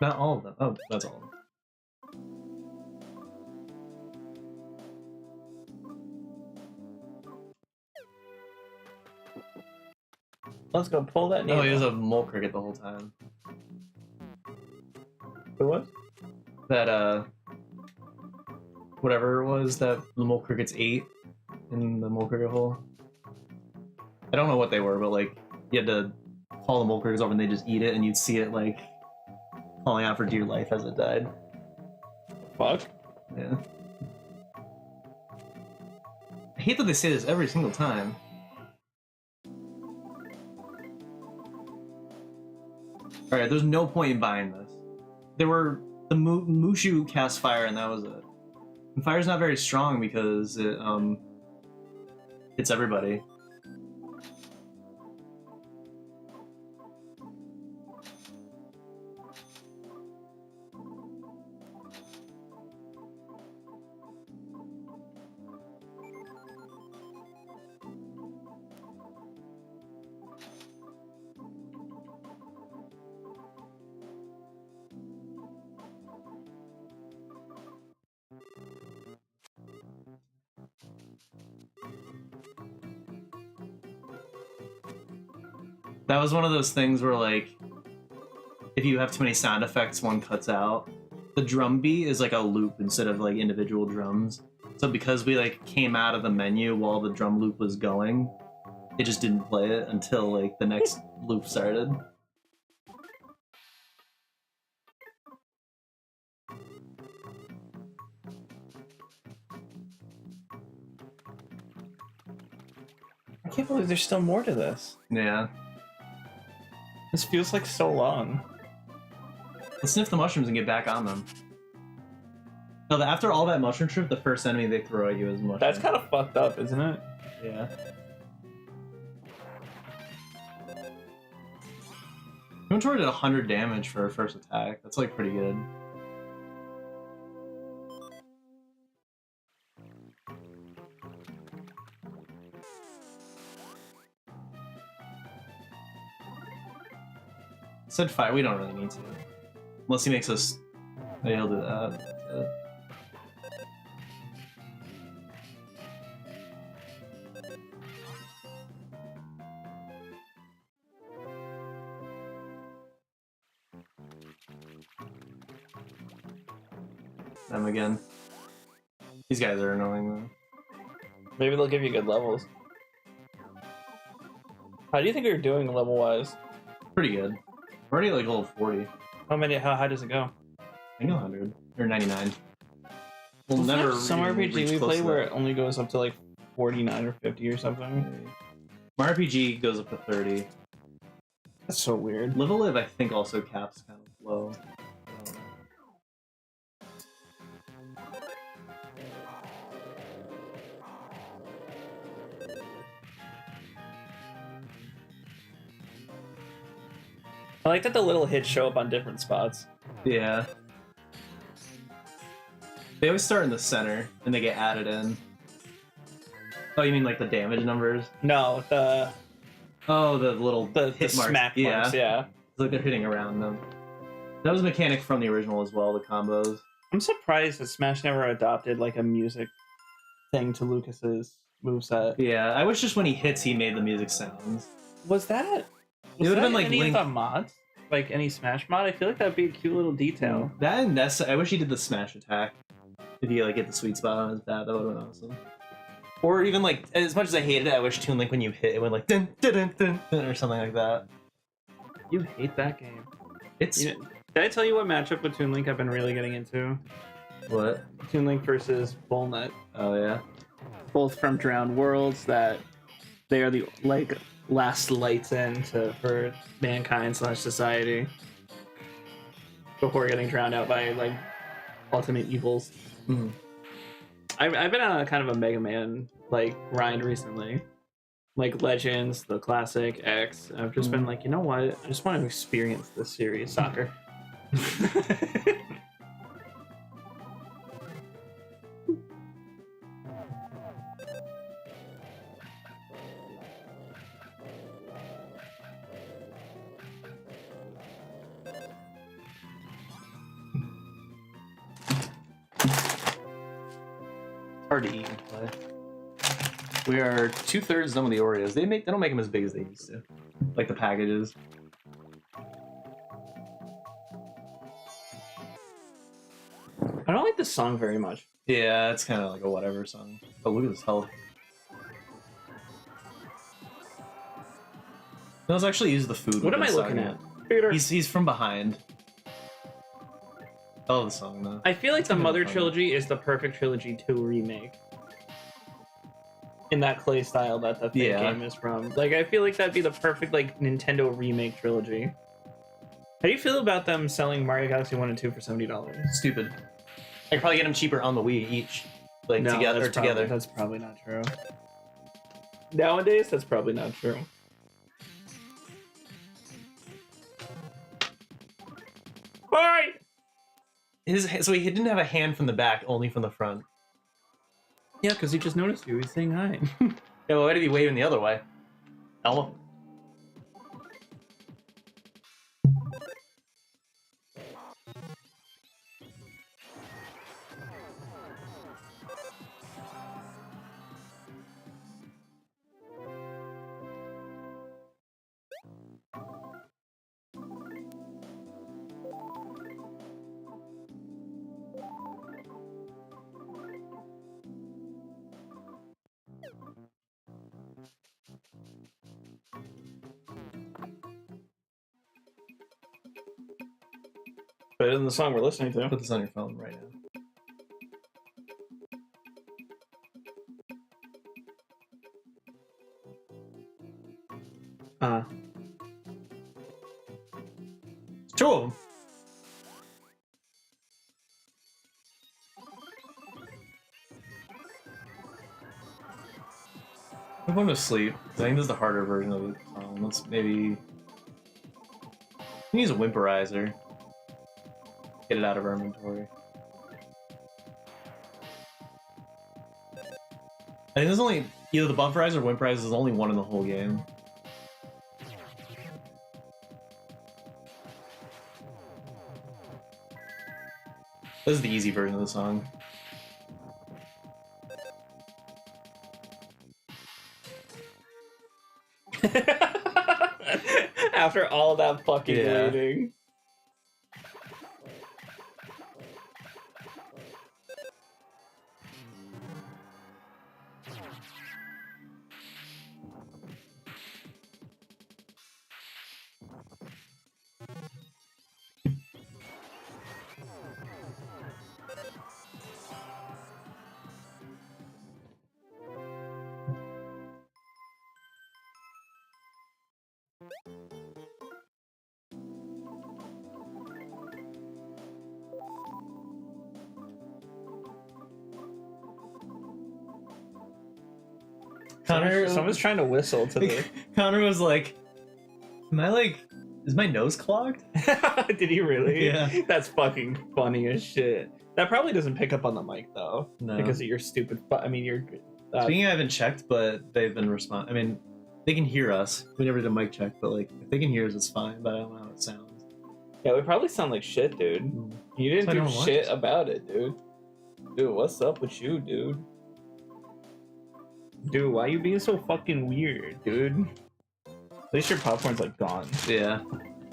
Not all of them. Oh, that's all of them. Let's go pull that needle. Oh, he was a mole cricket the whole time. Who was? That whatever it was that the mole crickets ate in the mole cricket hole. I don't know what they were, but like you had to call the mole crickets over and they just eat it, and you'd see it like calling out for dear life as it died. Fuck. Yeah. I hate that they say this every single time. Alright, there's no point in buying this. There were... The Mushu cast fire and that was it. And fire's not very strong because it, hits everybody. That was one of those things where, like, if you have too many sound effects, one cuts out. The drum beat is like a loop instead of like individual drums. So because we like came out of the menu while the drum loop was going, it just didn't play it until like the next loop started. I can't believe there's still more to this. Yeah. This feels like so long. Let's sniff the mushrooms and get back on them. No, after all that mushroom trip, the first enemy they throw at you is mushroom. That's kind of fucked up, isn't it? Yeah. Inventory did 100 damage for her first attack. That's like pretty good. Said fire, we don't really need to. Unless he makes us... Maybe he'll do that. Them again. These guys are annoying though. Maybe they'll give you good levels. How do you think you're doing level-wise? Pretty good. We're already at like level 40. How high does it go? I think 100 or 99. We'll Wasn't never there some even RPG reach we close play to where that. it only goes up to like 49 or 50 or something. My RPG goes up to 30. That's so weird. Live Live, I think, also caps kind of low. I don't know. I like that the little hits show up on different spots. Yeah. They always start in the center and they get added in. Oh, you mean like the damage numbers? No, the Oh, the little hit marks. smack marks, yeah. It's like they're hitting around them. That was a mechanic from the original as well, the combos. I'm surprised that Smash never adopted like a music thing to Lucas's moveset. Yeah, I wish just when he hits, he made the music sounds. Was that? It would've been like any Link- of the mods? Like any Smash mod? I feel like that'd be a cute little detail. That and that's. I wish he did the smash attack. If he like get the sweet spot on his bat, that would have been awesome. Or even like, as much as I hated it, I wish Toon Link when you hit it went like dun dun dun dun, dun or something like that. You hate that game. It's You know, did I tell you what matchup with Toon Link I've been really getting into? what? Toon Link versus Bullnut. Oh yeah. Both from Drowned Worlds, that they are the like last lights in for mankind / society before getting drowned out by like ultimate evils. Mhm. I've been on a kind of a Mega Man like grind recently, like Legends, the classic X. I've just been like, you know what? I just want to experience this serious soccer. Hard to eat and play. We are 2/3 done with the Oreos. They don't make them as big as they used to, like the packages. I don't like this song very much. Yeah, it's kind of like a whatever song. Oh, look at this health. No, let's actually use the food. What am I looking at? Peter. He's from behind. I love the song though. I feel like the gonna be Mother fun. trilogy is the perfect trilogy to remake. In that clay style that the Fate Yeah. game is from. Like, I feel like that'd be the perfect, like, Nintendo remake trilogy. How do you feel about them selling Mario Galaxy 1 and 2 for $70? Stupid. I could probably get them cheaper on the Wii each, like together. That's probably not true. Nowadays, that's probably not true. Alright! So he didn't have a hand from the back, only from the front. Yeah, because he just noticed you. He's saying hi. Yeah, well, why did he waving the other way? Elmo. But in the song we're listening to. Put this on your phone right now. Two of them. I'm going to sleep. I think this is the harder version of the song. Let's maybe. We use a whimperizer. Get it out of our inventory. I think there's only either the bufferizer or whimperizer. There's only one in the whole game. This is the easy version of the song. After all that fucking Yeah. waiting. Connor, Someone's trying to whistle to the. Connor was like, "Am I like, is my nose clogged?" Did he really? Yeah. That's fucking funny as shit. That probably doesn't pick up on the mic though, No. because of your stupid. I mean, you're. Speaking, I haven't checked, but they've been respond. I mean, they can hear us. We never did a mic check, but like, if they can hear us, it's fine. But I don't know how it sounds. Yeah, we probably sound like shit, dude. You didn't So I do don't watch shit it. about it, dude. Dude, what's up with you, dude? Dude, why you being so fucking weird, dude? At least your popcorn's like gone. Yeah,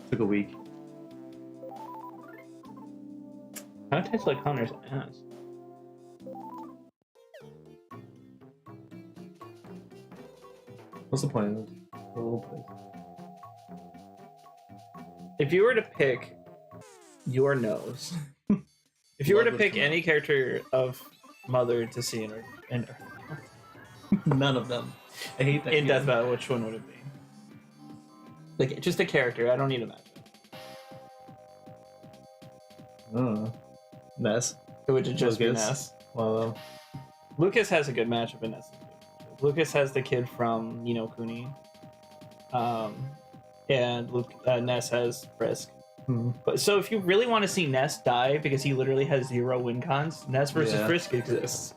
took a week. Kind of tastes like Connor's ass. What's the point of the little place? If you were to pick your nose, if you were to Blood would pick come any out. character of Mother to see in None of them. I hate that. in Death game. Battle, which one would it be? Like, just a character. I don't need a matchup. I don't know. Ness. It would just be Lucas. Ness. Well, Lucas has a good matchup in Ness. Lucas has the kid from Ni no Kuni. And Ness has Frisk. But so if you really want to see Ness die because he literally has 0 win cons, Ness versus Yeah. Frisk exists.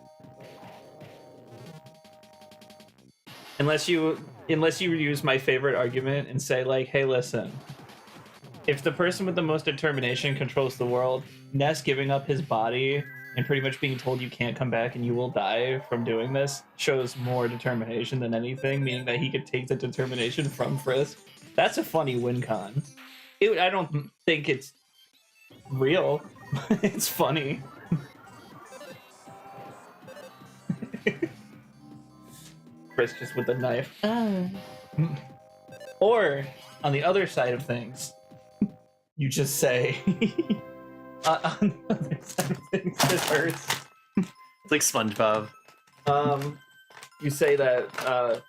Unless you use my favorite argument and say like, hey, listen, if the person with the most determination controls the world, Ness giving up his body and pretty much being told you can't come back and you will die from doing this shows more determination than anything, meaning that he could take the determination from Frisk. That's a funny win con. I don't think it's real. It's funny. Frisk just with the knife. Or, on the other side of things, you just say, on the other side of things, this hurts. It's like SpongeBob. You say that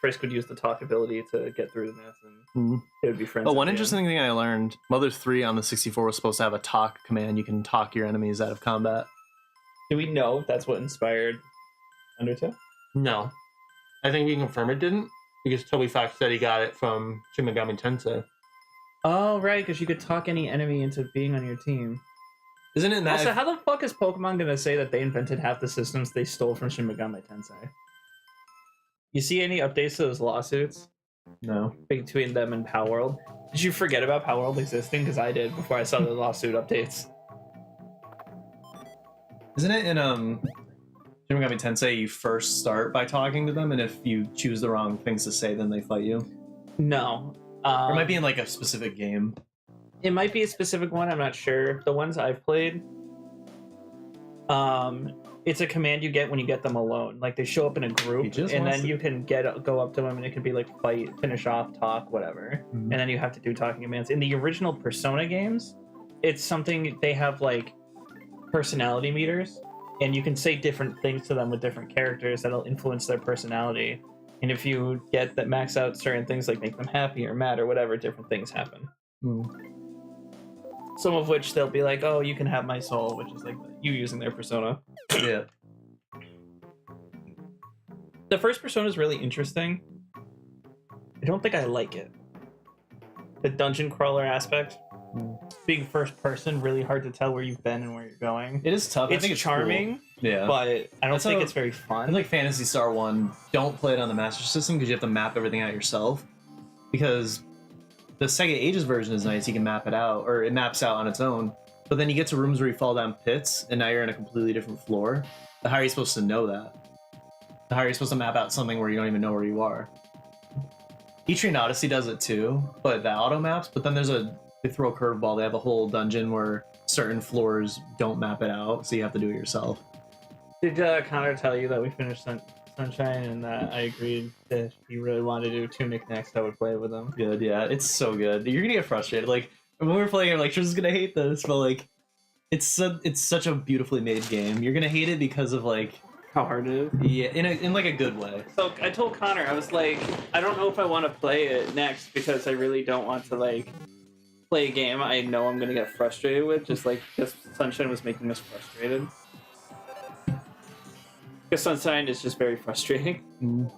Frisk would use the talk ability to get through this, and they would be friends. Oh, at one the interesting thing I learned: Mother 3 on the 64 was supposed to have a talk command. You can talk your enemies out of combat. end. Do we know if that's what inspired Undertale? No, I think we can confirm it didn't, because Toby Fox said he got it from Shin Megami Tensei. Oh, right, because you could talk any enemy into being on your team. Isn't it that? Also, how the fuck is Pokemon gonna say that they invented half the systems they stole from Shin Megami Tensei? You see any updates to those lawsuits No. between them and Palworld? Did you forget about Palworld existing? Because I did before I saw the lawsuit updates. Isn't it in Shin Megami Tensei you first start by talking to them, and if you choose the wrong things to say, then they fight you? No. Or it might be in like a specific game. It might be a specific one, I'm not sure. The ones I've played, it's a command you get when you get them alone. Like they show up in a group, and then you can go up to them, and it can be like fight, finish off, talk, whatever. Mhm. And then you have to do talking commands. In the original Persona games, it's something they have like personality meters, and you can say different things to them with different characters that'll influence their personality. And if you get that max out certain things, like make them happy or mad or whatever, different things happen. Some of which they'll be like, oh, you can have my soul, which is like you using their persona. Yeah. The first Persona is really interesting. I don't think I like it. The dungeon crawler aspect. Being first person, really hard to tell where you've been and where you're going. It is tough. I It's think it's charming, cool. Yeah. but I don't That's think how- it's very I fun. like Phantasy Star 1, don't play it on the Master System because you have to map everything out yourself. Because the Sega Ages version is nice, you can map it out, or it maps out on its own. But then you get to rooms where you fall down pits, and now you're in a completely different floor. How are you supposed to know that? How are you supposed to map out something where you don't even know where you are? Etrian Odyssey does it too, but the auto maps, but then they throw a curveball, they have a whole dungeon where certain floors don't map it out, so you have to do it yourself. Did Connor tell you that we finished Sunshine and that I agreed that if he really wanted to do Tunic next, I would play with him? Good, yeah, it's so good. You're gonna get frustrated. Like when we were playing, I'm like, Trish is gonna hate this, but like, it's such a beautifully made game. You're gonna hate it because of like How hard it is? yeah, in like a good way. So I told Connor, I was like, I don't know if I want to play it next because I really don't want to like play a game I know I'm gonna get frustrated with, just like because Sunshine was making us frustrated. Because Sunshine is just very frustrating.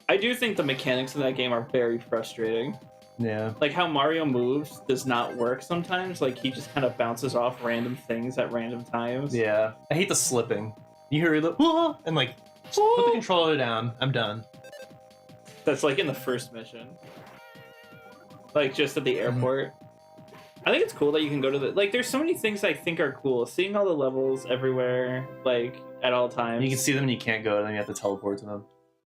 I do think the mechanics of that game are very frustrating. Yeah. Like how Mario moves does not work sometimes. Like he just kind of bounces off random things at random times. Yeah. I hate the slipping. You hear the "Whoa!" and like just put the controller down. I'm done. That's like in the first mission. Like just at the airport. I think it's cool that you can go to the like there's so many things I think are cool. Seeing all the levels everywhere, like at all times. You can see them and you can't go, and then you have to teleport to them.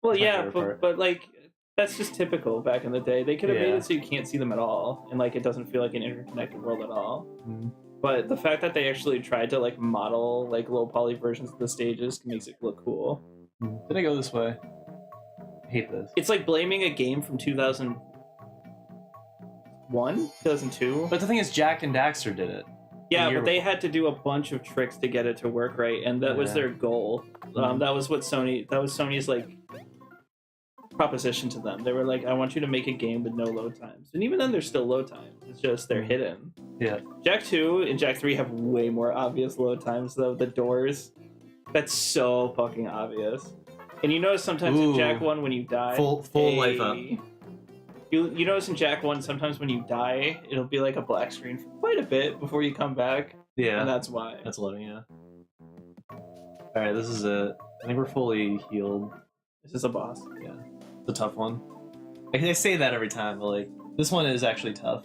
Well, That's my yeah, favorite part. but like that's just typical back in the day. They could have made Yeah. it so you can't see them at all, and like it doesn't feel like an interconnected world at all. Mhm. But the fact that they actually tried to like model like low poly versions of the stages makes it look cool. Did I go this way? I hate this. It's like blaming a game from 2001, 2002. But the thing is, Jack and Daxter did it. Yeah, year but they had to do a bunch of tricks to get it to work right, and that was Yeah. their goal. That was Sony's like proposition to them. They were like, I want you to make a game with no load times. And even then there's still load times. It's just they're hidden. Yeah. Jak 2 and Jak 3 have way more obvious load times though. The doors. That's so fucking obvious. And you notice sometimes in Ooh. Jak 1 when you die. Full life up. You notice in Jak 1 sometimes when you die, it'll be like a black screen for quite a bit before you come back. Yeah. And that's why. That's loading, yeah. Alright, this is it. I think we're fully healed. This is a boss. Yeah. It's a tough one. I say that every time, but like, this one is actually tough.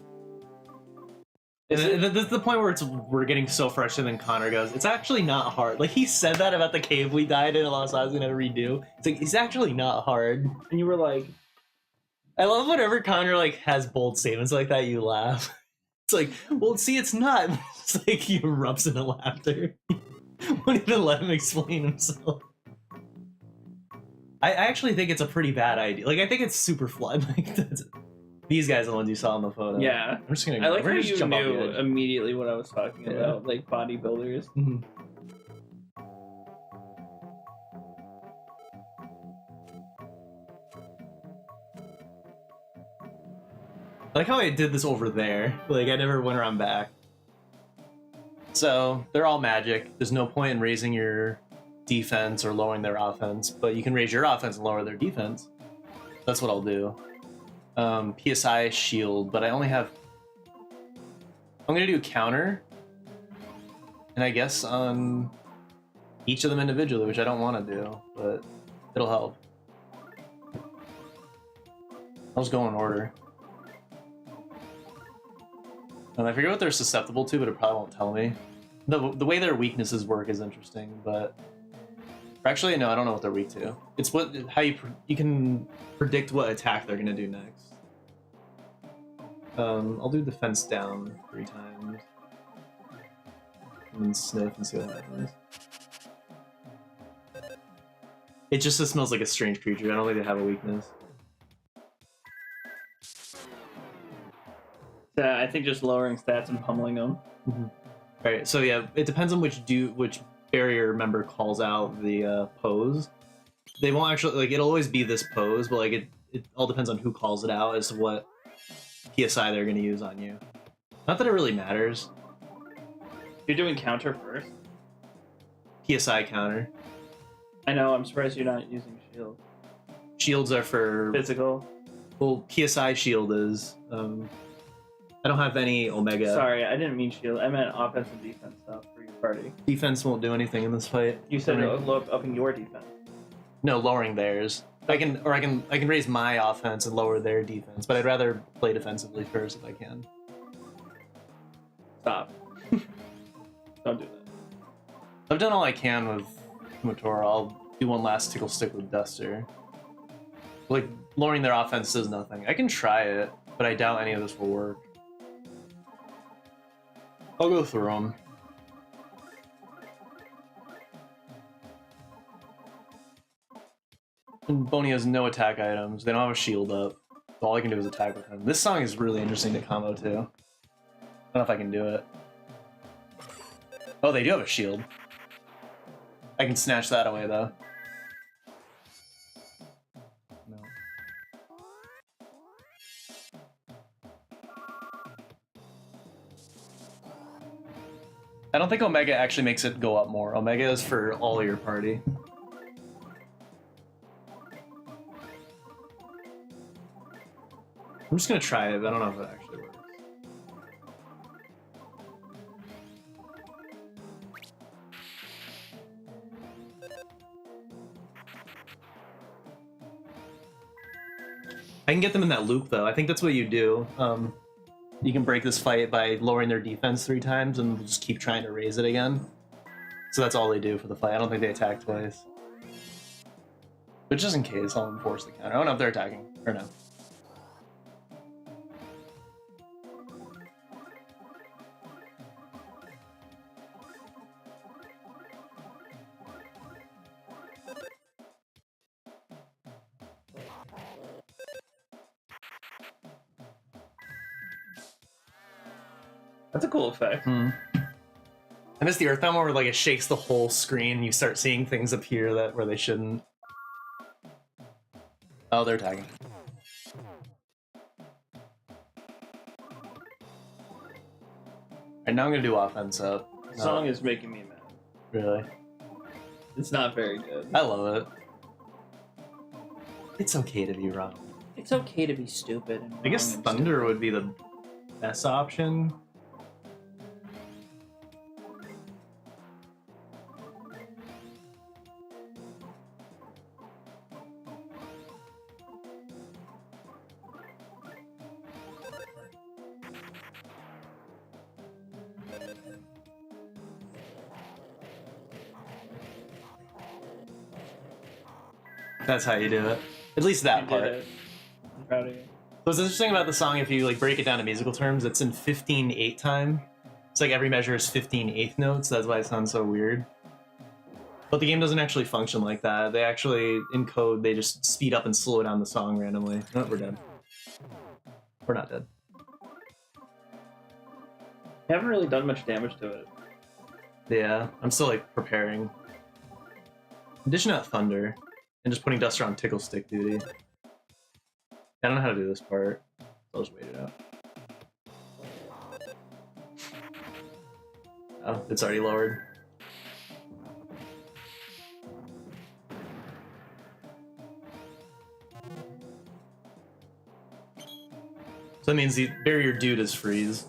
Is it? This is the point where we're getting so frustrated, and then Connor goes, it's actually not hard. Like, he said that about the cave we died in, and I was gonna redo. It's like, it's actually not hard. And you were like, I love whenever Connor, like, has bold statements like that, you laugh. It's like, well, see, it's not. It's like, he erupts into laughter. Wouldn't even let him explain himself. I actually think it's a pretty bad idea. Like, I think it's super flawed. Like, these guys are the ones you saw in the photo. Yeah. I'm just gonna. I like how we're just you jump off the knew edge. immediately what I was talking Yeah. about, like bodybuilders. Mhm. I like how I did this over there. Like, I never went around back. So, they're all magic. There's no point in raising your defense or lowering their offense, but you can raise your offense and lower their defense. That's what I'll do. PSI shield, but I only have... I'm gonna do counter. And I guess on each of them individually, which I don't want to do, but it'll help. I'll just go in order. And I forget what they're susceptible to, but it probably won't tell me. The way their weaknesses work is interesting, but or actually, no, I don't know what they're weak to. It's how you can predict what attack they're gonna do next. I'll do defense down 3 times, and then sniff and see what happens. It just smells like a strange creature. I don't think they have a weakness. I think just lowering stats and pummeling them. Right. So yeah, it depends on which barrier member calls out the pose. They won't actually like it'll always be this pose, but like it all depends on who calls it out as to what PSI they're gonna use on you. Not that it really matters. You're doing counter first. PSI counter. I know. I'm surprised you're not using shield. Shields are for Physical. well, PSI shield is. I don't have any Omega. Sorry, I didn't mean shield. I meant offense and defense stuff for your party. Defense won't do anything in this fight. You said I mean, upping your defense. no, lowering theirs. I can raise my offense and lower their defense, but I'd rather play defensively first if I can. Stop. Don't do that. I've done all I can with Kumatora. I'll do one last tickle stick with Duster. Like, lowering their offense does nothing. I can try it, but I doubt any of this will work. I'll go through them. And Boney has no attack items. They don't have a shield up. So all I can do is attack with him. This song is really interesting to combo too. I don't know if I can do it. Oh, they do have a shield. I can snatch that away though. No. I don't think Omega actually makes it go up more. Omega is for all your party. I'm just gonna try it, but I don't know if it actually works. I can get them in that loop though. I think that's what you do. You can break this fight by lowering their defense 3 times and just keep trying to raise it again. So that's all they do for the fight. I don't think they attack twice. But just in case, I'll enforce the counter. I don't know if they're attacking or no. That's a cool effect. I miss the Earthbound one where like it shakes the whole screen and you start seeing things appear that where they shouldn't. Oh, they're tagging. Alright, now I'm gonna do offense up. The song is making me mad. Really? It's not very good. I love it. It's okay to be wrong. It's okay to be stupid. And I guess wrong and Thunder would be the best option. That's how you do it. At least that You part. did it. I'm proud of you. What's interesting about the song, if you like break it down to musical terms, it's in 15/8 time. It's like every measure is 15/8 notes. That's why it sounds so weird. But the game doesn't actually function like that. They actually, in code, they just speed up and slow down the song randomly. Oh, we're dead. We're not dead. I haven't really done much damage to it. Yeah, I'm still like preparing. Dishing out Thunder and just putting Duster on tickle stick duty. I don't know how to do this part. I'll just wait it out. Oh, it's already lowered. So that means the barrier dude is freeze.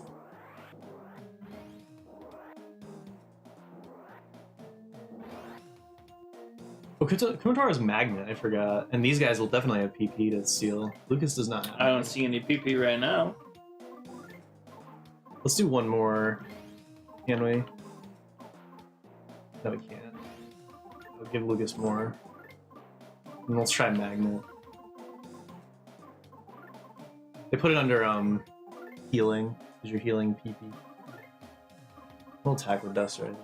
Oh, Kumatara's Magnet, I forgot. And these guys will definitely have PP to steal. Lucas does not have. I don't see any PP right now. Let's do one more. Can we? No, we can't. I'll give Lucas more. And let's try Magnet. They put it under healing, because you're healing PP. We'll attack with Duster, I think.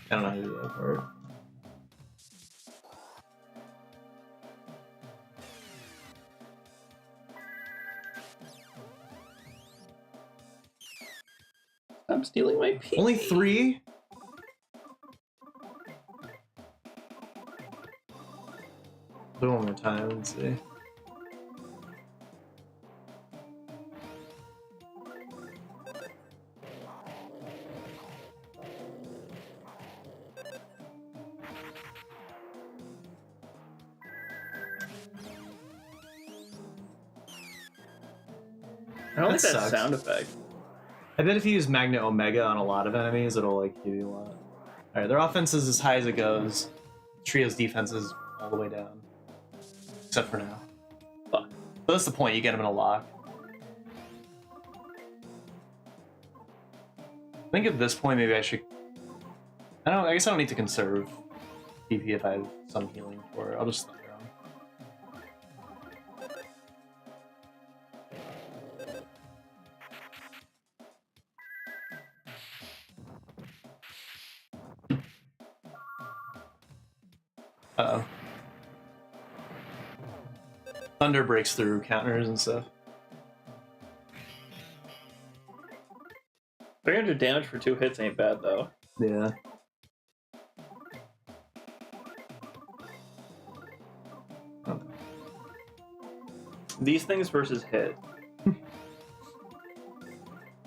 I don't know how to do that part. I'm stealing my PP. Only 3? Do it one more time, let's see. I don't like That that sucks. sound effect. I bet if you use Magnet Omega on a lot of enemies, it'll like give you a lot. Alright, their offense is as high as it goes. Trio's defense is all the way down. Except for now. Fuck. But that's the point, you get him in a lock. I think at this point maybe I should... I guess I don't need to conserve PP if I have some healing for it. I'll just Thunder him. Uh-oh. Thunder breaks through counters and stuff. 300 damage for 2 hits ain't bad though. Yeah. Oh. These things versus hit.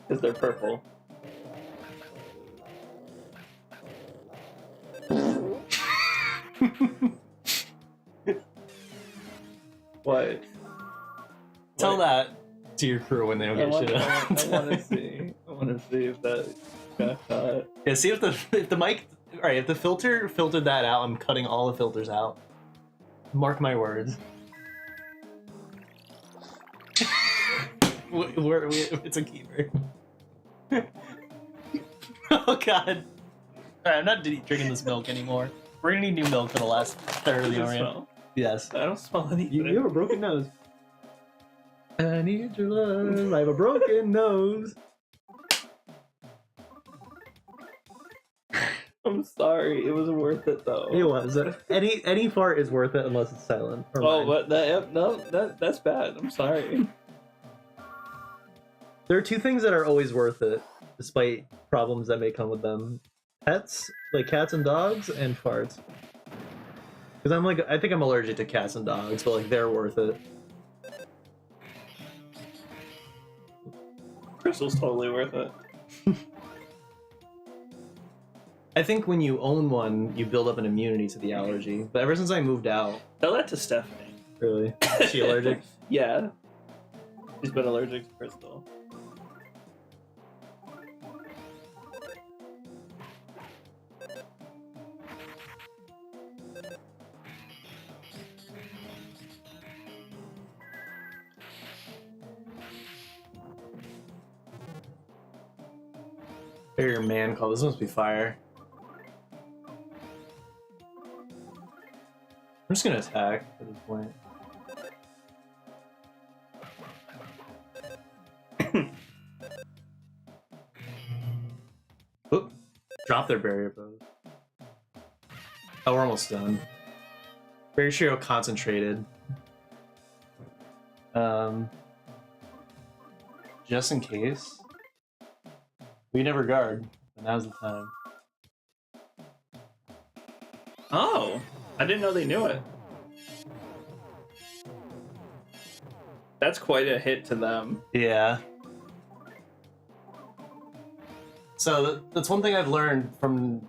Because they're purple. What? Tell What? that to your crew when they don't I get want, shit I out. want, I want to see. I want to see if that got caught. Yeah, see if the mic. Alright, if the filter filtered that out, I'm cutting all the filters out. Mark my words. It's a keeper. Oh god. Alright, I'm not drinking this milk anymore. We're gonna need new milk for the last third of the Does it Orient. smell? Yes. I don't smell anything. You have a broken nose. I need your love. I have a broken nose. I'm sorry. It was worth it though. It was. Any fart is worth it unless it's silent. or Oh, mine. but that's bad. I'm sorry. There are two things that are always worth it, despite problems that may come with them. Pets, like cats and dogs, and farts. Because I think I'm allergic to cats and dogs, but like they're worth it. Crystal's totally worth it. I think when you own one, you build up an immunity to the allergy. But ever since I moved out, Tell that to Stephanie. really, is she allergic? Yeah. She's been allergic to Crystal. Barrier man call. This must be fire. I'm just gonna attack at this point. drop their barrier pose. Oh, we're almost done. Barrier Shiro concentrated. Just in case. We never guard, but now's the time. Oh, I didn't know they knew it. That's quite a hit to them. Yeah. So that's one thing I've learned from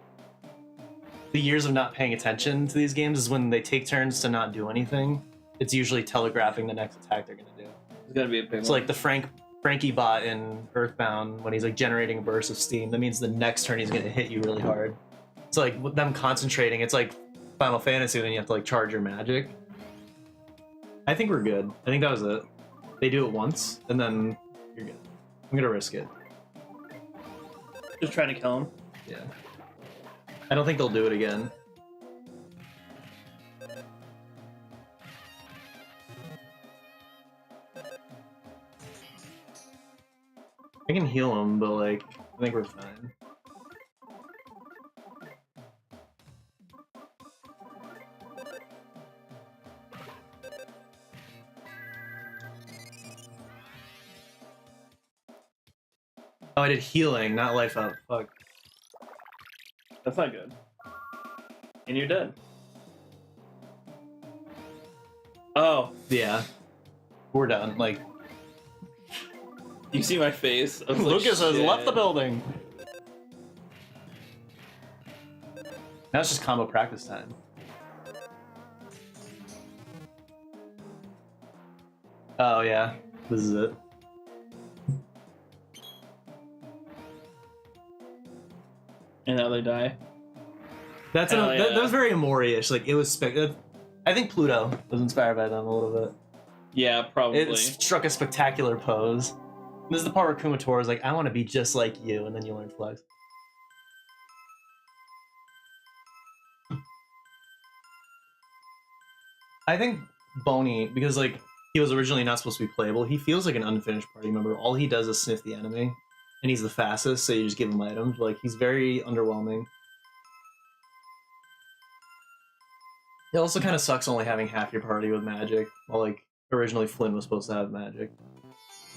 the years of not paying attention to these games is when they take turns to not do anything, it's usually telegraphing the next attack they're gonna do. It's gonna be a big So one. like the Frankie bot in Earthbound, when he's like generating a burst of steam, that means the next turn he's gonna hit you really hard. So like with them concentrating, it's like Final Fantasy when you have to like charge your magic. I think we're good. I think that was it. They do it once, and then you're good. I'm gonna risk it. Just trying to kill him. Yeah. I don't think they'll do it again. I can heal him, but like, I think we're fine. Oh, I did healing, not life up. Fuck. That's not good. And you're dead. Oh, Yeah. We're done. Like, you see my face? I was like, Lucas has shit. left the building. Now it's just combo practice time. Oh yeah, this is it. And now they die. That's Hell that, yeah. that was very Amori-ish. Like it was. I think Pluto was inspired by them a little bit. Yeah, probably. It struck a spectacular pose. This is the part where Kumatora is like, "I want to be just like you," and then you learn flex. I think Boney, because like he was originally not supposed to be playable, he feels like an unfinished party member. All he does is sniff the enemy, and he's the fastest, so you just give him items. Like he's very underwhelming. It also kind of sucks only having half your party with magic, while like originally Flynn was supposed to have magic.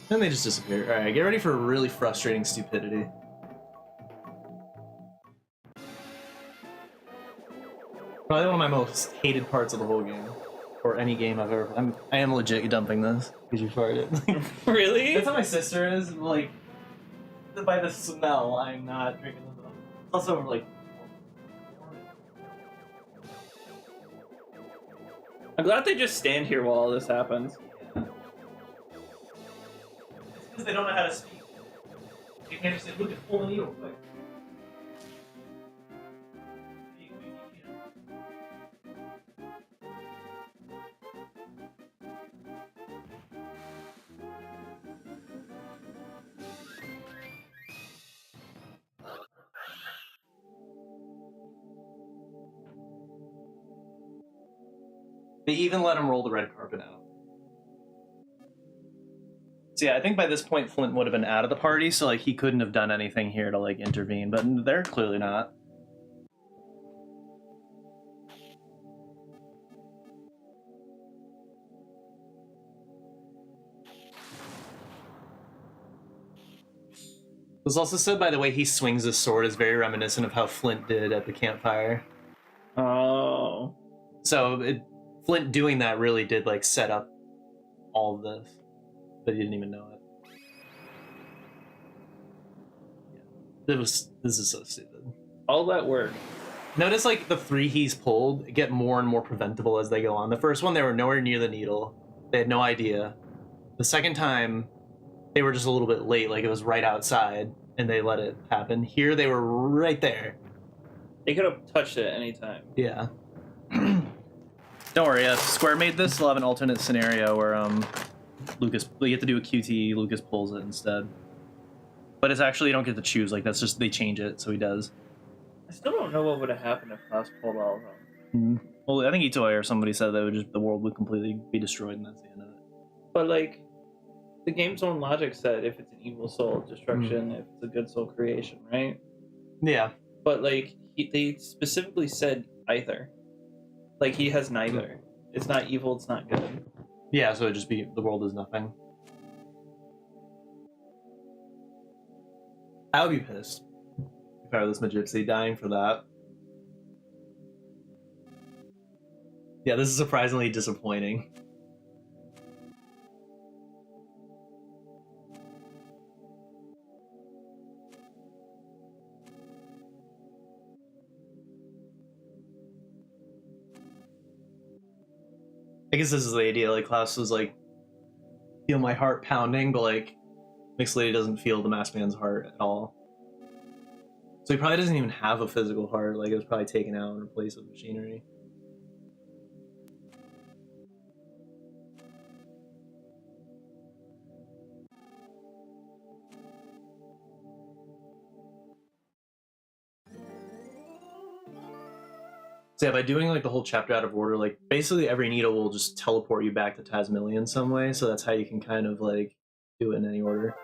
Then they just disappear. All right, get ready for really frustrating stupidity. Probably one of my most hated parts of the whole game, or any game I've ever. I am legit dumping this because you farted. Really? That's how my sister is. Like, by the smell, I'm not drinking this. Also, like, I'm glad they just stand here while all this happens. it's because they don't know how to speak. You can't just say, "Look, pull the needle quick." They even let him roll the red carpet out. So yeah, I think by this point Flint would have been out of the party, so like he couldn't have done anything here to like intervene, but they're clearly not. It was also said by the way he swings his sword is very reminiscent of how Flint did at the campfire. Oh. So Flint doing that really did like set up all of this, but he didn't even know it. Yeah. This is so stupid. All that work. Notice like the three he's pulled get more and more preventable as they go on. The first one they were nowhere near the needle. They had no idea. The second time they were just a little bit late, like it was right outside and they let it happen. Here they were right there. They could have touched it at any time. Yeah. Don't worry, if Square made this, they'll have an alternate scenario where Lucas, you have to do a QT, Lucas pulls it instead. But it's actually you don't get to choose, like that's just they change it, so he does. I still don't know what would have happened if Klaus pulled all of them. Well, I think Itoi or somebody said that the world would completely be destroyed and that's the end of it. But like, the game's own logic said if it's an evil soul, destruction, if it's a good soul, creation, right? Yeah. but like they specifically said either. Like he has neither. It's not evil. It's not good. Yeah, so it'd just be the world is nothing. I would be pissed if I were this Magipsy, dying for that. Yeah, this is surprisingly disappointing. I guess this is the idea. Like Klaus was like, feel my heart pounding, but like Mixed Lady doesn't feel the Masked Man's heart at all. So he probably doesn't even have a physical heart. Like it was probably taken out and replaced with machinery. So yeah, by doing like the whole chapter out of order, like basically every needle will just teleport you back to Tasmania in some way. So that's how you can kind of like do it in any order.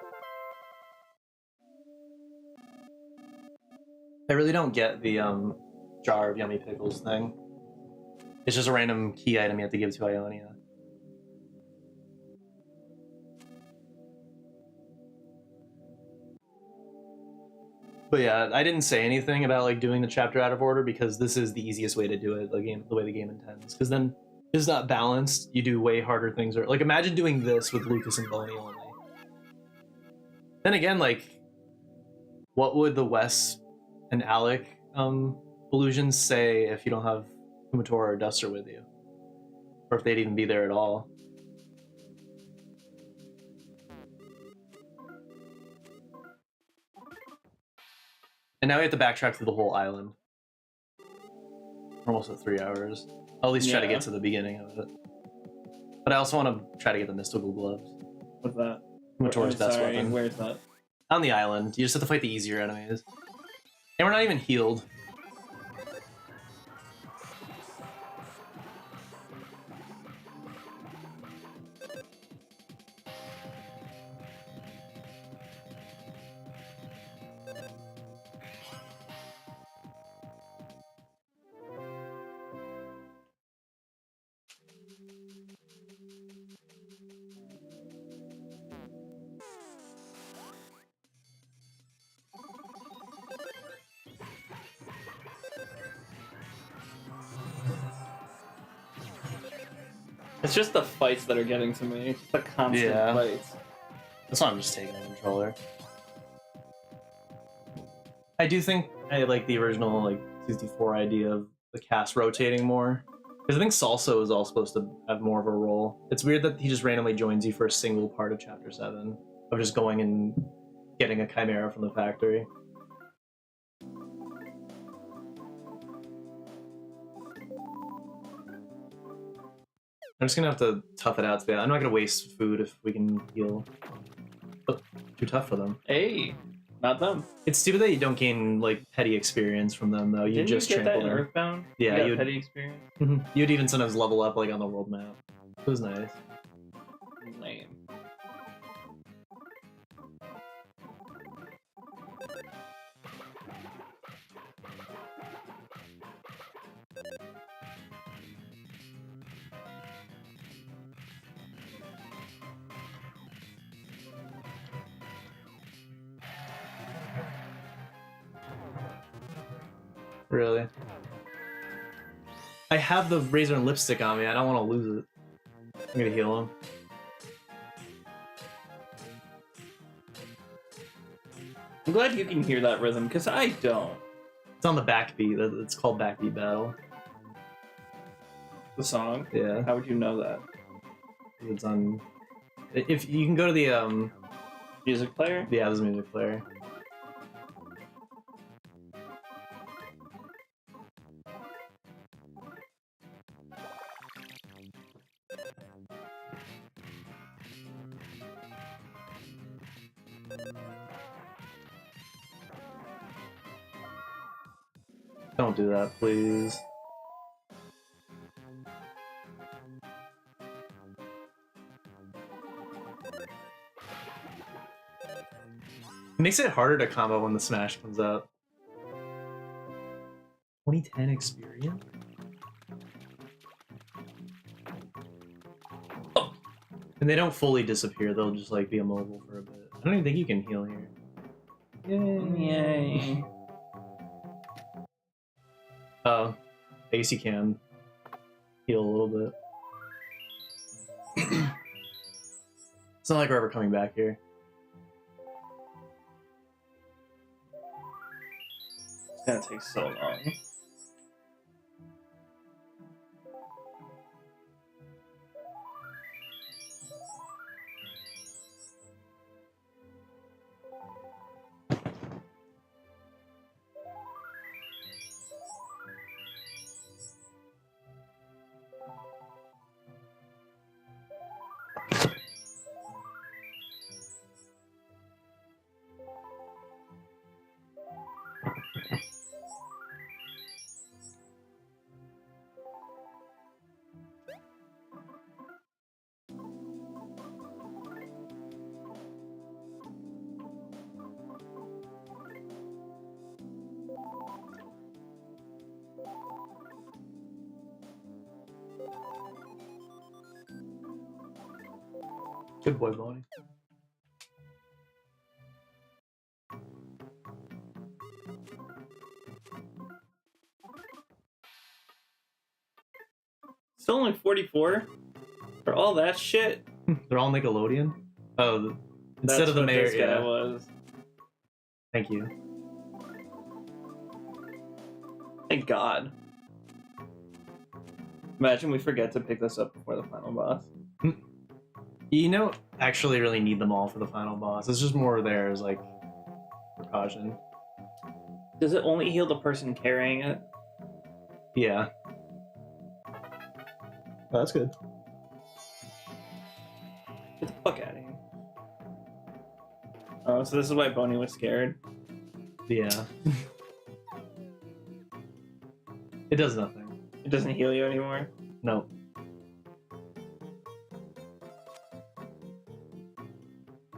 I really don't get the jar of yummy pickles thing. It's just a random key item you have to give to Ionia. But yeah, I didn't say anything about like doing the chapter out of order because this is the easiest way to do it, the way the game intends. Because then it's not balanced. You do way harder things. Or like imagine doing this with Lucas and Boney only. Then again, like, what would the Wes and Alec illusions say if you don't have Kumatora or Duster with you, or if they'd even be there at all? And now we have to backtrack through the whole island. We're almost at 3 hours. I'll at least try to get to the beginning of it. But I also want to try to get the mystical gloves. What's that? Kumatora's best weapon. Where's that? On the island. You just have to fight the easier enemies. And we're not even healed. It's just the fights that are getting to me. It's the constant fights. That's why I'm just taking the controller. I do think I like the original like 64 idea of the cast rotating more. Because I think Salsa is all supposed to have more of a role. It's weird that he just randomly joins you for a single part of Chapter 7. Of just going and getting a Chimera from the factory. I'm just gonna have to tough it out today. I'm not gonna waste food if we can heal. Oh, too tough for them. Hey, not them. It's stupid that you don't gain like petty experience from them though. You Didn't just you get that trample in them. Earthbound? Yeah, you you'd- got petty experience. You'd even sometimes level up like on the world map. It was nice. Lame. Really. I have the razor and lipstick on me. I don't want to lose it. I'm gonna heal him. I'm glad you can hear that rhythm, because I don't. It's on the backbeat. It's called Backbeat Battle. The song? Yeah, How would you know that? it's on. If you can go to the Music player? yeah, there's a music player. Don't do that, please. It makes it harder to combo when the smash comes up. 2010 Xperia? And they don't fully disappear, they'll just like be immobile for a bit. I don't even think you can heal here. Yay. Oh, I guess you can heal a little bit. It's not like we're ever coming back here. It's gonna take so long. Good boy, Bonnie. Still only 44? For all that shit? They're all Nickelodeon? Oh, instead That's of the what mayor, this guy yeah. was. Thank you. Thank God. Imagine we forget to pick this up before the final boss. You don't actually really need them all for the final boss. It's just more there as like precaution. Does it only heal the person carrying it? Yeah. Oh, that's good. Get the fuck out of here. Oh, so this is why Boney was scared. Yeah. It does nothing. It doesn't heal you anymore. No.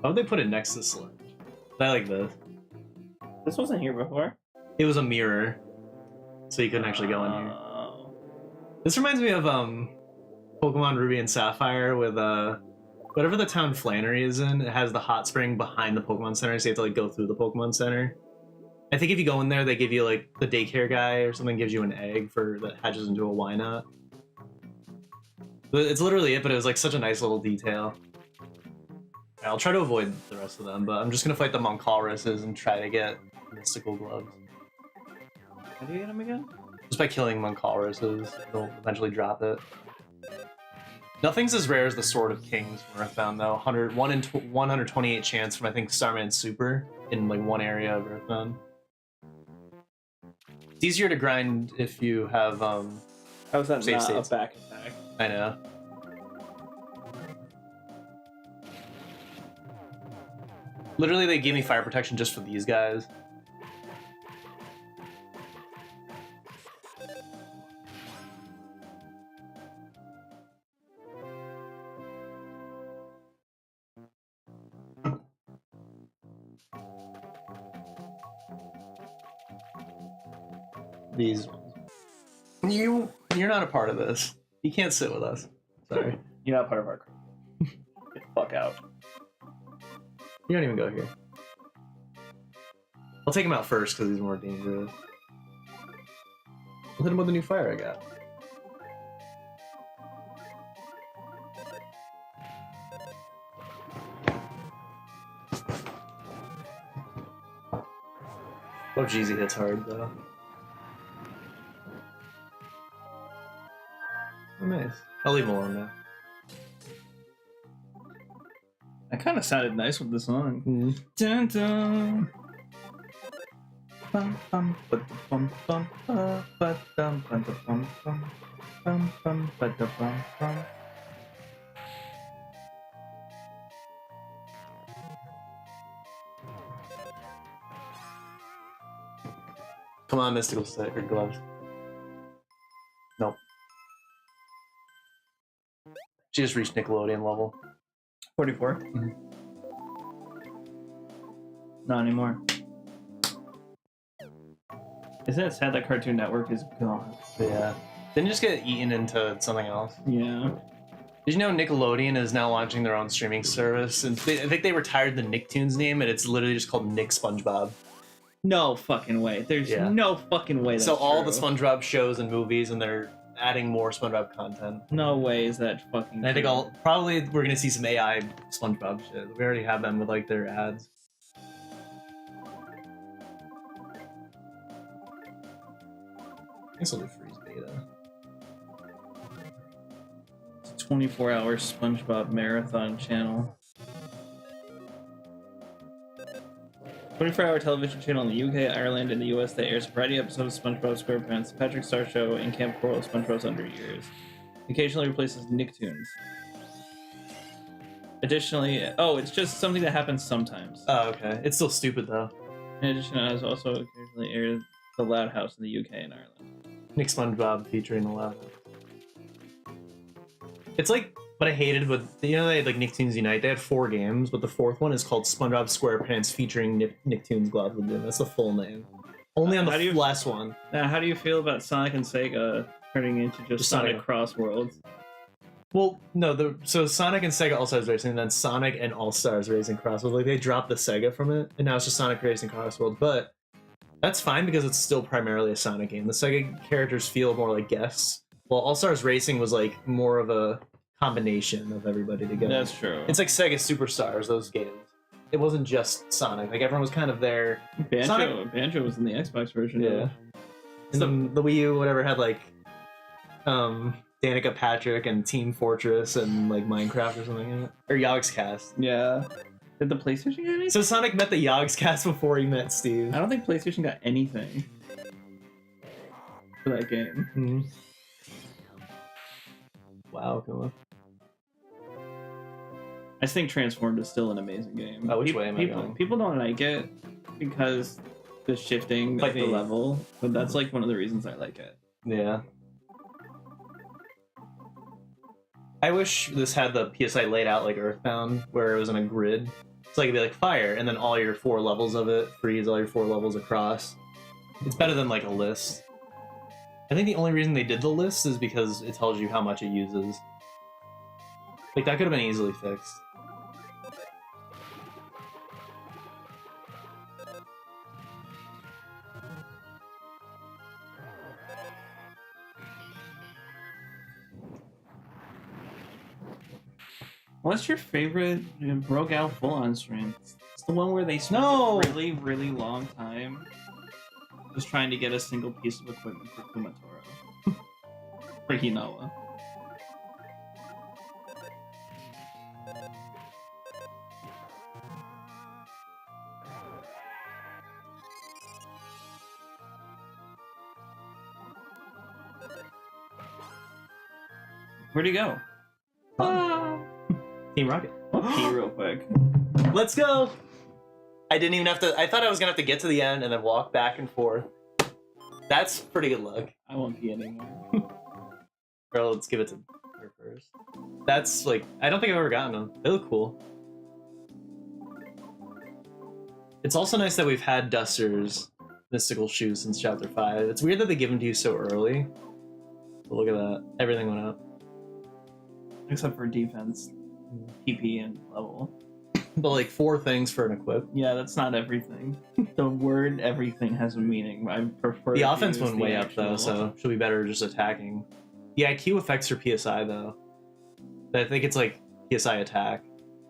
Why would they put it next to Sledge? I like this. This wasn't here before. It was a mirror, so you couldn't actually go in here. Oh. This reminds me of Pokemon Ruby and Sapphire with whatever the town Flannery is in. It has the hot spring behind the Pokemon Center, so you have to like go through the Pokemon Center. I think if you go in there, they give you like the daycare guy or something gives you an egg for that hatches into a Wynot. But it's literally it, but it was like such a nice little detail. I'll try to avoid the rest of them, but I'm just gonna fight the Monkalruses and try to get mystical gloves. How do you get him again? Just by killing Monkalruses, they'll eventually drop it. Nothing's as rare as the Sword of Kings from Earthbound though. 1 in 128 chance from I think Starman Super in like one area of Earthbound. It's easier to grind if you have How is that Save not states. a back attack? I know. Literally they gave me fire protection just for these guys. These ones. You're not a part of this. You can't sit with us. Sorry. You're not part of our crew. Get the fuck out. You don't even go here. I'll take him out first because he's more dangerous. I'll hit him with the new fire I got. Oh jeez, he hits hard though. Oh, nice. I'll leave him alone now. That kind of sounded nice with the song. Mm-hmm. Dun dun. Bum bum ba bum bum ba ba dum ba da bum bum bum bum ba da bum bum. Come on, mystical stick or gloves. Nope. She just reached Nickelodeon level. 44? Mhm. Not anymore. Isn't it sad that Cartoon Network is gone? Yeah. Didn't just get eaten into something else. Yeah. Did you know Nickelodeon is now launching their own streaming service? And I think they retired the Nicktoons name, and it's literally just called Nick SpongeBob. No fucking way. There's Yeah. no fucking way. That's So all true. the SpongeBob shows and movies, and they're adding more SpongeBob content. No way is that fucking. And I think true. probably we're gonna see some AI SpongeBob shit. We already have them with like their ads. I guess I'll do freeze beta. 24-hour SpongeBob marathon channel. 24-hour television channel in the UK, Ireland, and the US that airs a variety of episodes of SpongeBob SquarePants, Patrick Star Show, and Camp Coral, SpongeBob's Under Years. Occasionally replaces Nicktoons. Additionally, it's just something that happens sometimes. Oh, okay. It's still stupid though. In addition, it has also occasionally aired The Loud House in the UK and Ireland. Nick SpongeBob featuring the Loud House. It's like what I hated with they had like Nicktoons Unite. They had 4 games, but the 4th one is called SpongeBob SquarePants featuring Nicktoons Glob Lagoon. That's the full name. Only on the last one. Now, how do you feel about Sonic and Sega turning into just Sonic Cross Worlds? Well, no, so Sonic and Sega All Stars Racing, and then Sonic and All Stars Racing Crossworld. Like they dropped the Sega from it, and now it's just Sonic Racing Crossworld. But that's fine because it's still primarily a Sonic game. The Sega characters feel more like guests, while All Stars Racing was like more of a combination of everybody together. That's true. It's like Sega Superstars, those games. It wasn't just Sonic. Like everyone was kind of there. Banjo was in the Xbox version. Yeah. And the Wii U, whatever, had like Danica Patrick and Team Fortress and like Minecraft or something in it. Or Yogg's Cast. Yeah. Did the PlayStation get anything? So Sonic met the Yogg's Cast before he met Steve. I don't think PlayStation got anything for that game. Mm-hmm. Wow, cool. I just think Transformed is still an amazing game. Oh, which way am I going? People don't like it because the shifting of the level, but that's like one of the reasons I like it. Yeah. I wish this had the PSI laid out like Earthbound, where it was in a grid. So like it'd be like fire, and then all your 4 levels of it, freeze all your 4 levels across. It's better than like a list. I think the only reason they did the list is because it tells you how much it uses. Like that could have been easily fixed. What's your favorite Broke Out Full On stream? It's the one where they spent No! a really, really long time just trying to get a single piece of equipment for Kumatoro. For Hinawa. Where'd he go? Team Rocket. I'll pee real quick. Let's go! I didn't even have to. I thought I was gonna have to get to the end and then walk back and forth. That's pretty good luck. I won't pee anymore. Girl, let's give it to her first. That's like, I don't think I've ever gotten them. They look cool. It's also nice that we've had Duster's mystical shoes since Chapter 5. It's weird that they give them to you so early. But look at that. Everything went up. Except for defense, PP, and level. But like 4 things for an equip. Yeah, that's not everything. The word everything has a meaning. I prefer The to offense use went the way up though, actual- so she'll be better just attacking. The IQ affects her PSI though. But I think it's like PSI attack.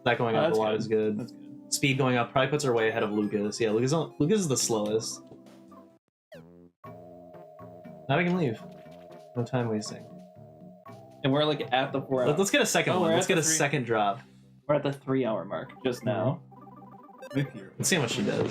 That going Oh, up a that's lot good. is good. That's good. Speed going up probably puts her way ahead of Lucas. Yeah, Lucas is the slowest. Now we can leave. No time wasting. And we're like at the 4 hour. Let's get a second Oh, one. we're Let's at the get a 3 second drop. We're at the 3 hour mark just now. Let's see how much she does.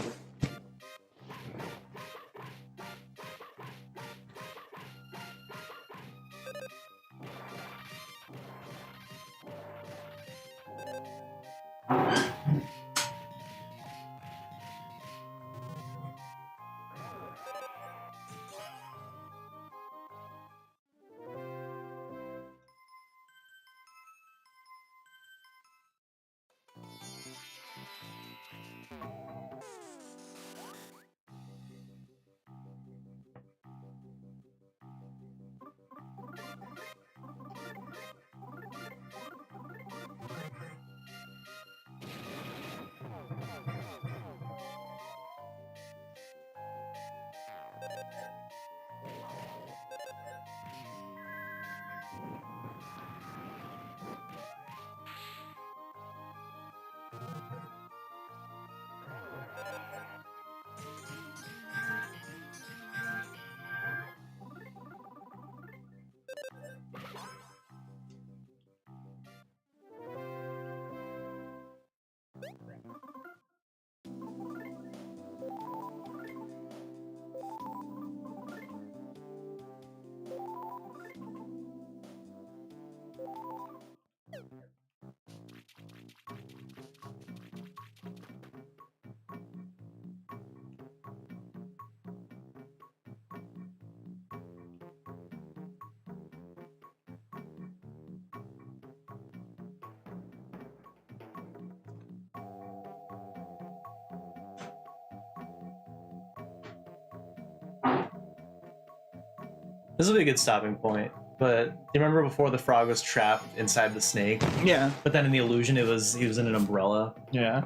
This will be a good stopping point. But do you remember before the frog was trapped inside the snake? Yeah. But then in the illusion, he was in an umbrella. Yeah.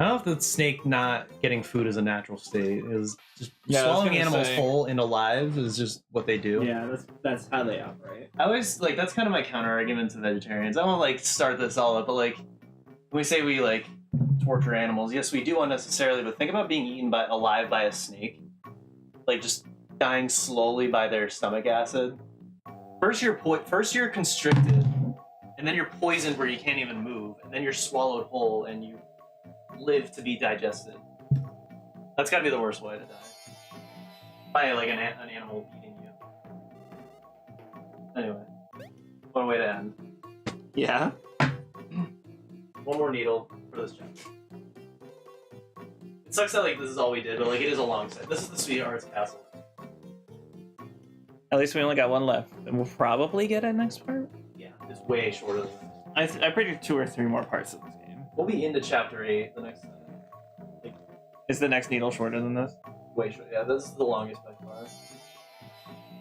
I don't know if the snake not getting food is a natural state. It was just Yeah, I was swallowing gonna animals say. whole and alive is just what they do. Yeah, that's how they operate. I always like that's kind of my counter argument to vegetarians. I won't like start this all up, but like when we say we like torture animals, yes, we do unnecessarily. But think about being eaten alive by a snake, like just dying slowly by their stomach acid. First you're constricted, and then you're poisoned where you can't even move, and then you're swallowed whole and you live to be digested. That's got to be the worst way to die. By like an animal eating you. Anyway, what a way to end. Yeah. One more needle for this chapter. It sucks that like this is all we did, but like it is a long set. This is the Sweetheart's Castle. At least we only got one left, and we'll probably get a next part. Yeah, it's way shorter than this. I predict 2 or 3 more parts of this game. We'll be into chapter 8 the next time. Is the next needle shorter than this? Way short. Yeah, this is the longest by